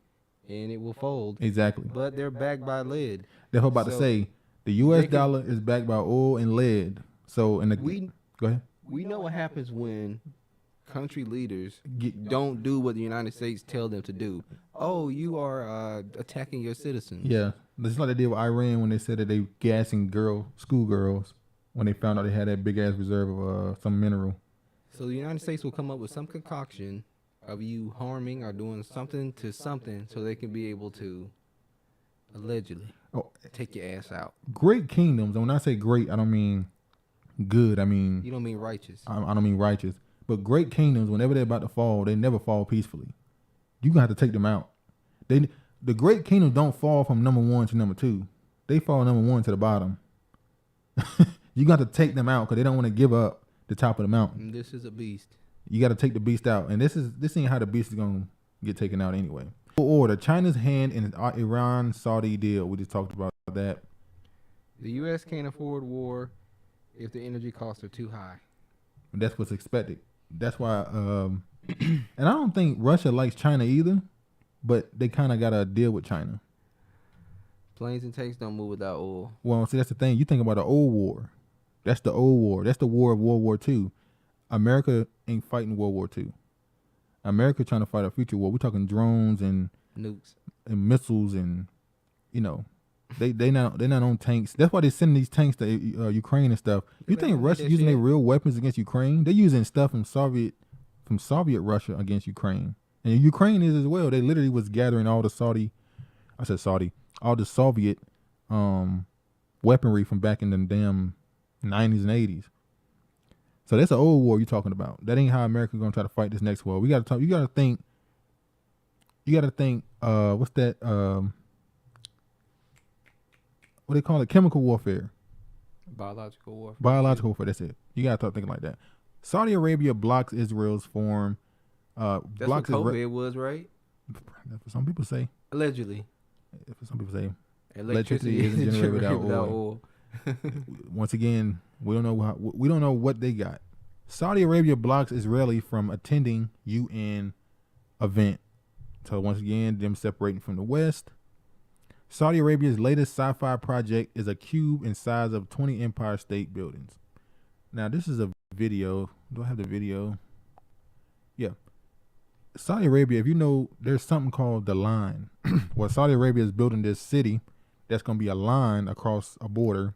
and it will fold. Exactly. But they're backed by lead. That's what I'm about to say. The U.S. dollar is backed by oil and lead. So, go ahead. We know what happens when country leaders don't do what the United States tell them to do. Oh, you are attacking your citizens. Yeah. It's like they did with Iran when they said that they gassing schoolgirls when they found out they had that big ass reserve of some mineral. So the United States will come up with some concoction of you harming or doing something to something so they can be able to allegedly take your ass out. Great kingdoms, and when I say great, I don't mean good. I mean... You don't mean righteous. I don't mean righteous. But great kingdoms, whenever they're about to fall, they never fall peacefully. You're going to have to take them out. The great kingdoms don't fall from number 1 to number 2. They fall number 1 to the bottom. You got to take them out because they don't want to give up the top of the mountain. This is a beast. You got to take the beast out. And this ain't how the beast is going to get taken out anyway. Order. China's hand in the Iran-Saudi deal. We just talked about that. The U.S. can't afford war if the energy costs are too high. That's what's expected. That's why, and I don't think Russia likes China either, but they kind of got a deal with China. Planes and tanks don't move without oil. Well, see, that's the thing. You think about the old war. That's the old war. That's the war of World War II. America ain't fighting World War II. America trying to fight a future war. We're talking drones and nukes and missiles, and they not on tanks. That's why they sending these tanks to Ukraine and stuff. You think Russia using their real weapons against Ukraine? They're using stuff from Soviet Russia against Ukraine. And Ukraine is as well. They literally was gathering all the all the Soviet weaponry from back in the damn 90s and 80s. So that's an old war you're talking about. That ain't how America's gonna try to fight this next war. We gotta talk. You gotta think. What's that? What they call it? Chemical warfare. Biological warfare. Biological warfare. That's it. You gotta start thinking like that. Saudi Arabia blocks Israel's forum. That's blocks what COVID was, right? That's what some people say. Allegedly. Some people say electricity isn't generated without oil. Once again, we don't know what they got. Saudi Arabia blocks Israeli from attending UN event. So once again, them separating from the West. Saudi Arabia's latest sci-fi project is a cube in size of 20 Empire State Buildings. Now this is a video. Do I have the video? Yeah. Saudi Arabia, if you know, there's something called the line. Well, Saudi Arabia is building this city that's going to be a line across a border.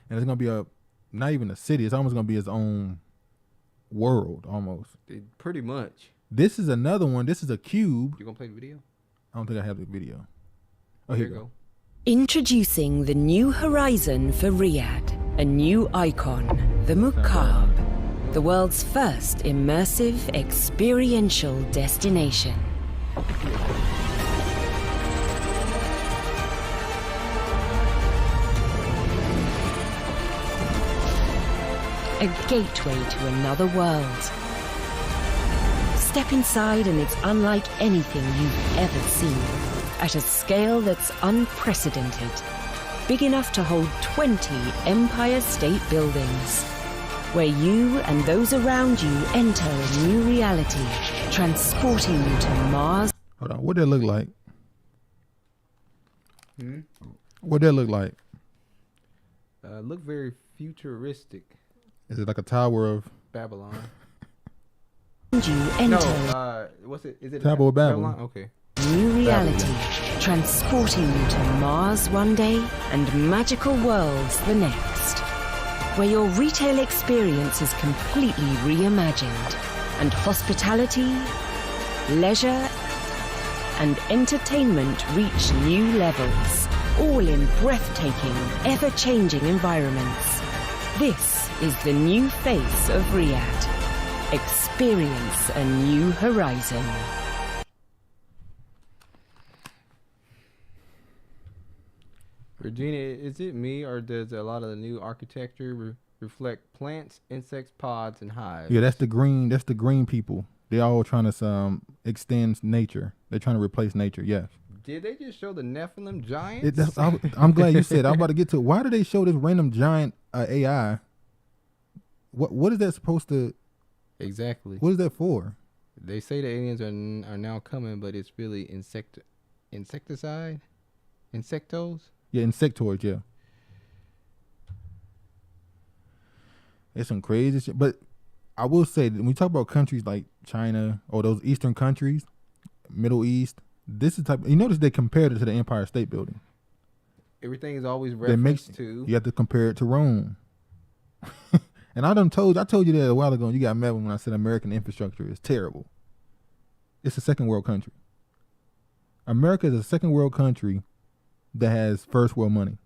And it's going to be not even a city. It's almost going to be its own world, almost. Pretty much. This is another one. This is a cube. You going to play the video? I don't think I have the video. Oh, here you go. Introducing the new horizon for Riyadh. A new icon, the Mukaab. The world's first immersive experiential destination. A gateway to another world. Step inside and it's unlike anything you've ever seen. At a scale that's unprecedented. Big enough to hold 20 Empire State Buildings. Where you and those around you enter a new reality, transporting you to Mars. Hold on, what that look like? What that look like? Look very futuristic. Is it like a tower of Babylon? You enter. No, what's it? Is it Tower of Babylon? Okay. New reality, transporting you to Mars one day and magical worlds the next. Where your retail experience is completely reimagined and hospitality, leisure, and entertainment reach new levels, all in breathtaking, ever-changing environments. This is the new face of Riyadh. Experience a new horizon. Regina, is it me or does a lot of the new architecture reflect plants, insects, pods, and hives? Yeah, that's the green. That's the green people. They all trying to extend nature. They're trying to replace nature. Yes. Did they just show the Nephilim giants? I'm glad you said. I'm about to get to it. Why do they show this random giant AI? What is that supposed to? Exactly. What is that for? They say the aliens are now coming, but it's really insecticide, insectos. Yeah, insectoids, yeah. It's some crazy shit. But I will say that when we talk about countries like China or those Eastern countries, Middle East, this is you notice they compared it to the Empire State Building. Everything is always referenced to. You have to compare it to Rome. And I told you that a while ago, and you got mad when I said American infrastructure is terrible. It's a second world country. America is a second world country that has first world money.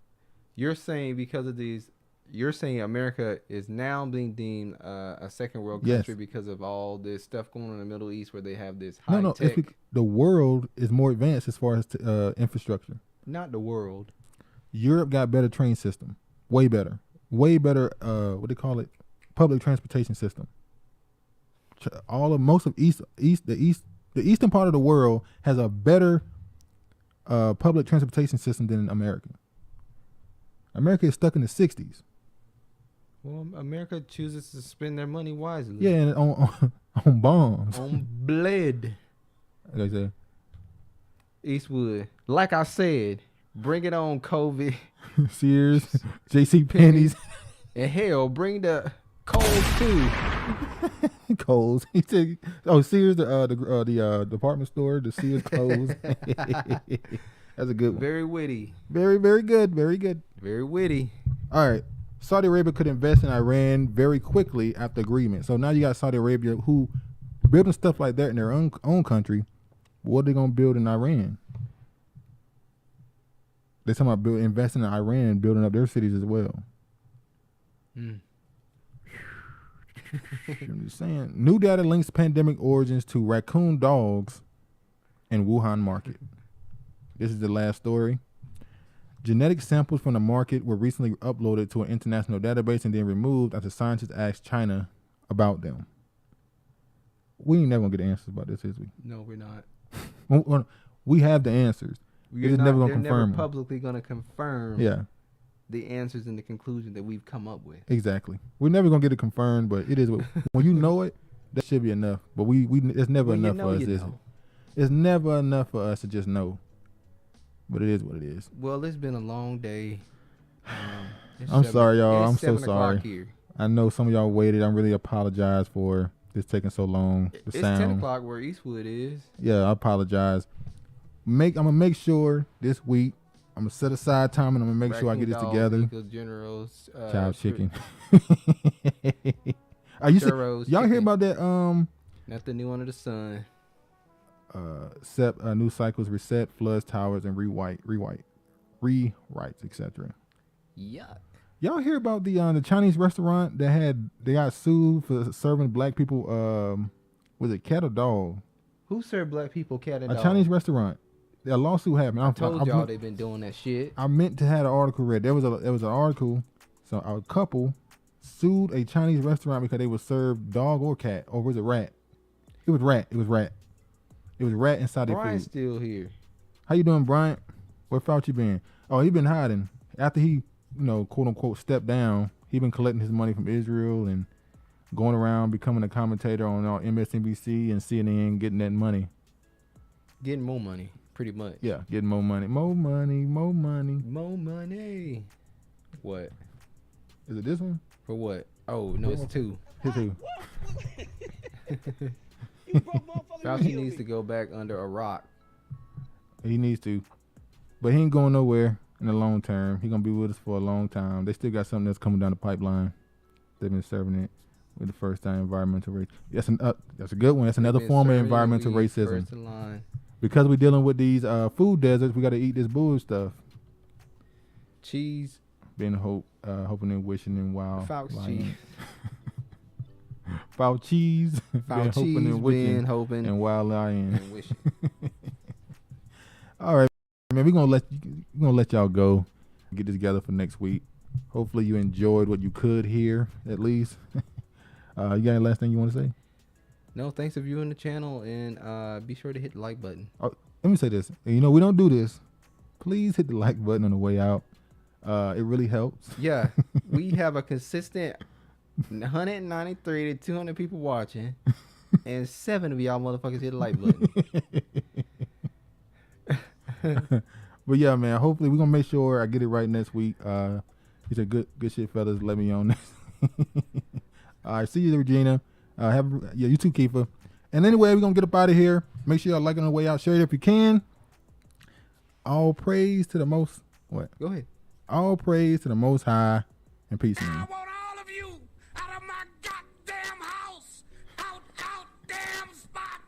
You're saying because of these, you're saying America is now being deemed a second world country because of all this stuff going on in the Middle East where they have this high tech. The world is more advanced as far as infrastructure. Not the world. Europe got better train system, way better. What they call it, public transportation system. The eastern part of the world has a better public transportation system than America. America is stuck in the 60s. Well, America chooses to spend their money wisely. Yeah, and on bombs. On blood. Like I said. Eastwood. Like I said, bring it on, COVID. Sears, J.C. Penney's. And hell, bring the Kohl's too. Kohl's. He said, Sears, the department store, the Sears Kohl's. That's a good one. Very witty. Very, very good. Very good. Very witty. All right. Saudi Arabia could invest in Iran very quickly after agreement. So now you got Saudi Arabia, who building stuff like that in their own country, what are they gonna build in Iran? They're talking about investing in Iran, building up their cities as well. I'm just saying. New data links pandemic origins to raccoon dogs and Wuhan market. This is the last story. Genetic samples from the market were recently uploaded to an international database and then removed after scientists asked China about them. We ain't never gonna get answers about this, is we? No, we're not. We have the answers. We're just never gonna confirm. Never publicly gonna confirm. Yeah. The answers and the conclusion that we've come up with. Exactly. We're never gonna get it confirmed, but it is when you know it, that should be enough. But we it's never enough for us, is it? It's never enough for us to just know. But it is what it is. Well, it's been a long day. I'm sorry, y'all. I'm so sorry. Here. I know some of y'all waited. I really apologize for this taking so long. It's 10 o'clock where Eastwood is. Yeah, I apologize. I'm gonna make sure this week I'm gonna set aside time and I'm gonna make sure I get this together. Generals, child chicken. Y'all hear about that? Nothing new under the sun. News cycles reset, floods, towers, and rewrites, etc. Yuck. Y'all hear about the Chinese restaurant that they got sued for serving black people? Was it cat or dog? Who served black people cat and dog? A Chinese restaurant. A lawsuit happened. I told y'all they've been doing that shit. I meant to have an article read. There was an article. So a couple sued a Chinese restaurant because they would serve dog or cat, or was it rat? It was rat. It was rat inside their food. Brian's still here. How you doing, Brian? Where Fauci been? Oh, he been hiding. After he, quote unquote, stepped down, he been collecting his money from Israel and going around becoming a commentator on MSNBC and CNN, getting that money. Getting more money, pretty much. Yeah, getting more money. More money, more money. More money. What? Is it this one? For what? Oh, no, it's two. It's two. Fauci needs to go back under a rock. He needs to. But he ain't going nowhere in the long term. He going to be with us for a long time. They still got something that's coming down the pipeline. They've been serving it with the first time environmental racism. That's a good one. That's another form of environmental racism. First in line. Because we're dealing with these food deserts, we got to eat this bull stuff. Cheese. Been hoping and wishing and wild. Fauci. Fauci's. Been hoping and wishing. And wild lying. And wishing. All right, man. We're gonna let y'all go. Get this together for next week. Hopefully you enjoyed what you could hear, at least. You got any last thing you want to say? No, thanks for viewing the channel, and be sure to hit the like button. Oh, let me say this. We don't do this. Please hit the like button on the way out. It really helps. Yeah, we have a consistent 193 to 200 people watching, and 7 of y'all motherfuckers hit the like button. But yeah, man, hopefully we're gonna make sure I get it right next week. He said, good shit, fellas. Let me on this. All right, see you, Regina. You too, Kiefer. And anyway, we're gonna get up out of here. Make sure y'all like it on the way out. Share it if you can. All praise to the most. What? Go ahead. All praise to the Most High, and peace, man. I want all of you out of my goddamn house. Out, damn spot.